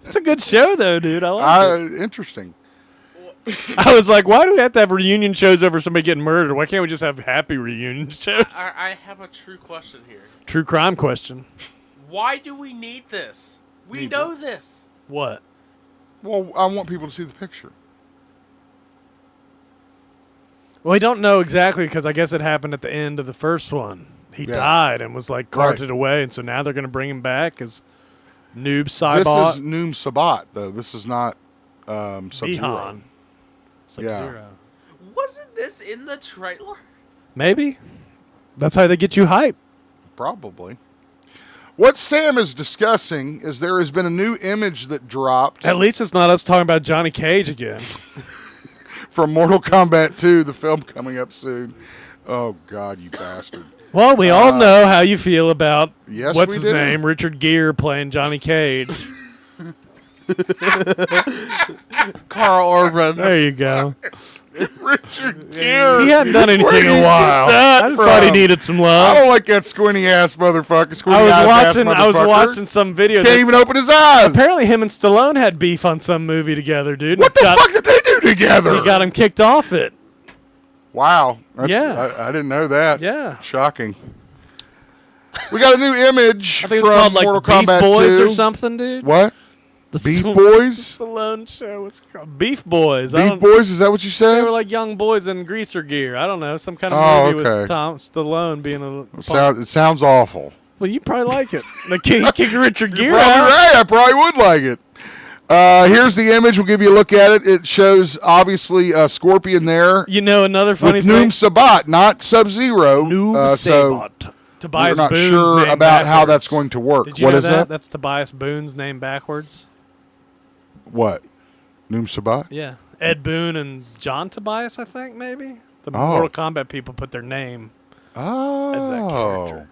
It's a good show, though, dude. I like it. Interesting. I was like, why do we have to have reunion shows over somebody getting murdered? Why can't we just have happy reunion shows? I have a true question here. True crime question. Why do we need this? We know this. What? Well, I want people to see the picture. Well, we don't know exactly because I guess it happened at the end of the first one. He died and was like carted away, and so now they're going to bring him back as Noob Saibot. This is Noom Sabat, though. This is not Sub-Zero. Bihan. Sub-Zero. Wasn't this in the trailer? Maybe. That's how they get you hype. Probably. What Sam is discussing is there has been a new image that dropped. At least it's not us talking about Johnny Cage again. From Mortal Kombat 2, the film coming up soon. Oh, God, you bastard. Well, we all know how you feel about Yes, what's we his do. name, Richard Gere playing Johnny Cage. Carl Urban. There you go. Richard Gere. He hadn't done anything in a while. I just thought he needed some I love. don't like that squinty ass motherfucker. I was watching some video. Can't even open his eyes. Apparently, him and Stallone had beef on some movie together, dude. What the fuck did they do together? He got him kicked off it. Wow. Yeah. I didn't know that. Yeah. Shocking. We got a new image I think it's from called like Mortal Beef Kombat Boys 2. or something, dude. What? The Beef Boys? Stallone show. What's it called? Beef Boys. Beef Boys? Is that what you They said? were like young boys in greaser gear. I don't know. Some kind of movie okay. with Tom Stallone being a It sounds awful. Well, you probably like it. The king kicked Richard Gere You're probably out. right. I probably would like it. Here's the image. We'll give you a look at it. It shows, obviously, Scorpion there. You know, another funny with thing. Noom Sabat, not Sub-Zero. Noob So Saibot. Tobias we're not Boone's sure name about how backwards. that's going to work. Did you What know is that? that? That's Tobias Boone's name backwards. What? Noom Sabat? Yeah. Ed Boone and John Tobias, I think, maybe. The Oh. Mortal Kombat people put their name as that character.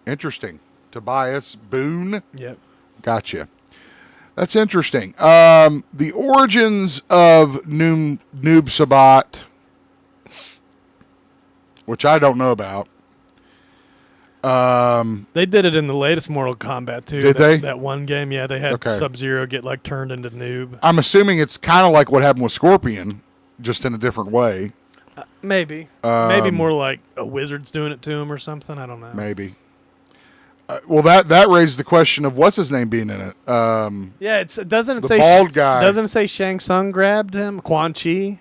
Interesting. Tobias Boone. Yep. Gotcha. That's interesting. The origins of Noob Sabat, which I don't know about. They did it in the latest Mortal Kombat too. Did they? That one game, yeah. They had Okay. Sub-Zero get like turned into noob. I'm assuming it's kind of like what happened with Scorpion, just in a different way. Maybe. Maybe more like a wizard's doing it to him or something. I don't know. Maybe. Well, that raised the question of what's his name being in it. Yeah, it doesn't The say bald guy. Doesn't it say Shang Tsung grabbed him? Quan Chi.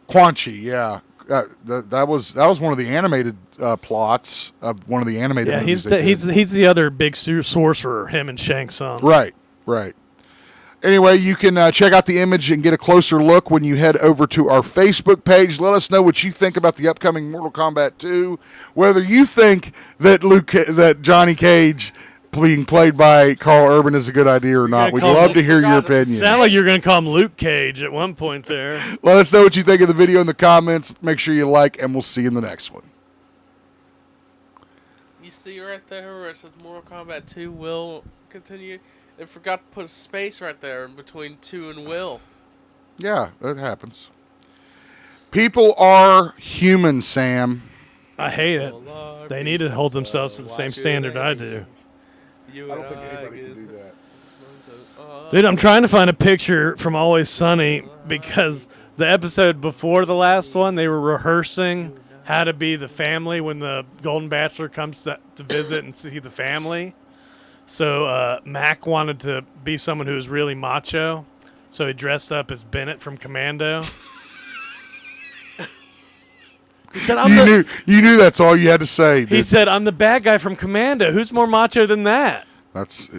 Quan Chi, yeah. That was one of the animated plots of one of the animated Yeah, movies. they did. he's the other big sorcerer. Him and Shang Tsung. Right. Anyway, you can check out the image and get a closer look when you head over to our Facebook page. Let us know what you think about the upcoming Mortal Kombat 2. Whether you think that Johnny Cage being played by Carl Urban is a good idea or not. We'd love to hear your opinion. Sound like you're going to call him Luke Cage at one point there. Let us know what you think of the video in the comments. Make sure you like, and we'll see you in the next one. You see right there where it says Mortal Kombat 2 will continue? They forgot to put a space right there in between 2 and will. Yeah, that happens. People are human, Sam. I hate it. They need to hold themselves to the same standard I do. I don't think anybody can do that. Dude, I'm trying to find a picture from Always Sunny because the episode before the last one, they were rehearsing how to be the family when the Golden Bachelor comes to visit and see the family. So Mac wanted to be someone who was really macho. So he dressed up as Bennett from Commando. He said, You knew that's all you had to say. He said, I'm the bad guy from Commando. Who's more macho than that?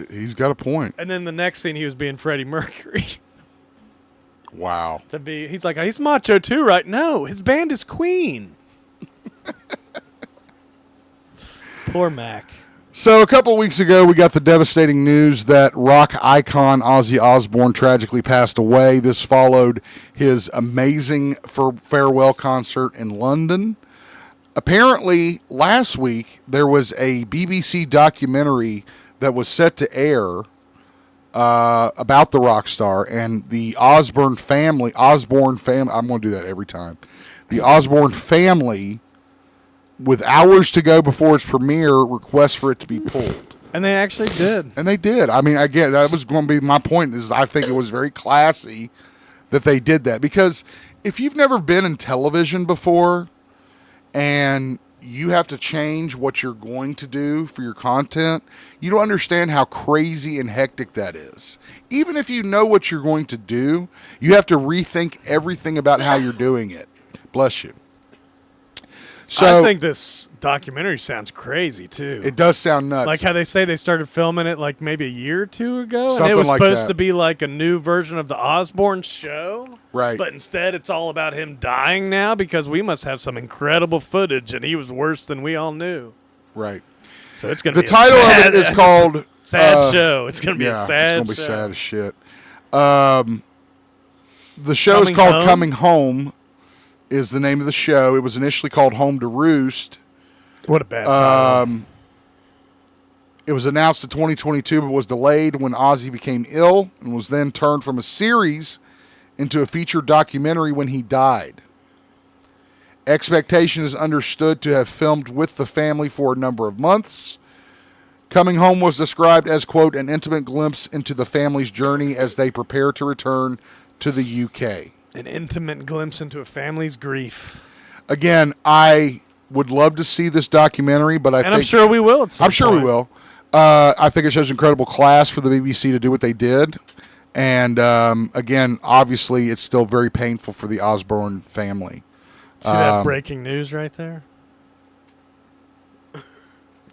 He's got a point. And then the next scene, he was being Freddie Mercury. Wow. He's like, he's macho too, right? No, his band is Queen. Poor Mac. So a couple weeks ago, we got the devastating news that rock icon Ozzy Osbourne tragically passed away. This followed his amazing farewell concert in London. Apparently, last week, there was a BBC documentary that was set to air about the rock star, and the Osbourne family, I'm going to do that every time. The Osbourne family, with hours to go before its premiere, requests for it to be pulled. And they actually did. And they did. I mean, again, that was going to be my point, is I think it was very classy that they did that. Because if you've never been in television before and you have to change what you're going to do for your content, you don't understand how crazy and hectic that is. Even if you know what you're going to do, you have to rethink everything about how you're doing it. Bless you. So I think this documentary sounds crazy, too. It does sound nuts. Like how they say they started filming it like maybe a year or two ago. Something and it was like supposed that. to be like a new version of the Osbourne show. Right. But instead it's all about him dying now because we must have some incredible footage and he was worse than we all knew. Right. So it's going to The be title of it is called... sad show. It's going to be yeah, a sad show. it's going to be sad as shit. The show is Coming called Home? Coming Home is the name of the show. It was initially called Home to Roost. What a bad title. It was announced in 2022 but was delayed when Ozzy became ill and was then turned from a series into a feature documentary when he died. Expectation is understood to have filmed with the family for a number of months. Coming Home was described as, quote, an intimate glimpse into the family's journey as they prepare to return to the UK. An intimate glimpse into a family's grief. Again, I would love to see this documentary, but I'm sure we will at some I'm sure we will. I think it shows incredible class for the BBC to do what they did. And, again, obviously, it's still very painful for the Osbourne family. See that breaking news right there?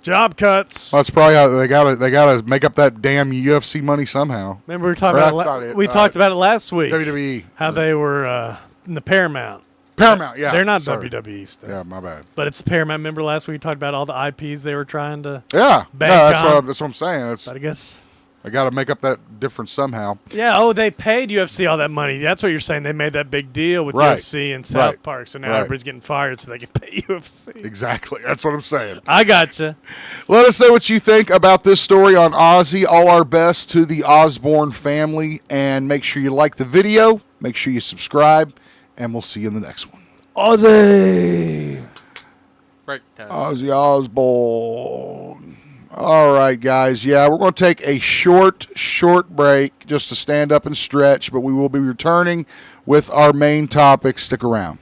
Job cuts. Well, that's probably how they gotta make up that damn UFC money somehow. Remember we were talking about it. We talked about it last week. WWE. How they were in the Paramount. Paramount, yeah. They're not Sorry. WWE stuff. Yeah, my bad. But it's Paramount. Remember last week we talked about all the IPs they were trying to Yeah. bank No, that's on? what I'm saying. But I guess. I got to make up that difference somehow. Yeah. Oh, they paid UFC all that money. That's what you're saying. They made that big deal with Right. UFC and South Right. Park. So now Right. everybody's getting fired so they can pay UFC. Exactly. That's what I'm saying. I gotcha. Let us know what you think about this story on Ozzy. All our best to the Osbourne family. And make sure you like the video. Make sure you subscribe. And we'll see you in the next one. Ozzy. Breakdown. Ozzy Osbourne. All right, guys. Yeah, we're going to take a short break just to stand up and stretch, but we will be returning with our main topic. Stick around.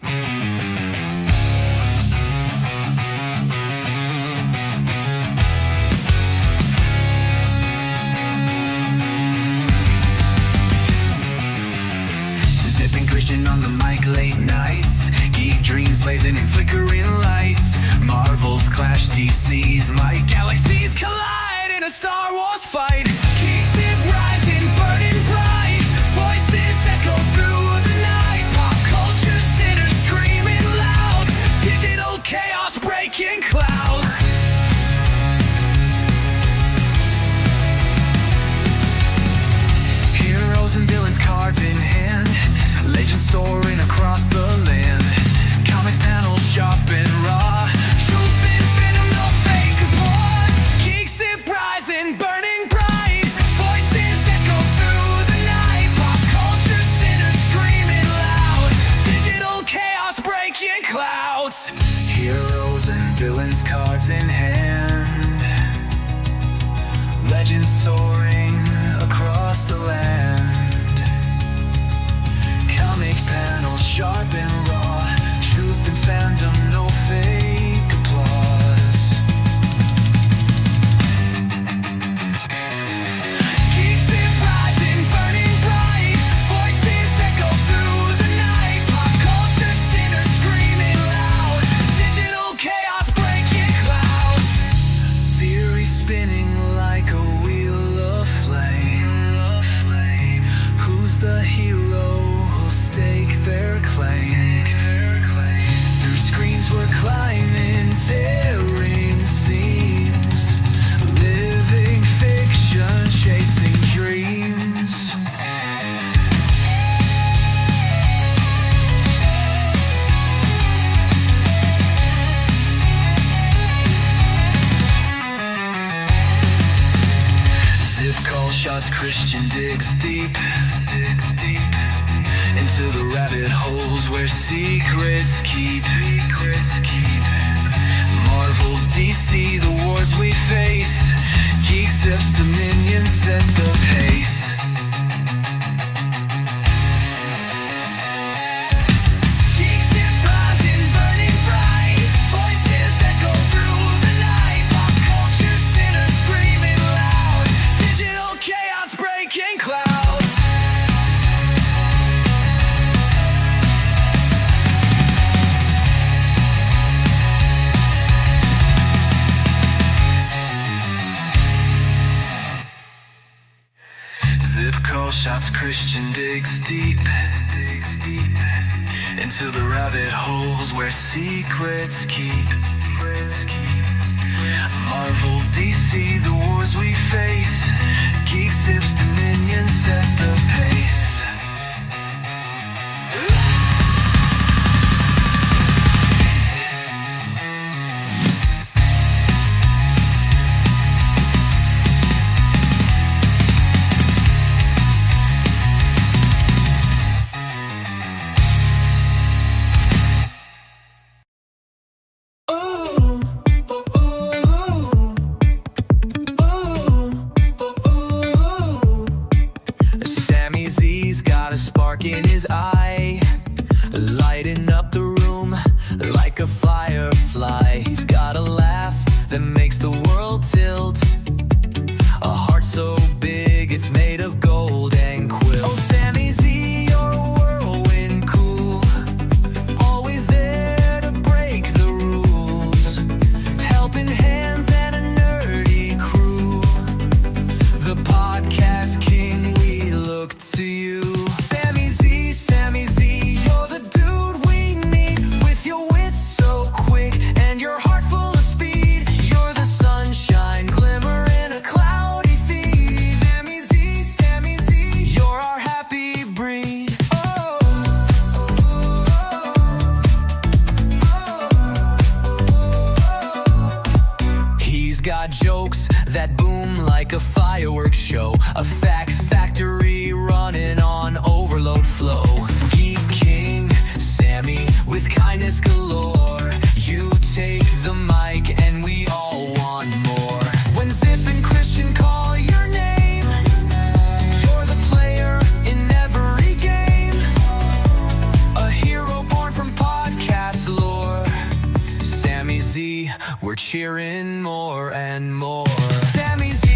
Zipping Christian on the mic late nights. Geek dreams blazing in flickering lights. Marvels clash DCs. My galaxies collide in a Star Wars fight. GEEKZIPP rising, burning bright. Voices echo through the night. Pop culture sinners screaming loud. Digital chaos breaking clouds. Heroes and villains cards in hand. Legends soaring across the land. Comic panels sharp and raw. Truth and venom, no fake applause. GEEKZIPP rising, burning bright. Voices echo through the night. Pop culture sinners screaming loud. Digital chaos breaking clouds. Heroes and villains cards in hand. Legends soaring across the land. Comic panels sharp and raw. Truth and fandom, no fake applause. GEEKZIPP rising, burning bright. Voices spinning like a wheel of flame. Who's the hero who'll stake their claim? Through screens we're climbing, tearing seams, living fiction, chasing dreams. Zip call shots, Christian digs deep into the rabbit holes where secrets keep. Marvel, DC, the wars we face. GEEKZIPP's dominion set the pace. GEEKZIPP rising, burning bright. Voices echo through the night. Pop culture sinners screaming loud. Digital chaos breaking clouds. Zip call shots, Christian digs deep into the rabbit holes where secrets keep. Marvel, DC, the wars we face. GEEKZIPP's dominion set the pace. Sammy Z's got a spark in his eye, lighting up the room like a firefly. He's got a laugh that makes the world tilt, a heart so big it's made of gold and quill. Oh, Sammy Z, you're a whirlwind cool, always there to break the rules, helping hands and a nerdy crew. The podcast king, we look to you. Sammy Z, you're the dude we need. With your wits so quick and your heart full of speed, you're the sunshine glimmer in a cloudy feed. Sammy Z, you're our happy breed. He's got jokes that boom like a fireworks show, a fact factory running on overload flow. Geek King, Sammy, with kindness galore. You take the mic and we all want more. When Zip and Christian call your name, you're the player in every game, a hero born from podcast lore. Sammy Z, we're cheering more and more. Sammy Z,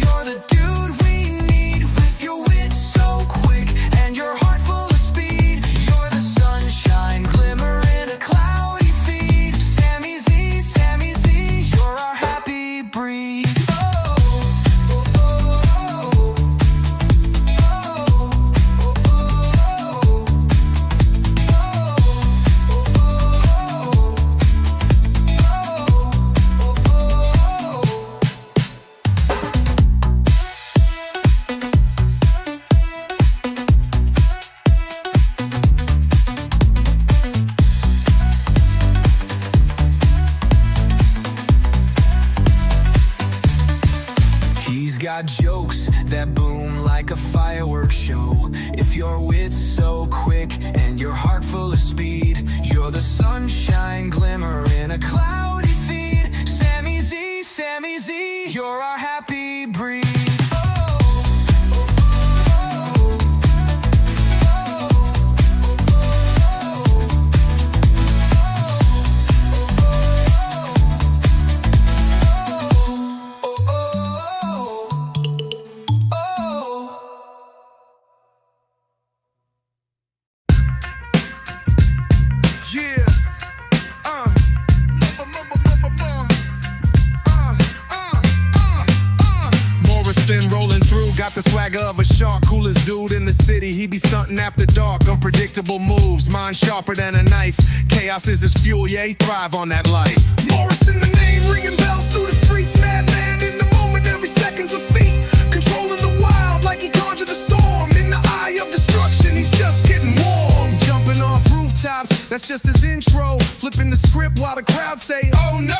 you're the dude we need. With your wit so quick and your heart full of speed, you're the sunshine glimmer in a cloudy feed. Sammy Z, you're our happy breed. He's got jokes that boom like a fireworks show. If your wit's so quick and your heart full of speed, you're the sunshine glimmer in a cloudy feed. Sammy Z, you're our happy breed. Yeah. swagger of a shark, coolest dude in the city. He be stunting after dark, unpredictable moves, mind sharper than a knife. Chaos is his fuel, yeah, he thrive on that life. Morrison the name, ringing bells through the streets. Madman in the moment, every second's a feat. Controlling the wild like he conjured a storm. In the eye of destruction, he's just getting warm. Jumping off rooftops, that's just his intro. Flipping the script while the crowd say, oh no.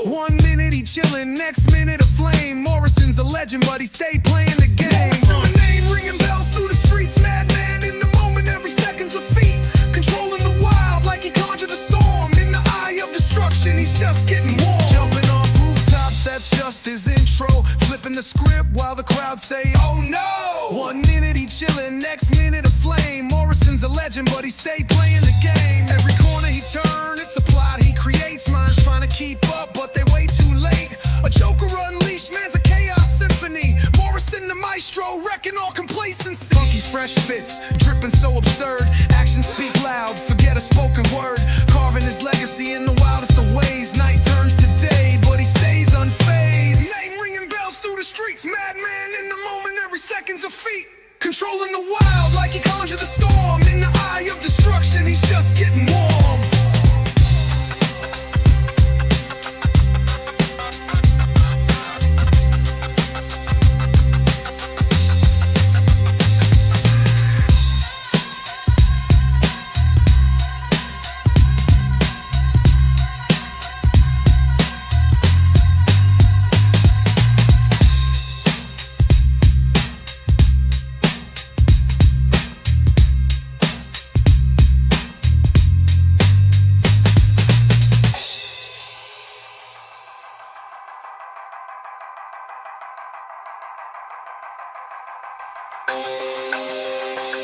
1 minute he chillin', next minute a flame. Morrison's a legend, but he stay playing the game. Morrison the name, ringing bells through the streets. Madman in the moment, every second's a feat. Controlling the wild like he conjured a storm. In the eye of destruction, he's just getting warm. Jumping off rooftops, that's just his intro. Flipping the script while the crowd say, oh no. 1 minute he chillin', next minute a flame. Morrison's a legend, but he stay playing the game. Every corner he turn, it's a plot he creates. Minds trying to keep up, but they way too late. A joker unleashed, man's a chaos symphony. Morrison the maestro, wrecking all complacency. Funky fresh fits, dripping so absurd. Actions speak loud, forget a spoken word. Carving his legacy in the wildest of ways. Night turns to day, but he stays unfazed. Name ringing bells through the streets. Madman in the moment, every second's a feat. Controlling the wild like he conjured a storm. In the eye of destruction, he's just getting warm.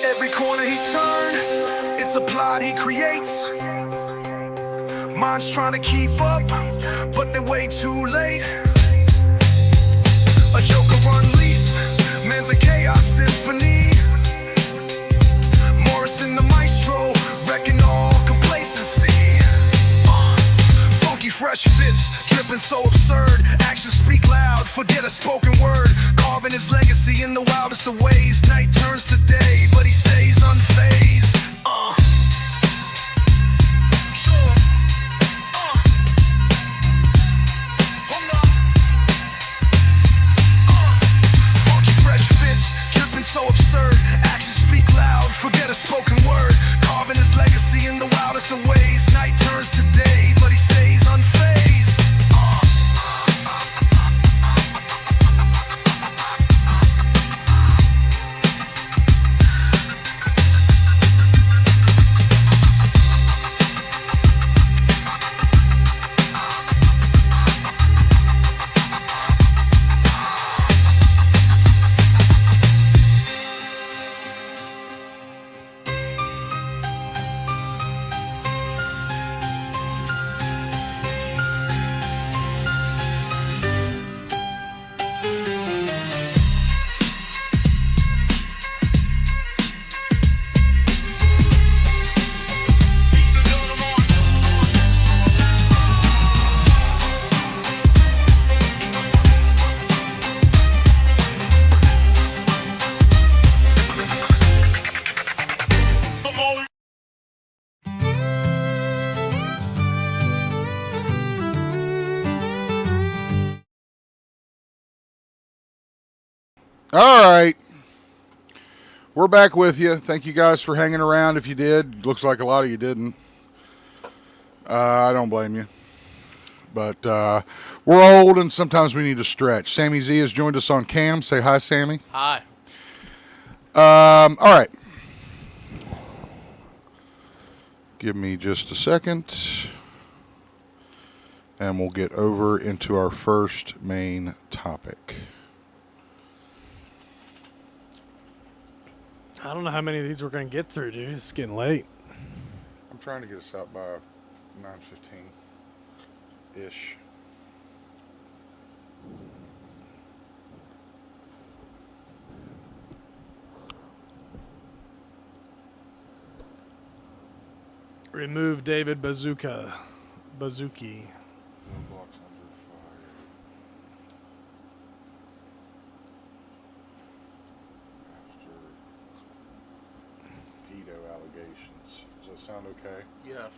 Every corner he turned, it's a plot he creates. Minds trying to keep up, but they're way too late. A joker unleashed, man's a chaos symphony. Morrison the maestro, wrecking all complacency. Funky fresh fits, dripping so absurd. Actions speak loud, forget a spoken word. Carving his legacy in the wildest of ways. Night turns to day, but he stays unfazed. Funky fresh fits, dripping so absurd. Actions speak loud, forget a spoken word. Carving his legacy in the wildest of ways. Night turns to day, but he stays unfazed. All right. We're back with you. Thank you guys for hanging around. If you did, looks like a lot of you didn't. I don't blame you. But we're old and sometimes we need to stretch. Sammy Z has joined us on cam. Say hi, Sammy. Hi. All right. Give me just a second. And we'll get over into our first main topic. I don't know how many of these we're going to get through, dude. It's getting late. I'm trying to get us out by 9:15-ish. Remove David Bazooki. this sound okay? Yes.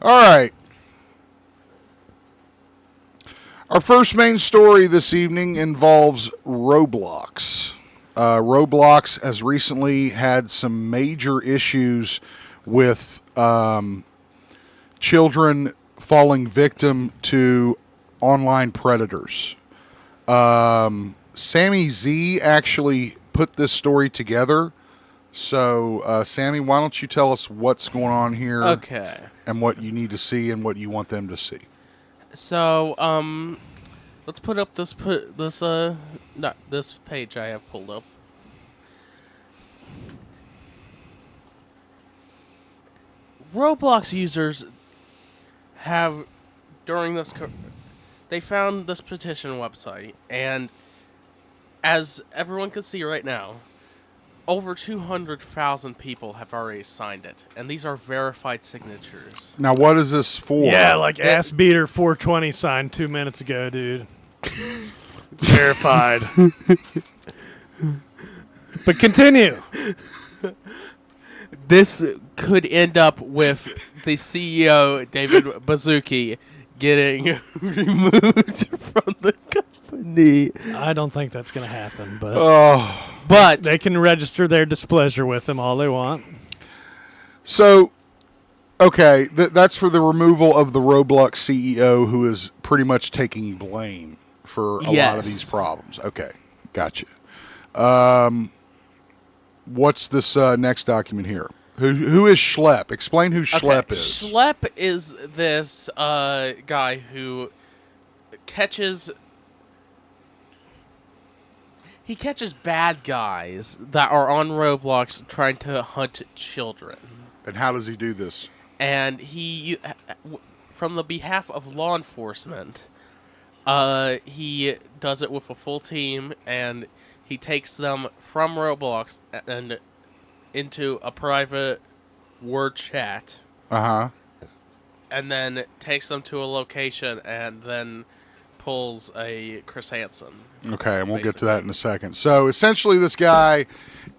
All right. Our first main story this evening involves Roblox. Roblox has recently had some major issues with children falling victim to online predators. Sammy Z actually put this story together. So, Sammy, why don't you tell us what's going on here? Okay. And what you need to see and what you want them to see. So, let's put up this page I have pulled up. Roblox users have, during this, they found this petition website, and as everyone can see right now, over 200,000 people have already signed it, and these are verified signatures. Now, what is this for? Yeah, like Ass Beater 420 signed 2 minutes ago, dude. It's verified. But continue. This could end up with the CEO, David Baszucki, getting removed from the company. I don't think that's going to happen, but But they can register their displeasure with him all they want. So, okay, that's for the removal of the Roblox CEO, who is pretty much taking blame for a lot of these problems. Okay, gotcha. What's this next document here? Who is Schlepp? Explain who Schlepp is. Schlepp is this guy who catches bad guys that are on Roblox trying to hunt children. And how does he do this? And he, from the behalf of law enforcement, he does it with a full team, and he takes them from Roblox and into a private word chat. And then takes them to a location and then pulls a Chris Hansen. Okay, and we'll get to that in a second. So essentially this guy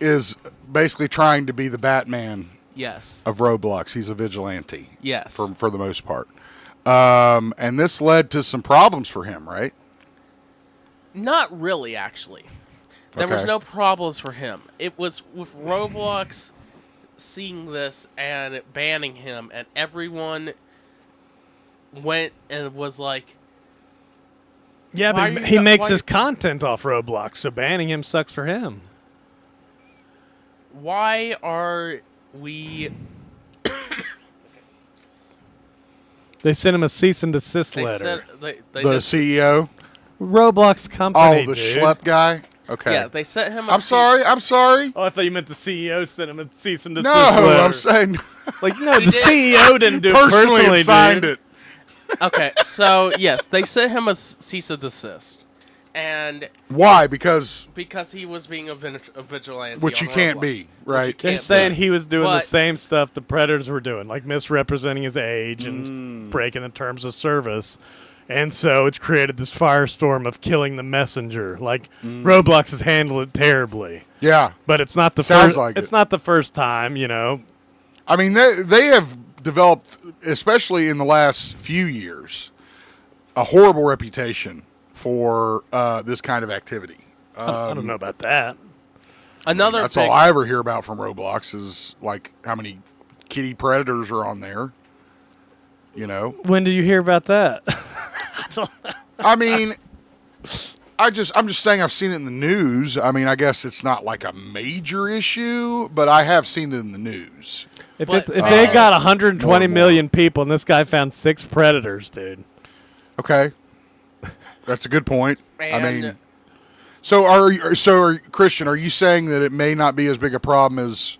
is basically trying to be the Batman of Roblox. He's a vigilante. Yes. For the most part. And this led to some problems for him, right? Not really, actually. There was no problems for him. It was with Roblox seeing this and banning him, and everyone went and was like, yeah, but he makes his content off Roblox, so banning him sucks for him. Why are we... They sent him a cease and desist letter. The CEO? Roblox company, the Schlepp guy? Okay. Yeah, they sent him a I'm sorry. Oh, I thought you meant the CEO sent him a cease and desist letter. letter. I'm saying... It's like, no, the CEO didn't do it personally, signed it. Okay, so, yes, they sent him a cease and desist. And... Why? Because he was being a vigilante. Which you can't be, right? They're saying he was doing the same stuff the Predators were doing, like misrepresenting his age and breaking the terms of service. And so it's created this firestorm of killing the messenger. Like, Roblox has handled it terribly. Yeah. But it's not the Sounds first like it's not the first time, you know. I mean, they have developed, especially in the last few years, a horrible reputation for this kind of activity. I don't know about that. That's all I ever hear about from Roblox is like how many kitty predators are on there. You know. When did you hear about that? I mean, I'm just saying I've seen it in the news. I mean, I guess it's not like a major issue, but I have seen it in the news. If they got 120 million people and this guy found 6 predators, dude. Okay. That's a good point. I mean, so Christian, are you saying that it may not be as big a problem as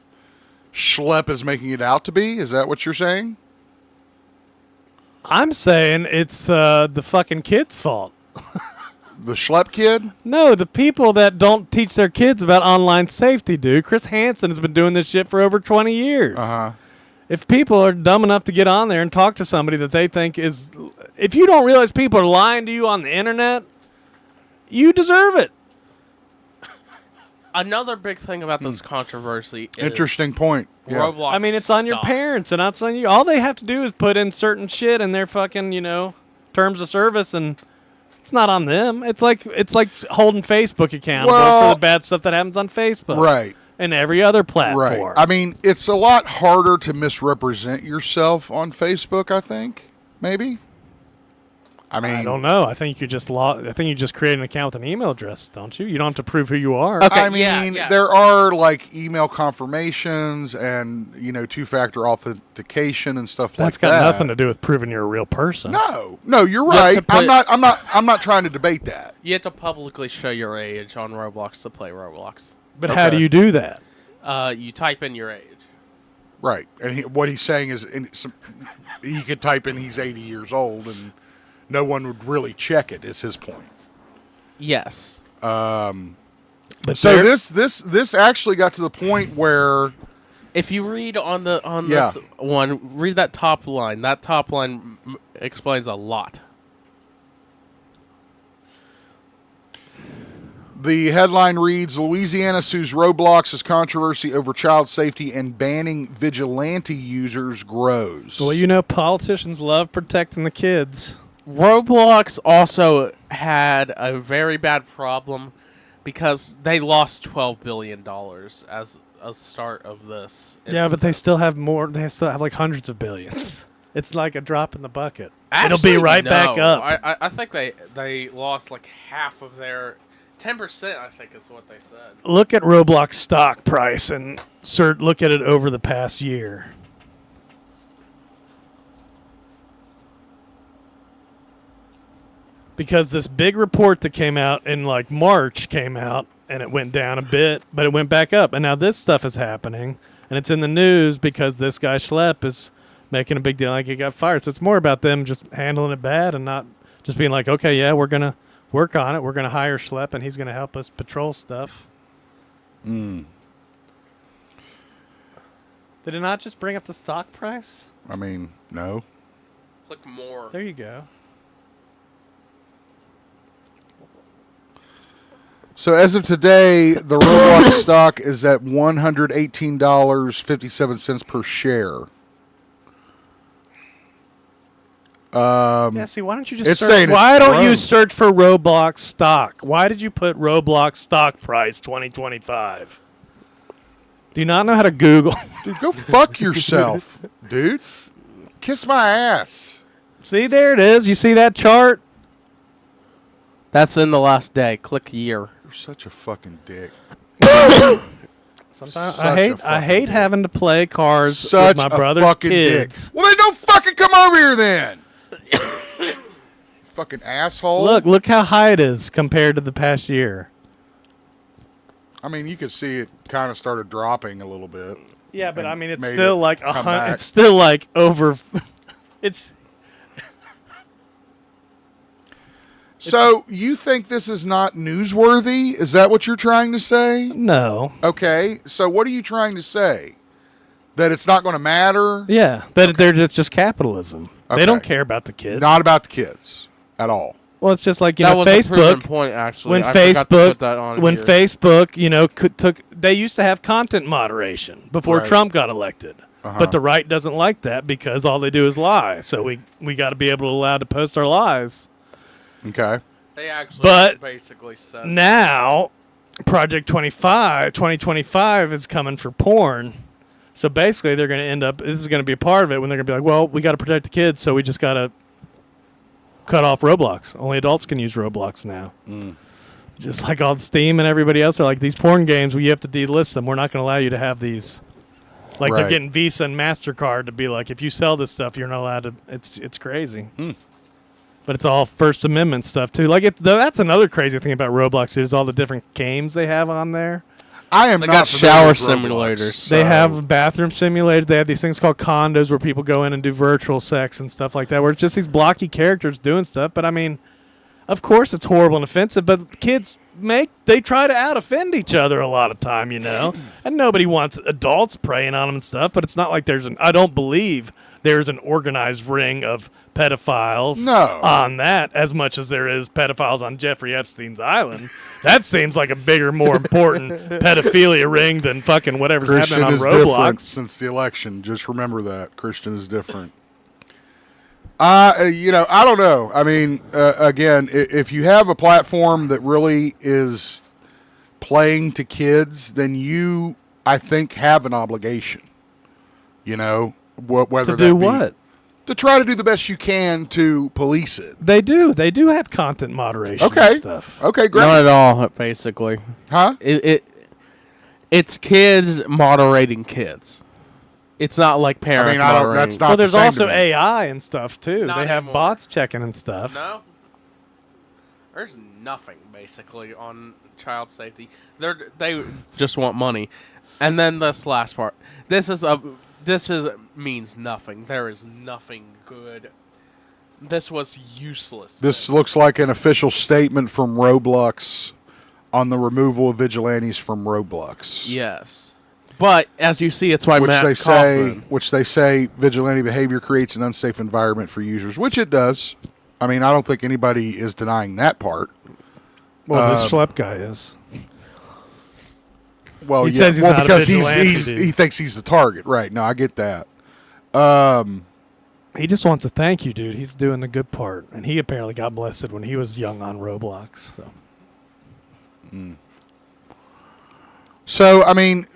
Schlepp is making it out to be? Is that what you're saying? I'm saying it's the fucking kid's fault. The Schlepp kid? No, the people that don't teach their kids about online safety, dude. Chris Hansen has been doing this shit for over 20 years. if people are dumb enough to get on there and talk to somebody that they think is, if you don't realize people are lying to you on the internet, you deserve it. Another big thing about this controversy is Interesting point. Yeah. Roblox. I mean, it's on your stock. parents and not on you. All they have to do is put in certain shit in their fucking, terms of service, and it's not on them. It's like holding Facebook accountable for the bad stuff that happens on Facebook. Right. And every other platform. Right. I mean, it's a lot harder to misrepresent yourself on Facebook, I think. Maybe. I mean, I don't know. I think you just create an account with an email address, don't you? You don't have to prove who you are. Okay, I mean, there are like email confirmations and two-factor authentication and stuff like that. That's got nothing to do with proving you're a real person. No, you're right. I'm not trying to debate that. You have to publicly show your age on Roblox to play Roblox. But how do you do that? You type in your age. Right, and what he's saying is, he could type in he's 80 years old and no one would really check it. Is his point? Yes. But so this actually got to the point where, if you read on this one, read that top line. That top line explains a lot. the headline reads: Louisiana sues Roblox as controversy over child safety and banning vigilante users grows. Well, politicians love protecting the kids. Roblox also had a very bad problem because they lost $12 billion as a start of this. Yeah, but they still have more. They still have like hundreds of billions. It's like a drop in the bucket. Actually, it'll be right back up. I think they lost like half of their 10%. I think is what they said. Look at Roblox stock price and look at it over the past year. Because this big report that came out in like March came out and it went down a bit, but it went back up. And now this stuff is happening and it's in the news because this guy Schlepp is making a big deal like he got fired. So it's more about them just handling it bad and not just being like, okay, yeah, we're going to work on it. We're going to hire Schlepp and he's going to help us patrol stuff. Did it not just bring up the stock price? I mean, no. Click more. There you go. So as of today, the Roblox stock is at $118.57 per share. Yeah, see, why don't you just it's search? saying Why it's don't you grown. search for Roblox stock? Why did you put Roblox stock price 2025? Do you not know how to Google? Dude, go fuck yourself, dude. Kiss my ass. See, there it is. You see that chart? That's in the last day. Click year. You're such a fucking dick. Sometimes Such I a hate fucking having to play cards Such with my a brother's fucking kids. dick. Well, then don't fucking come over here then. Fucking asshole. Look how high it is compared to the past year. I mean, you could see it kind of started dropping a little bit. Yeah, but I mean, it's made still it like come back. it's still like over. It's. So you think this is not newsworthy? Is that what you're trying to say? No. Okay. So what are you trying to say? That it's not going to matter? Yeah, that it's just capitalism. Okay. They don't care about the kids. Not about the kids at all. Well, it's just like That was a proven Facebook. point, actually. When I forgot to put that on here. Facebook, they used to have content moderation before Right. Trump got elected. Uh-huh. But the right doesn't like that because all they do is lie. So we got to be able to allow to post our lies. Okay. They actually But basically said now, Project 2025 is coming for porn. So basically, they're going to end up. This is going to be a part of it when they're going to be like, well, we got to protect the kids, so we just got to cut off Roblox. Only adults can use Roblox now. Just like all Steam and everybody else are like, these porn games, you have to delist them. We're not going to allow you to have these. Like they're Right. getting Visa and MasterCard to be like, if you sell this stuff, you're not allowed to. It's crazy. But it's all First Amendment stuff, too. Like that's another crazy thing about Roblox is all the different games they have on there. I am They not got familiar shower with Roblox, simulators. so- They have bathroom simulators. They have these things called condos where people go in and do virtual sex and stuff like that, where it's just these blocky characters doing stuff. But I mean, Of course, it's horrible and offensive, but kids they try to out-offend each other a lot of time, and nobody wants adults preying on them and stuff, but it's not like I don't believe there's an organized ring of pedophiles on that as much as there is pedophiles on Jeffrey Epstein's island. That seems like a bigger, more important pedophilia ring than fucking whatever's happening on Christian is different Roblox. since the election. Just remember that. Christian is different. I don't know. I mean, again, if you have a platform that really is playing to kids, then you, I think, have an obligation. Whether To do what? To try to do the best you can to police it. They do. They do have content moderation and stuff. Okay, great. Not at all, basically. Huh? It's kids moderating kids. It's not like parents moderating. That's not Well, there's the same also to me. AI and stuff, too. Not They have anymore. bots checking and stuff. No. There's nothing basically on child safety. They just want money. And then this last part. This means nothing. There is nothing good. This was useless. This looks like an official statement from Roblox on the removal of vigilantes from Roblox. Yes. But as you see, it's by Matt Kaufman. Which they say vigilante behavior creates an unsafe environment for users, which it does. I mean, I don't think anybody is denying that part. Well, this schlep guy is. Well, He says he's not a because vigilante, dude. he thinks he's the target, right? No, I get that. He just wants to thank you, dude. He's doing the good part. And he apparently got molested when he was young on Roblox. So, I mean,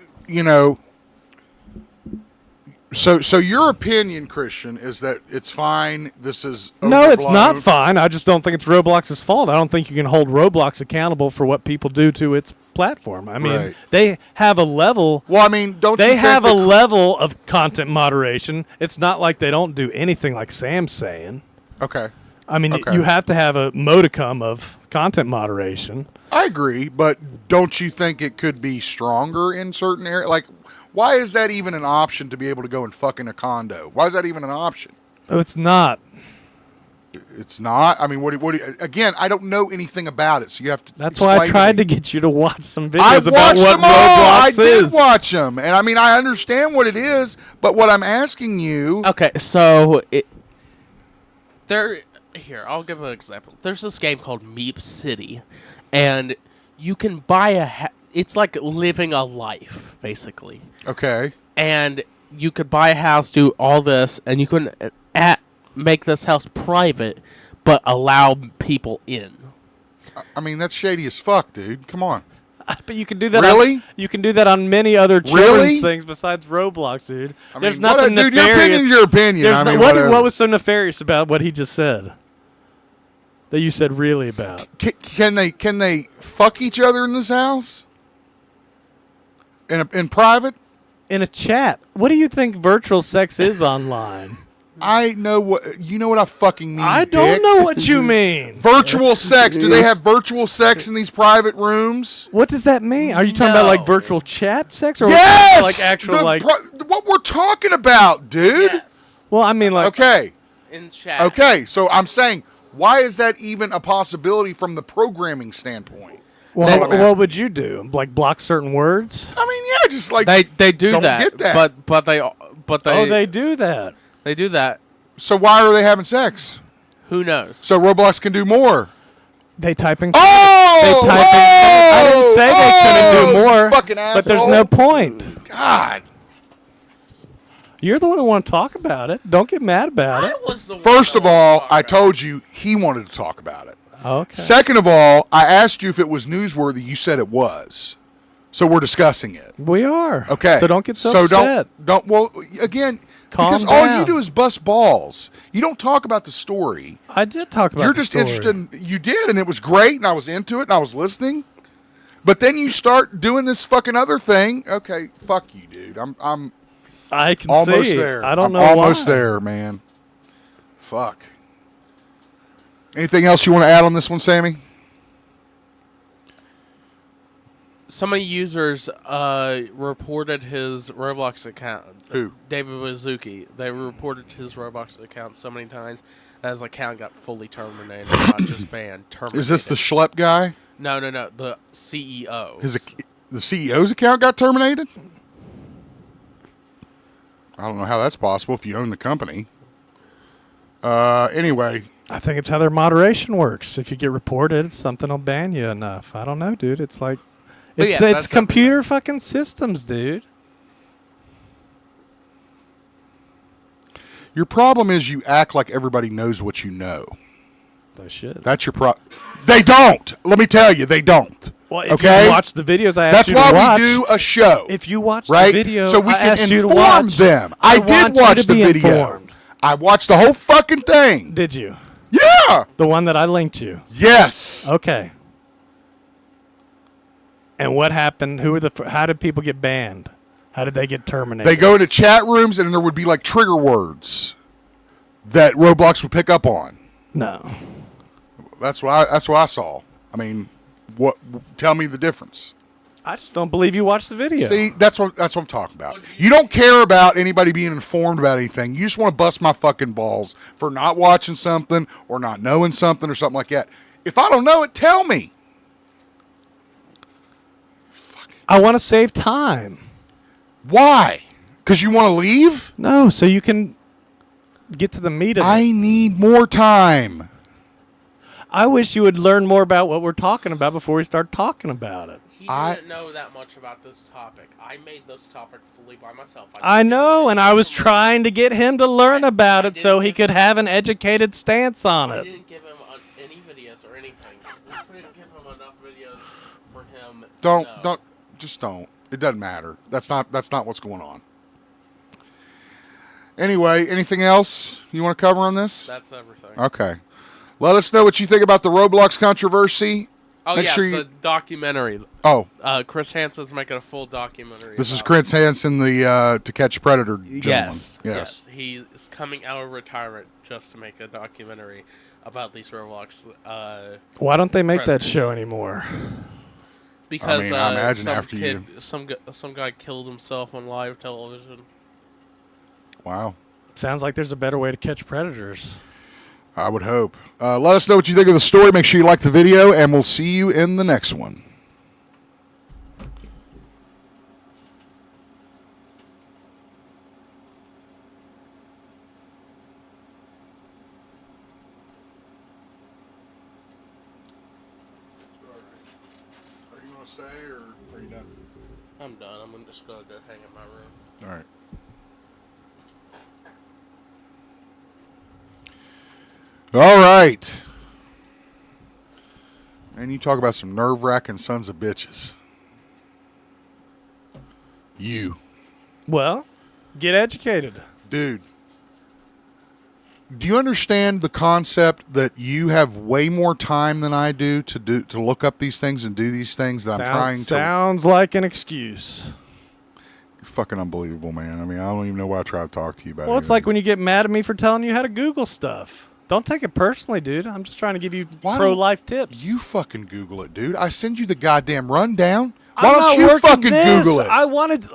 so your opinion, Christian, is that it's fine. This is No, it's not overblown? fine. I just don't think it's Roblox's fault. I don't think you can hold Roblox accountable for what people do to its platform. I mean, Right. they have a level. Well, I mean, don't They you have a think level of content moderation. It's not like they don't do anything like Sam's saying. Okay. I mean, Okay. you have to have a modicum of content moderation. I agree, but don't you think it could be stronger in certain areas? Like, why is that even an option to be able to go and fuck in a condo? Why is that even an option? Oh, it's not. It's not. I mean, again, I don't know anything about it, so you have to. That's why I explain tried me. to get you to watch some I videos about watched what them all. I Roblox did is. watch them, and I mean, I understand what it is, but what I'm asking you. Okay, so here, I'll give an example. There's this game called Meep City, and you can buy it's like living a life, basically. Okay. And you could buy a house, do all this, and you can make this house private, but allow people in. I mean, that's shady as fuck, dude. Come on. But you can do that. Really? You can do that on many other children's things besides Roblox, dude. I There's mean, nothing dude, nefarious. your opinion. There's I no- mean, what whatever. was so nefarious about what he just said? That you said really about? Can they fuck each other in this house? In private? In a chat. What do you think virtual sex is online? I know what I fucking mean. I don't dick. know what you mean. Virtual sex. Do they have virtual sex in these private rooms? What does that mean? Are you talking about like virtual chat sex or Yes. like actual what we're talking about, dude. Yes. Well, I mean like Okay. In chat. Okay. So I'm saying, why is that even a possibility from the programming standpoint? well, what would you do? Like block certain words? I mean, yeah, just like They do don't that, get that. but they They do that. they do that. So why are they having sex? Who knows? So Roblox can do more. They type in. Oh! They type in. I didn't say they couldn't do more. Fucking but there's asshole. no point. God. You're the one who want to talk about it. Don't get mad about it. First of all, I told you he wanted to talk about it. Okay. Second of all, I asked you if it was newsworthy. You said it was. So we're discussing it. We are. Okay. So don't get so upset. Don't. Well, again, Calm because all down. you do is bust balls. You don't talk about the story. I did talk about. You're the just story. interested. You did, and it was great, and I was into it, and I was listening. But then you start doing this fucking other thing. Okay, fuck you, dude. I'm I can almost see. there. I don't I'm know almost why. there, man. Fuck. Anything else you want to add on this one, Sammy? So many users reported his Roblox account. Who? David Wazuki. They reported his Roblox account so many times. His account got fully terminated, not just banned. Terminated. Is this the Schlepp guy? No. The CEO. The CEO's account got terminated? I don't know how that's possible if you own the company. Anyway. I think it's how their moderation works. If you get reported, something will ban you enough. I don't know, dude. It's like, it's computer fucking systems, dude. Your problem is you act like everybody knows what you know. They should. That's your problem. They don't. Let me tell you, they don't. Well, if you watch the videos I asked you to watch. That's why we do a show. If you watch right? the video so we I can asked you to inform watch, them. I did watch the video. Informed. I watched the whole fucking thing. Did you? Yeah. The one that I linked you? Yes. Okay. And what happened? How did people get banned? How did they get terminated? They go into chat rooms and there would be like trigger words that Roblox would pick up on. No. That's what I saw. I mean, tell me the difference. I just don't believe you watched the video. See, that's what I'm talking about. You don't care about anybody being informed about anything. You just want to bust my fucking balls for not watching something or not knowing something or something like that. If I don't know it, tell me. I want to save time. Why? Because you want to leave? No, so you can get to the meat of it. I need more time. I wish you would learn more about what we're talking about before we start talking about it. He didn't know that much about this topic. I made this topic fully by myself. I know, and I was trying to get him to learn about it so he could have an educated stance on it. I didn't give him any videos or anything. We couldn't give him enough videos for him. Don't. It doesn't matter. That's not what's going on. Anyway, anything else you want to cover on this? That's everything. Okay. Let us know what you think about the Roblox controversy. Oh, the documentary. Oh. Chris Hansen's making a full documentary. This is Chris Hansen, the To Catch Predator gentleman. Yes. He's coming out of retirement just to make a documentary about these Roblox Why don't they make that show anymore? Because I imagine some guy killed himself on live television. Wow. Sounds like there's a better way to catch predators. I would hope. Let us know what you think of the story. Make sure you like the video, and we'll see you in the next one. Are you going to stay, or are you done? I'm done. I'm just going to go hang in my room. All right. All right. And you talk about some nerve-wracking sons of bitches. You. Well, get educated. Dude. Do you understand the concept that you have way more time than I do to look up these things and do these things that I'm trying to... Sounds like an excuse. You're fucking unbelievable, man. I mean, I don't even know why I try to talk to you about it. Well, it's like when you get mad at me for telling you how to Google stuff. Don't take it personally, dude. I'm just trying to give you pro-life tips. You fucking Google it, dude. I send you the goddamn rundown. Why I'm don't not you working fucking this. Google it? I wanted...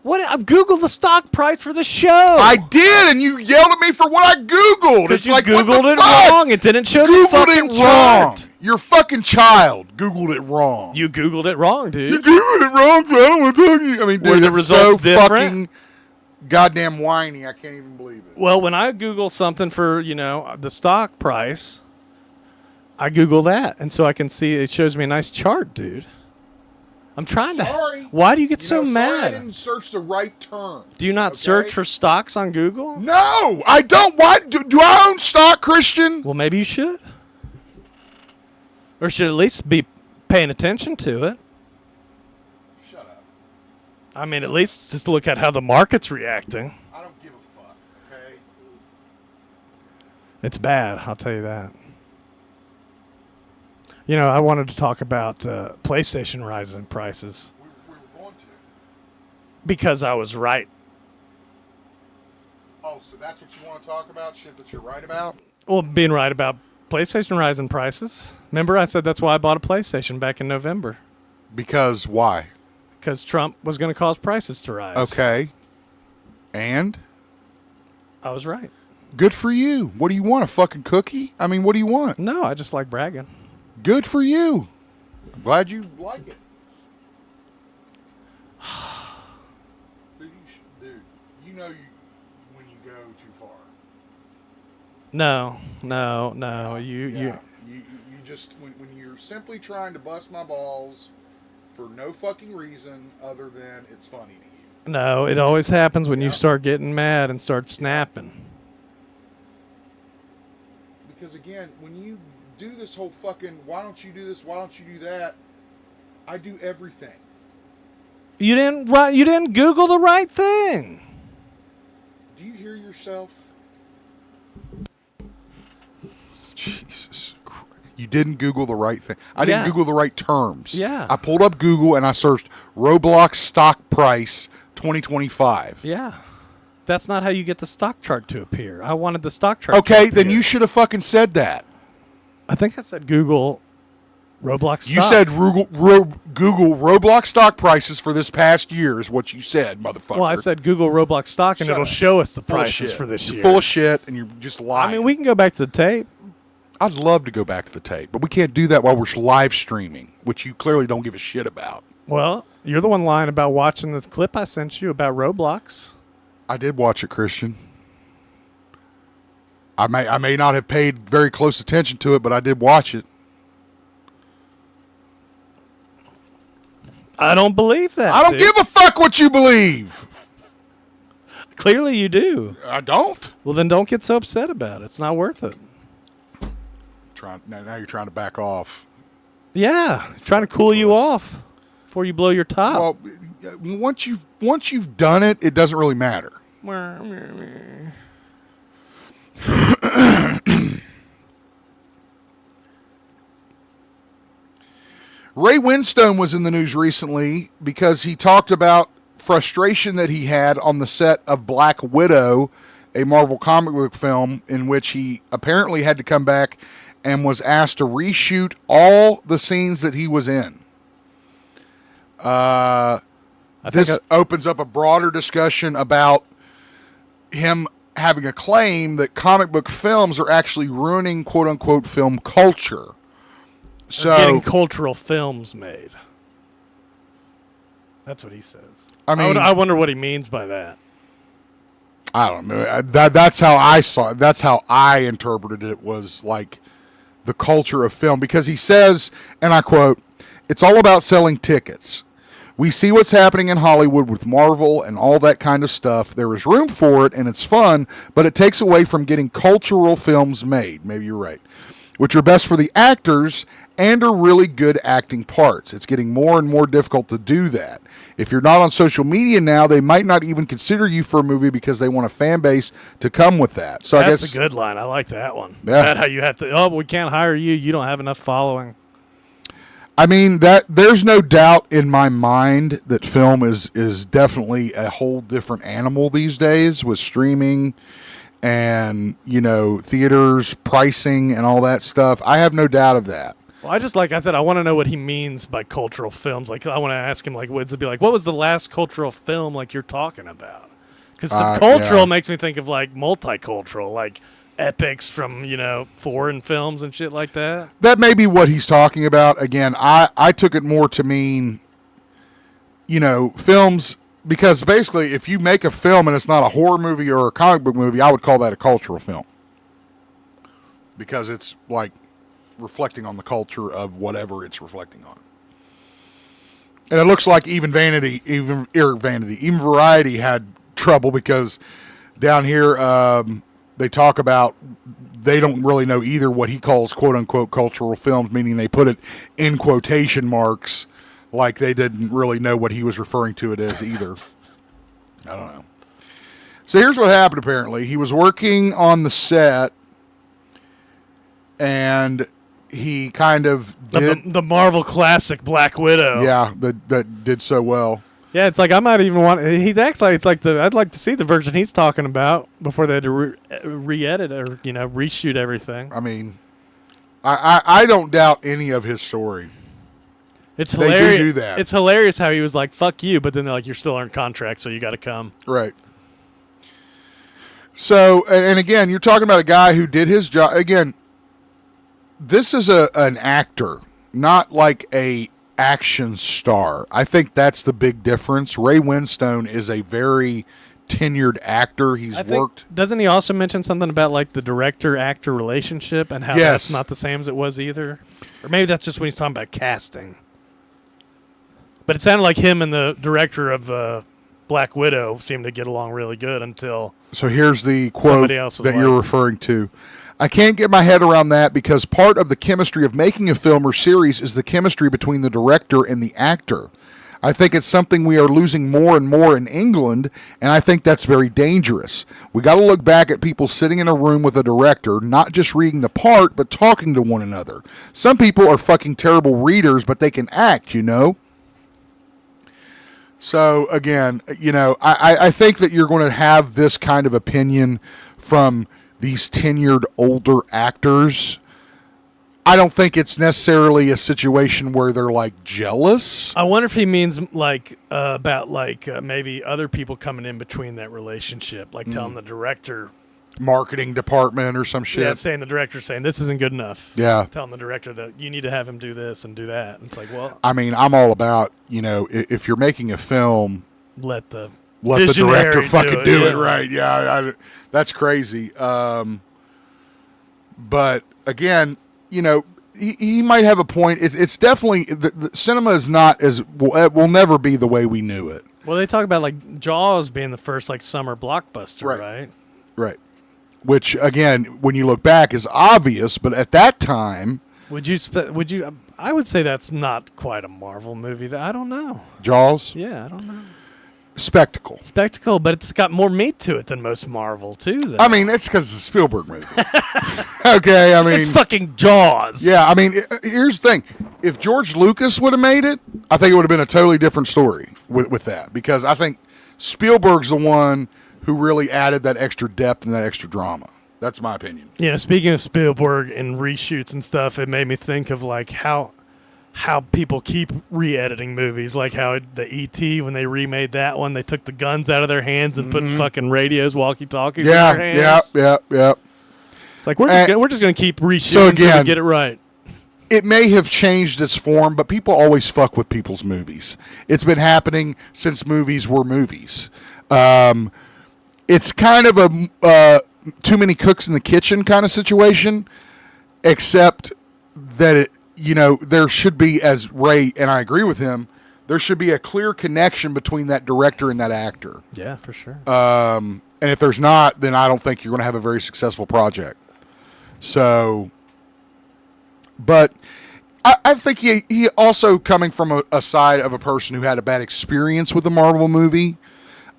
What? I've Googled the stock price for the show. I did, and you yelled at me for what I Googled. It's you like, Googled what the it fuck? wrong. It didn't show Googled the fucking it wrong. chart. Your fucking child Googled it wrong. You Googled it wrong, dude. You Googled it wrong, so I don't want to talk to you. I mean, dude, Were the it's results so different? fucking goddamn whiny. I can't even believe it. Well, when I Google something for, the stock price, I Google that. And so I can see it shows me a nice chart, dude. I'm trying Sorry. to... Why do you get so Sorry mad? I didn't search the right term. Do you not search for stocks on Google? No, I don't. Why do I own stock, Christian? Well, maybe you should. Or should at least be paying attention to it. Shut up. I mean, at least just look at how the market's reacting. I don't give a fuck, okay? It's bad, I'll tell you that. I wanted to talk about PlayStation rising prices. We were going to. Because I was right. Oh, so that's what you want to talk about? Shit that you're right about? Well, being right about PlayStation rising prices. Remember I said that's why I bought a PlayStation back in November. Because why? Because Trump was going to cause prices to rise. Okay. And? I was right. Good for you. What do you want? A fucking cookie? I mean, what do you want? No, I just like bragging. Good for you. I'm glad you like it. Dude, you know when you go too far. No. You just when you're simply trying to bust my balls for no fucking reason other than it's funny to you. No, it always happens when you start getting mad and start snapping. Because again, when you do this whole fucking why don't you do this, why don't you do that, I do everything. You didn't Google the right thing. Do you hear yourself? Jesus Christ. You didn't Google the right thing. I didn't Google the right terms. Yeah. I pulled up Google and I searched Roblox stock price 2025. Yeah. That's not how you get the stock chart to appear. I wanted the stock chart Okay, to then appear. you should have fucking said that. I think I said Google Roblox stock. You said Google Roblox stock prices for this past year is what you said, motherfucker. Well, I said Google Roblox stock, and Shut it'll up. show us the Full of prices shit. for this You're year. full of shit, and you're just lying. I mean, we can go back to the tape. I'd love to go back to the tape, but we can't do that while we're live streaming, which you clearly don't give a shit about. Well, you're the one lying about watching this clip I sent you about Roblox. I did watch it, Christian. I may not have paid very close attention to it, but I did watch it. I don't believe that. I don't give a fuck what you believe. Clearly you do. I don't. Well, then don't get so upset about it. It's not worth it. Now you're trying to back off. Yeah, trying to cool you off before you blow your top. Well, once you've done it, it doesn't really matter. Ray Winstone was in the news recently because he talked about frustration that he had on the set of Black Widow, a Marvel comic book film in which he apparently had to come back and was asked to reshoot all the scenes that he was in. This opens up a broader discussion about him having a claim that comic book films are actually ruining quote-unquote film culture. So getting cultural films made. That's what he says. I mean, I wonder what he means by that. I don't know. That's how I saw it. That's how I interpreted it, was like the culture of film. Because he says, and I quote, "It's all about selling tickets. We see what's happening in Hollywood with Marvel and all that kind of stuff. There is room for it, and it's fun, but it takes away from getting cultural films made." Maybe you're right. "Which are best for the actors and are really good acting parts. It's getting more and more difficult to do that. If you're not on social media now, they might not even consider you for a movie because they want a fan base to come with that." So That's I guess a good line. I like that one. Yeah. That how you have to, oh, we can't hire you. You don't have enough following. I mean, that there's no doubt in my mind that film is definitely a whole different animal these days with streaming and, theaters, pricing and all that stuff. I have no doubt of that. Well, I said, I want to know what he means by cultural films. Like, I want to ask him, like, what was the last cultural film like you're talking about? Because cultural makes me think of like multicultural, like epics from, foreign films and shit like that. That may be what he's talking about. Again, I took it more to mean, films, because basically if you make a film and it's not a horror movie or a comic book movie, I would call that a cultural film. Because it's like reflecting on the culture of whatever it's reflecting on. And it looks like even Variety had trouble because down here they talk about they don't really know either what he calls quote-unquote cultural films, meaning they put it in quotation marks like they didn't really know what he was referring to it as either. I don't know. So here's what happened apparently. He was working on the set and he kind of did the Marvel classic Black Widow. Yeah, that did so well. Yeah, it's like I might even want. He acts like it's like I'd like to see the version he's talking about before they had to re-edit or reshoot everything. I mean, I don't doubt any of his story. It's hilarious. They do that. It's hilarious how he was like, "Fuck you," but then they're like, "You're still on contract, so you got to come." Right. So, and again, you're talking about a guy who did his job. Again, this is an actor, not like a action star. I think that's the big difference. Ray Winstone is a very tenured actor. He's worked. Doesn't he also mention something about like the director-actor relationship and how that's not the same as it was either? Or maybe that's just when he's talking about casting. But it sounded like him and the director of Black Widow seemed to get along really good until. So here's the quote that like, you're referring to. I can't get my head around that because part of the chemistry of making a film or series is the chemistry between the director and the actor. I think it's something we are losing more and more in England, and I think that's very dangerous. We got to look back at people sitting in a room with a director, not just reading the part, but talking to one another. Some people are fucking terrible readers, but they can act, you know? So, again, you know, I think that you're going to have this kind of opinion from these tenured older actors. I don't think it's necessarily a situation where they're like jealous. I wonder if he means like about like maybe other people coming in between that relationship, like telling the director, marketing department or some shit. Yeah, saying the director saying this isn't good enough. Yeah, telling the director that you need to have him do this and do that. And it's like, well, I mean, I'm all about, you know, if you're making a film, let the director fucking do it right. Yeah, that's crazy. But again, you know, he might have a point. It's definitely the cinema is not as will never be the way we knew it. Well, they talk about like Jaws being the first like summer blockbuster, right? Right. Which again, when you look back, is obvious, but at that time, would you? I would say that's not quite a Marvel movie. I don't know. Jaws. Yeah, I don't know. Spectacle, but it's got more meat to it than most Marvel too. Though. I mean, it's because it's a Spielberg movie. Okay, I mean, it's fucking Jaws. Yeah, I mean, here's the thing: if George Lucas would have made it, I think it would have been a totally different story with that, because I think Spielberg's the one who really added that extra depth and that extra drama. That's my opinion. Yeah, speaking of Spielberg and reshoots and stuff, it made me think of like how people keep re-editing movies, like how the E.T., when they remade that one, they took the guns out of their hands and put fucking radios, walkie-talkies in their hands. Yeah. It's like we're just gonna keep reshooting until we get it right. It may have changed its form, but people always fuck with people's movies. It's been happening since movies were movies. It's kind of a too many cooks in the kitchen kind of situation, except that it. You know, there should be, as Ray, and I agree with him, there should be a clear connection between that director and that actor. Yeah, for sure. And if there's not, then I don't think you're going to have a very successful project. So, but I think he also, coming from a side of a person who had a bad experience with the Marvel movie.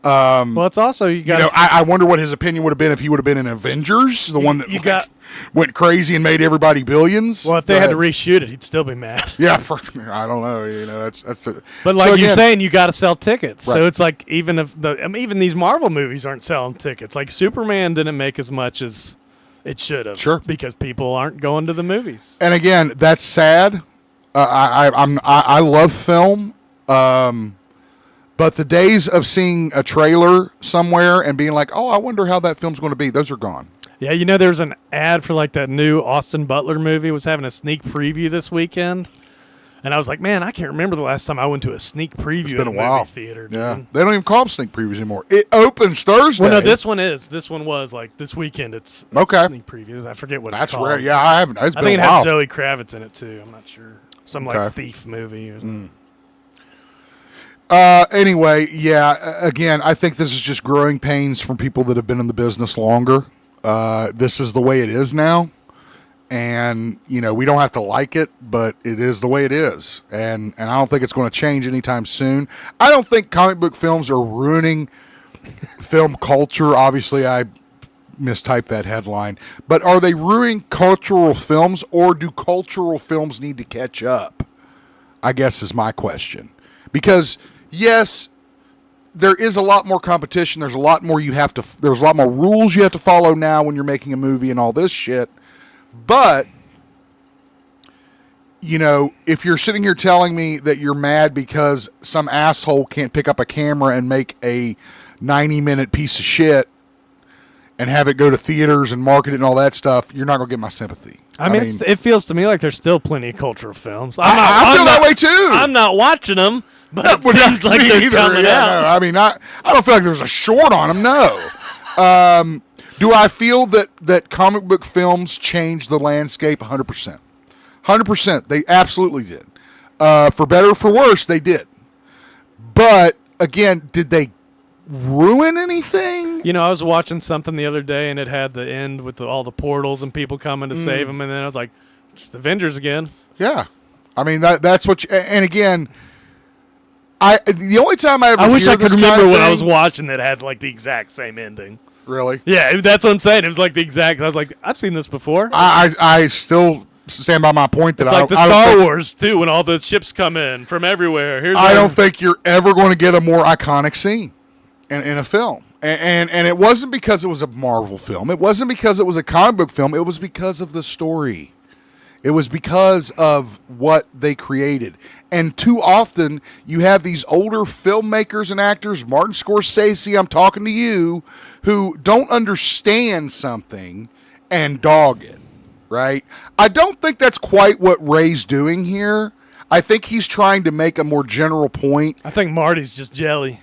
Well, it's also, you know, I wonder what his opinion would have been if he would have been in Avengers, the one that went crazy and made everybody billions. Well, if they had to reshoot it, he'd still be mad. Yeah, I don't know. You know, that's. But like you're saying, you got to sell tickets. Right. So it's like even if even these Marvel movies aren't selling tickets. Like Superman didn't make as much as it should have. Sure, because people aren't going to the movies. And again, that's sad. I love film. But the days of seeing a trailer somewhere and being like, oh, I wonder how that film's going to be, those are gone. Yeah, you know, there's an ad for like that new Austin Butler movie. It was having a sneak preview this weekend. And I was like, man, I can't remember the last time I went to a sneak preview in a movie theater. Dude. Yeah, they don't even call them sneak previews anymore. It opens Thursday. Well, no, this one is. This one was like this weekend. It's okay. Sneak previews. I forget what that's it's called. Rare. Yeah, I haven't. I think it had Zoe Kravitz in it too. I'm not sure. Some like thief movie. Or something. Anyway, yeah, again, I think this is just growing pains from people that have been in the business longer. This is the way it is now. And, you know, we don't have to like it, but it is the way it is. And I don't think it's going to change anytime soon. I don't think comic book films are ruining film culture. Obviously, I mistyped that headline. But are they ruining cultural films, or do cultural films need to catch up? I guess is my question. Because yes, there is a lot more competition. There's a lot more there's a lot more rules you have to follow now when you're making a movie and all this shit. But, you know, if you're sitting here telling me that you're mad because some asshole can't pick up a camera and make a 90-minute piece of shit, and have it go to theaters and market it and all that stuff, you're not going to get my sympathy. I mean, it feels to me like there's still plenty of cultural films. I feel that way too. I'm not watching them, but it seems like they're coming out. No. I mean, I don't feel like there's a short on them. No. Do I feel that comic book films changed the landscape? 100%. 100%. They absolutely did. For better or for worse, they did. But again, did they ruin anything? You know, I was watching something the other day, and it had the end with all the portals and people coming to save them, and then I was like, it's the Avengers again. Yeah. I mean, that's what and again, the only time I wish I could remember when I was watching that had like the exact same ending. Really? Yeah, that's what I'm saying. It was like the exact. I was like, I've seen this before. I still stand by my point that it's like the Star Wars too, when all the ships come in from everywhere. I don't think you're ever going to get a more iconic scene in a film. And it wasn't because it was a Marvel film. It wasn't because it was a comic book film. It was because of the story. It was because of what they created. And too often, you have these older filmmakers and actors, Martin Scorsese, I'm talking to you, who don't understand something and dog it, right? I don't think that's quite what Ray's doing here. I think he's trying to make a more general point. I think Marty's just jelly.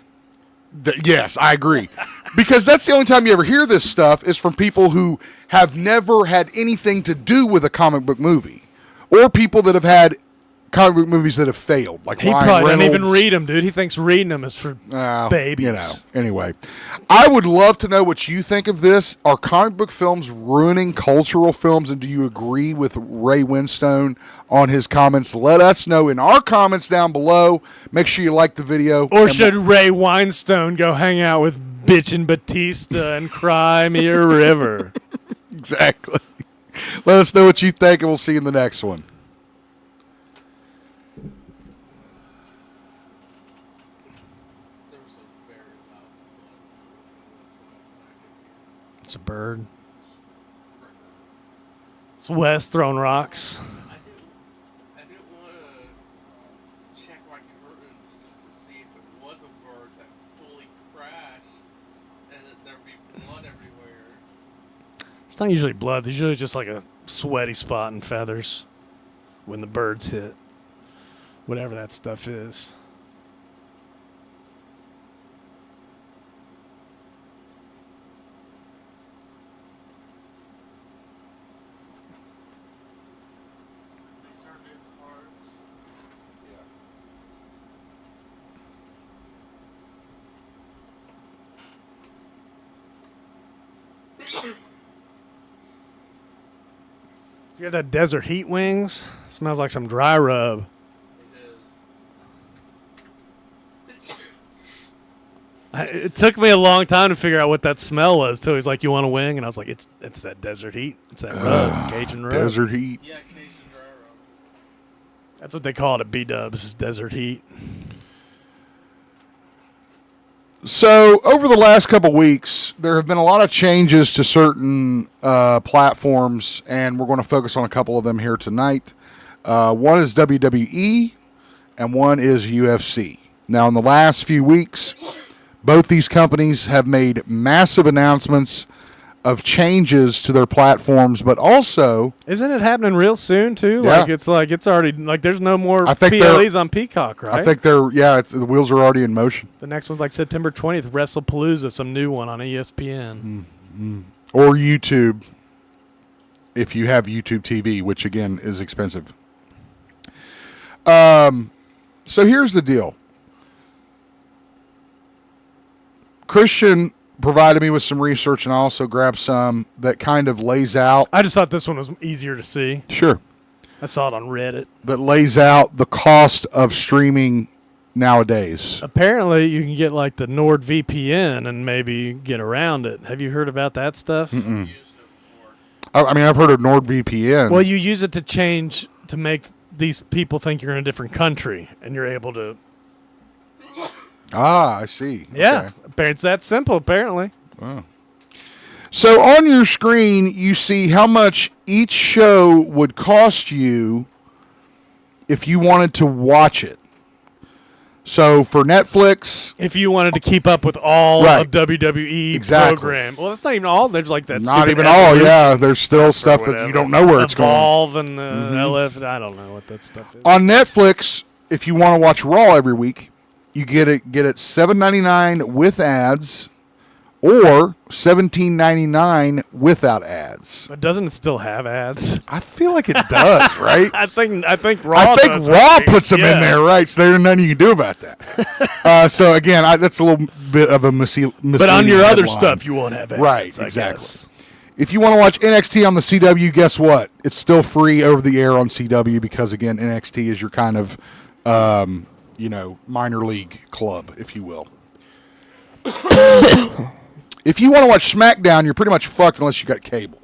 Yes, I agree. Because that's the only time you ever hear this stuff is from people who have never had anything to do with a comic book movie. Or people that have had comic book movies that have failed. Like he Ryan probably Reynolds. doesn't even read them, dude. He thinks reading them is for babies. You know, anyway. I would love to know what you think of this. Are comic book films ruining cultural films? And do you agree with Ray Winstone on his comments? Let us know in our comments down below. Make sure you like the video. Or should Ray Winstone go hang out with bitchin' Batista and cry me a river? Exactly. Let us know what you think, and we'll see you in the next one. It's a bird. It's Wes throwing rocks. I didn't want to check my curtains just to see if it was a bird that fully crashed and that there'd be blood everywhere. It's not usually blood. There's usually just like a sweaty spot and feathers when the birds hit. Whatever that stuff is. These are new cards. You hear that desert heat wings? Smells like some dry rub. It took me a long time to figure out what that smell was too. He's like, "You want a wing?" And I was like, "It's that desert heat. It's that rub, Cajun rub." Desert heat. Yeah, Cajun dry rub. That's what they call it at B-dubs, is desert heat. So, over the last couple weeks, there have been a lot of changes to certain platforms, and we're going to focus on a couple of them here tonight. One is WWE, and one is UFC. Now, in the last few weeks, both these companies have made massive announcements of changes to their platforms, but also... Isn't it happening real soon, too? Yeah. Like it's already, like there's no more I think PLEs on Peacock, right? I think the wheels are already in motion. The next one's like September 20th, WrestlePalooza, some new one on ESPN. Or YouTube, if you have YouTube TV, which, again, is expensive. So here's the deal. Christian provided me with some research, and I also grabbed some that kind of lays out. I just thought this one was easier to see. Sure. I saw it on Reddit. That lays out the cost of streaming nowadays. Apparently, you can get like the NordVPN and maybe get around it. Have you heard about that stuff? I mean, I've heard of NordVPN. Well, you use it to change, to make these people think you're in a different country, and you're able to... Ah, I see. Yeah. Okay. It's that simple, apparently. Wow. So on your screen, you see how much each show would cost you if you wanted to watch it. So for Netflix, If you wanted to keep up with all Right. of WWE Exactly. program, well, that's not even all. There's like that. not stupid even all. Evolution Yeah, there's still or stuff that whatever. you don't know where it's going. Evolve and LF. I don't know what that stuff is. On Netflix, if you want to watch Raw every week, you get it $7.99 with ads, or $17.99 without ads. But doesn't it still have ads? I feel like it does, right? I think Raw. I think does, Raw think. puts them in there, right? So there's nothing you can do about that. So again, that's a little bit of a misleading. But on your other headline. stuff, you won't have ads. Right, I exactly. guess. If you want to watch NXT on the CW, guess what? It's still free over the air on CW because, again, NXT is your kind of, minor league club, if you will. If you want to watch SmackDown, you're pretty much fucked unless you got cable.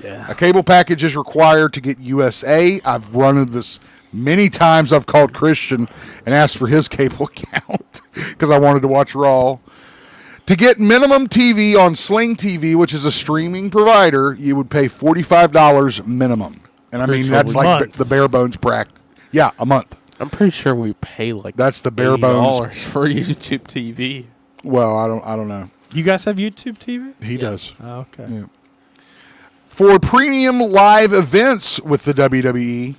Yeah. A cable package is required to get USA. I've run into this many times. I've called Christian and asked for his cable account because I wanted to watch Raw. To get minimum TV on Sling TV, which is a streaming provider, you would pay $45 minimum. And I mean, that's like the bare bones bracket. Yeah, a month. I'm pretty sure we pay like That's the bare bones $80 for YouTube TV. Well, I don't know. You guys have YouTube TV? He does. Oh, okay. Yeah. For premium live events with the WWE,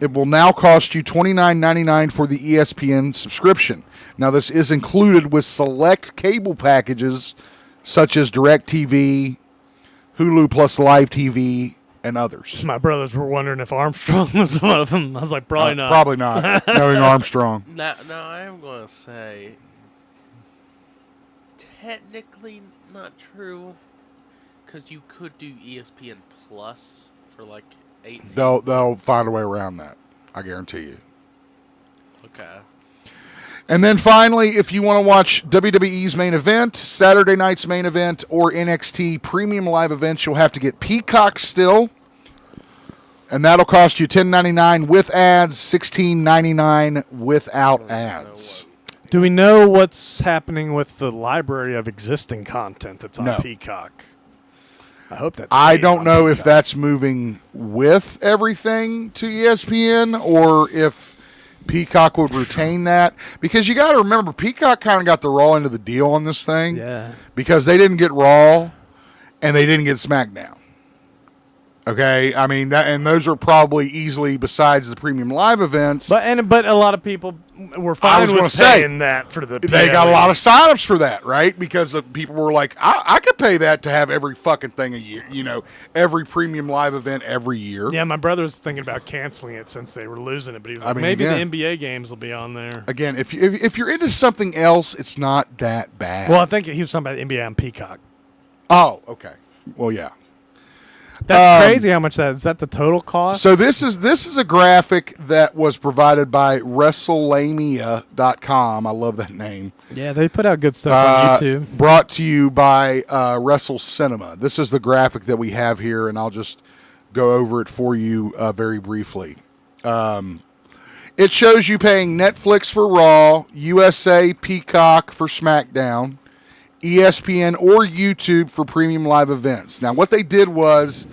it will now cost you $29.99 for the ESPN subscription. Now, this is included with select cable packages such as DirecTV, Hulu Plus Live TV, and others. My brothers were wondering if Armstrong was one of them. I was like, probably not. Probably not, knowing Armstrong. Now I am going to say, technically not true, because you could do ESPN Plus for like $18. They'll find a way around that, I guarantee you. Okay. And then finally, if you want to watch WWE's main event, Saturday night's main event, or NXT premium live events, you'll have to get Peacock still. And that'll cost you $10.99 with ads, $16.99 without ads. Do we know what's happening with the library of existing content that's on No. Peacock? I hope that's. I don't know if that's moving with everything to ESPN or if Peacock would retain that. Because you got to remember, Peacock kind of got the Raw end of the deal on this thing. Yeah. Because they didn't get Raw and they didn't get SmackDown. Okay, I mean that, and those are probably easily besides the premium live events. But a lot of people were fine with paying that for the. They got a lot of signups for that, right? Because people were like, I could pay that to have every fucking thing a year, every premium live event every year. Yeah, my brother was thinking about canceling it since they were losing it, but he was like, maybe the NBA games will be on there. Again, if you're into something else, it's not that bad. Well, I think he was talking about NBA on Peacock. Oh, okay. Well, yeah. That's crazy how much that is. That the total cost? So this is a graphic that was provided by WrestleLamia.com. I love that name. Yeah, they put out good stuff on YouTube. Brought to you by Wrestle Cinema. This is the graphic that we have here, and I'll just go over it for you very briefly. It shows you paying Netflix for Raw, USA Peacock for SmackDown, ESPN or YouTube for premium live events. Now, what they did was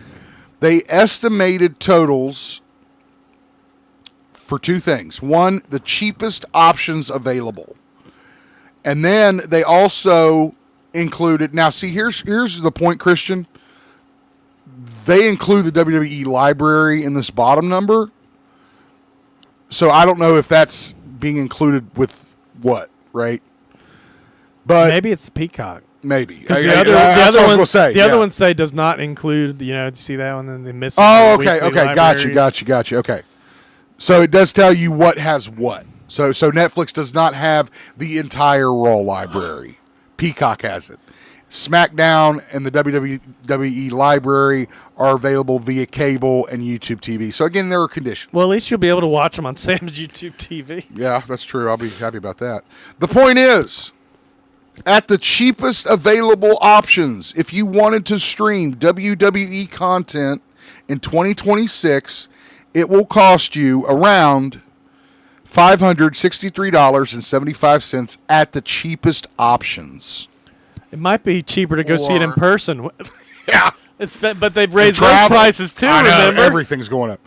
they estimated totals for two things. One, the cheapest options available. And then they also included, now see, here's the point, Christian. They include the WWE library in this bottom number. So I don't know if that's being included with what, right? But maybe it's the Peacock. Maybe. The other ones say does not include, see that one? And they miss. Oh, okay. Got you. Okay. So it does tell you what has what. So Netflix does not have the entire Raw library. Peacock has it. SmackDown and the WWE library are available via cable and YouTube TV. So again, there are conditions. Well, at least you'll be able to watch them on Sam's YouTube TV. Yeah, that's true. I'll be happy about that. The point is, at the cheapest available options, if you wanted to stream WWE content in 2026, it will cost you around $563.75 at the cheapest options. It might be cheaper to go see it in person. Yeah. But they've raised those prices too, I know, remember? everything's going up.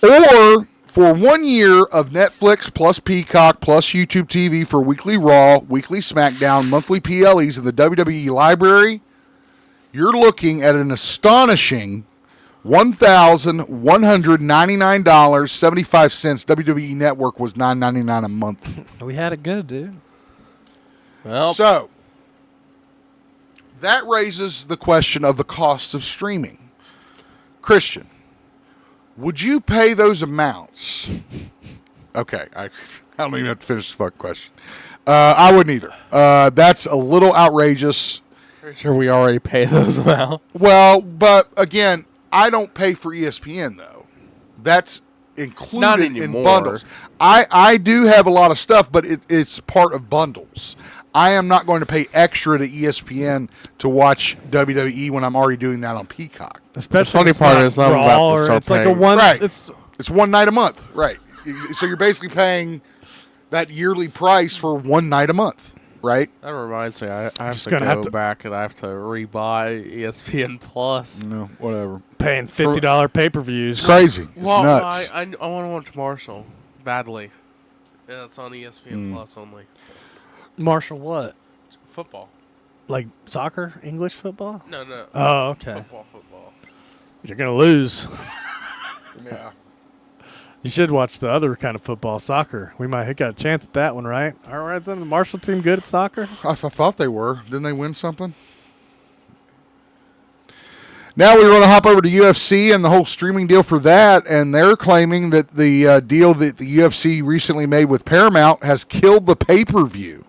Or For 1 year of Netflix plus Peacock plus YouTube TV for weekly Raw, weekly SmackDown, monthly PLEs in the WWE library, you're looking at an astonishing $1,199.75. WWE Network was $9.99 a month. We had it good, dude. Well, So, that raises the question of the cost of streaming. Christian, would you pay those amounts? Okay, I don't even have to finish the fucking question. I wouldn't either. That's a little outrageous. pretty sure we already pay those amounts. Well, but again, I don't pay for ESPN, though. That's included in bundles. I do have a lot of stuff, but it's part of bundles. I am not going to pay extra to ESPN to watch WWE when I'm already doing that on Peacock. Especially the funny part is I'm about to start it's like a paying. one. Right. It's It's one night a month, right? So you're basically paying that yearly price for one night a month, right? That reminds me, I have Just to gonna go have to- back and I have to rebuy ESPN Plus. No, whatever. paying $50 pay-per-views. It's crazy. It's Well, nuts. I want to watch Marshall badly. Yeah, it's on ESPN Plus only. Marshall, what? Football. Like soccer, English football? No. Oh, okay. Football. You're gonna lose. Yeah. You should watch the other kind of football, soccer. We might have got a chance at that one, right? All right, isn't the Marshall team good at soccer? I thought they were. Didn't they win something? Now we want to hop over to UFC and the whole streaming deal for that, and they're claiming that the deal that the UFC recently made with Paramount has killed the pay-per-view.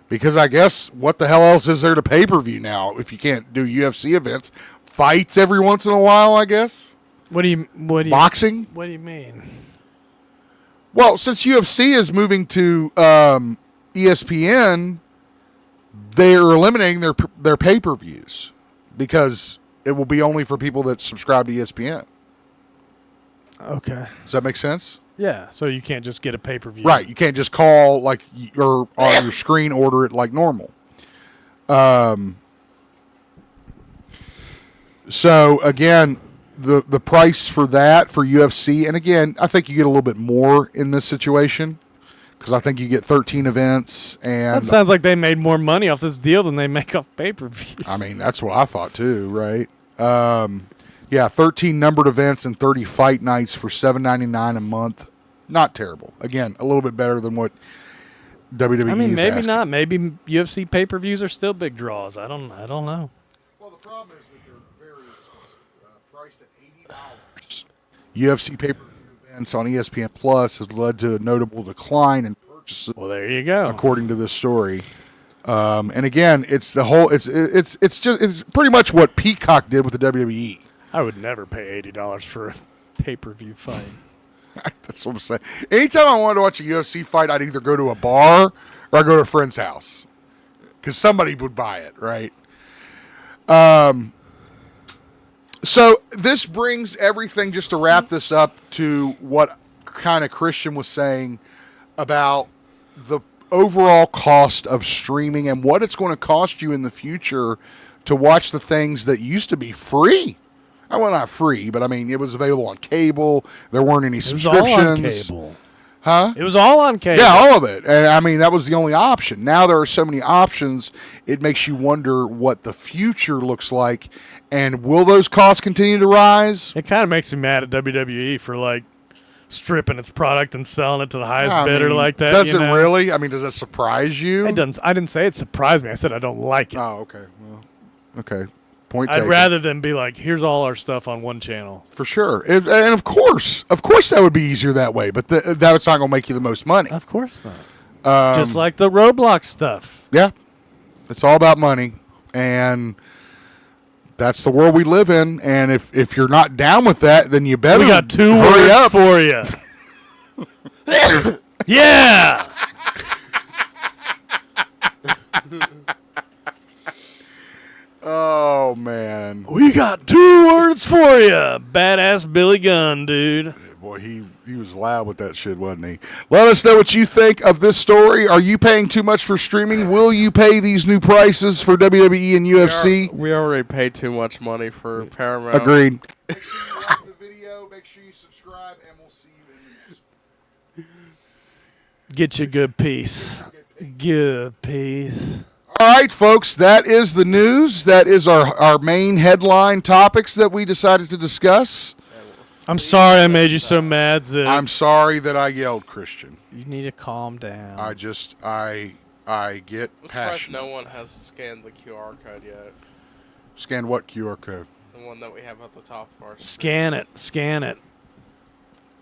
Because I guess what the hell else is there to pay-per-view now if you can't do UFC events? Fights every once in a while, I guess. What do you Boxing? What do you mean? Well, since UFC is moving to ESPN, they're eliminating their pay-per-views because it will be only for people that subscribe to ESPN. Okay. Does that make sense? Yeah, so you can't just get a pay-per-view. Right. You can't just call like or on your screen order it like normal. So again, the price for that for UFC, and again, I think you get a little bit more in this situation because I think you get 13 events, and That sounds like they made more money off this deal than they make off pay-per-views. I mean that's what I thought too, right? Yeah, 13 numbered events and 30 fight nights for $7.99 a month. Not terrible. Again, a little bit better than what WWE I mean, is maybe asking. not. Maybe UFC pay-per-views are still big draws. I don't know. Well, the problem is that they're very expensive. Priced at $80. UFC pay-per-view events on ESPN Plus has led to a notable decline in purchases, Well, there you go. according to this story. And again, it's the whole. It's pretty much what Peacock did with the WWE. I would never pay $80 for a pay-per-view fight. That's what I'm saying. Anytime I wanted to watch a UFC fight, I'd either go to a bar or I'd go to a friend's house because somebody would buy it, right? So this brings everything, just to wrap this up, to what kind of Christian was saying about the overall cost of streaming and what it's going to cost you in the future to watch the things that used to be free. Well, not free, but I mean, it was available on cable. There weren't any It was subscriptions. all on cable. Huh? It was all on cable. Yeah, all of it. And I mean, that was the only option. Now there are so many options, it makes you wonder what the future looks like. And will those costs continue to rise? It kind of makes me mad at WWE for like stripping its product and selling it to the highest I bidder mean, like that. Does you it know? really? I mean, does that surprise you? It doesn't. I didn't say it surprised me. I said I don't like it. Oh, okay. Well, okay. Point I'd taken. rather than be like, here's all our stuff on one channel. For sure. And of course that would be easier that way, but that's not going to make you the most money. Of course not. Just like the Roblox stuff. Yeah. It's all about money, and that's the world we live in. And if you're not down with that, then you better We got two hurry words up. for you. Yeah. Oh, man. We got two words for you. Badass Billy Gunn, dude. Boy, he was loud with that shit, wasn't he? Let us know what you think of this story. Are you paying too much for streaming? Will you pay these new prices for WWE and UFC? We already paid too much money for Paramount. Agreed. Make sure you like the video. Make sure you subscribe, and we'll see you in the next. Get you a good piece. Good piece. All right, folks, that is the news. That is our main headline topics that we decided to discuss. I'm sorry I made you so mad, Zip. I'm sorry that I yelled, Christian. You need to calm down. I get I'm surprised passionate. no one has scanned the QR code yet. Scan what QR code? The one that we have at the top of our Scan it. Scan it.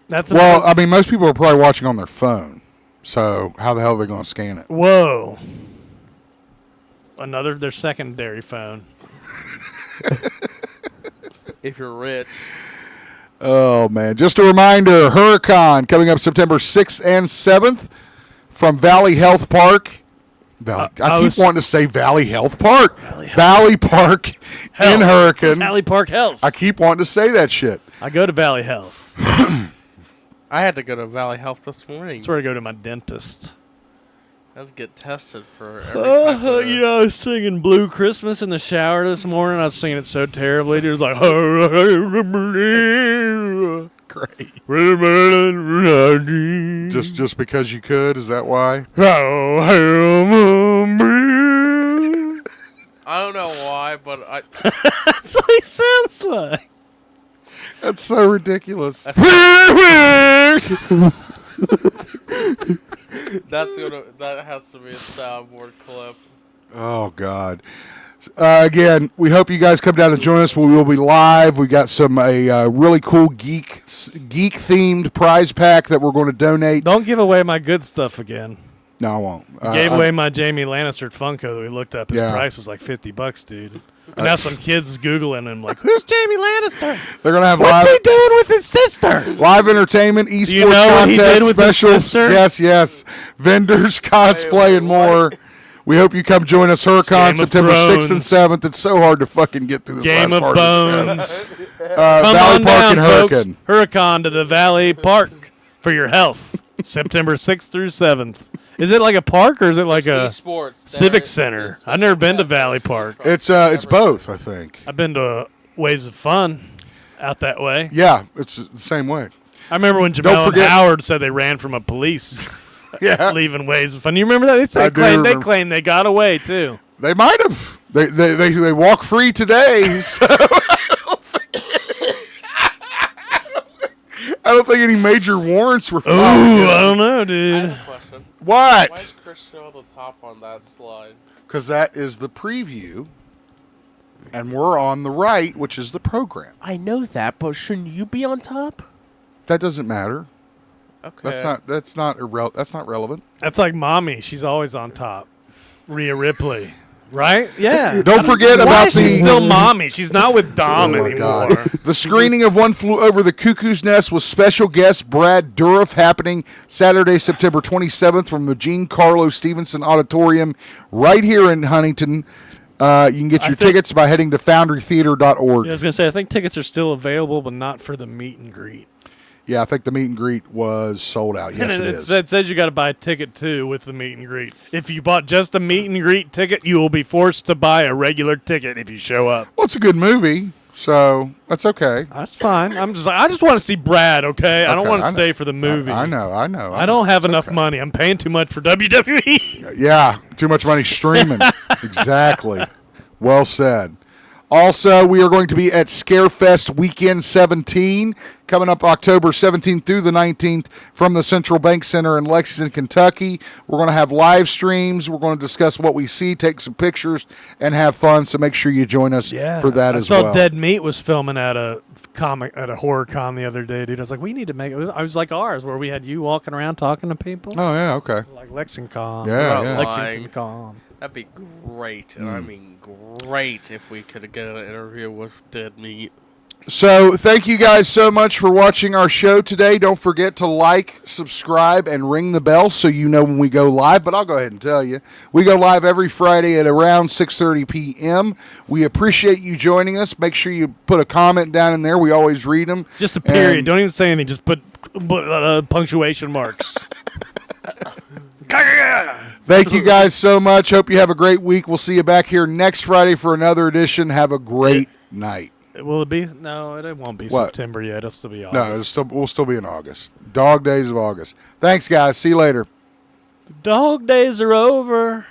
That's Well, I mean, most people are probably watching on their phone. So how the hell are they going to scan it? Whoa. Their secondary phone. If you're rich. Oh, man. Just a reminder, Hurricane coming up September 6th and 7th from Valley Health Park. I keep wanting to say Valley Health Park. Valley Park in Hurricane. Valley Park Health. I keep wanting to say that shit. I go to Valley Health. I had to go to Valley Health this morning. That's where I go to my dentist. I had to get tested for every type of... You know, I was singing Blue Christmas in the shower this morning. I was singing it so terribly. It was like, Great. Just because you could, is that why? I don't know why, but I... That's what he sounds like. That's so ridiculous. That has to be a soundboard clip. Oh, God. Again, we hope you guys come down and join us. We will be live. We got a really cool geek themed prize pack that we're going to donate. Don't give away my good stuff again. No, I won't. Gave away my Jamie Lannister Funko that we looked up. His Yeah. price was like $50, dude. And now some kids is Googling him like, who's Jamie Lannister? They're going to have What's he doing with his sister? live entertainment, esports you know what he contests, did with his specials. sister? Yes. Vendors, cosplay, and more. We hope you come join us, Hurricane, Game of September 6th and Thrones. 7th. It's so hard to fucking get through this Game last of part of the Bones. show. Come Valley on Park down, and folks. Hurricane. Hurricane to the Valley Park for your health. September 6th through 7th. Is it like a park or is it like a Esports. civic center? I've never been to Valley Park. It's both, I think. I've been to Waves of Fun out that way. Yeah, it's the same way. I remember when Jamel and forget- Howard said they ran from a police Yeah, leaving Waves of Fun. You remember that? I do They remember. claimed they got away too. they might have. They walk free today. So I don't think any major warrants were Ooh, filed. I don't know, I dude. have a question. What? Why is Chris still on the top on that slide? Because that is the preview, and we're on the right, which is the program. I know that, but shouldn't you be on top? That doesn't matter. Okay. That's not relevant. That's like mommy. She's always on top. Rhea Ripley. Right? Yeah. Don't forget Why about is she the still mommy? She's not with Dom Oh my anymore. God. The screening of One Flew Over the Cuckoo's Nest with special guest Brad Dourif happening Saturday, September 27th from the Gene Carlo Stevenson Auditorium right here in Huntington. You can get your tickets by heading to foundrytheater.org. Yeah, I was going to say, I think tickets are still available, but not for the meet and greet. Yeah, I think the meet and greet was sold out. Yes, it is. It says you got to buy a ticket, too, with the meet and greet. If you bought just a meet and greet ticket, you will be forced to buy a regular ticket if you show up. Well, it's a good movie, so that's okay. That's fine. I just want to see Brad, okay? I don't Okay, want to I know. stay for the movie. I know. I don't have enough money. I'm paying too much for WWE. Yeah, too much money streaming. Exactly. Well said. Also, we are going to be at Scarefest Weekend 17, coming up October 17th through the 19th from the Central Bank Center in Lexington, Kentucky. We're going to have live streams. We're going to discuss what we see, take some pictures, and have fun. So make sure you join us for that as well. I saw Dead Meat was filming at a horror con the other day, dude. I was like, we need to make it. I was like ours, where we had you walking around talking to people. Oh, yeah, okay. Like Lexington. Yeah, yeah. Lexington Con. That'd be great. And I mean, great if we could get an interview with Dead Meat. So thank you guys so much for watching our show today. Don't forget to like, subscribe, and ring the bell so you know when we go live. But I'll go ahead and tell you. We go live every Friday at around 6:30 p.m. We appreciate you joining us. Make sure you put a comment down in there. We always read them. Just a period. And- Don't even say anything. Just put punctuation marks. Thank you guys so much. Hope you have a great week. We'll see you back here next Friday for another edition. Have a great night. Will it be? No, it won't be What? September yet. It'll still be August. No, we'll still be in August. Dog days of August. Thanks, guys. See you later. Dog days are over.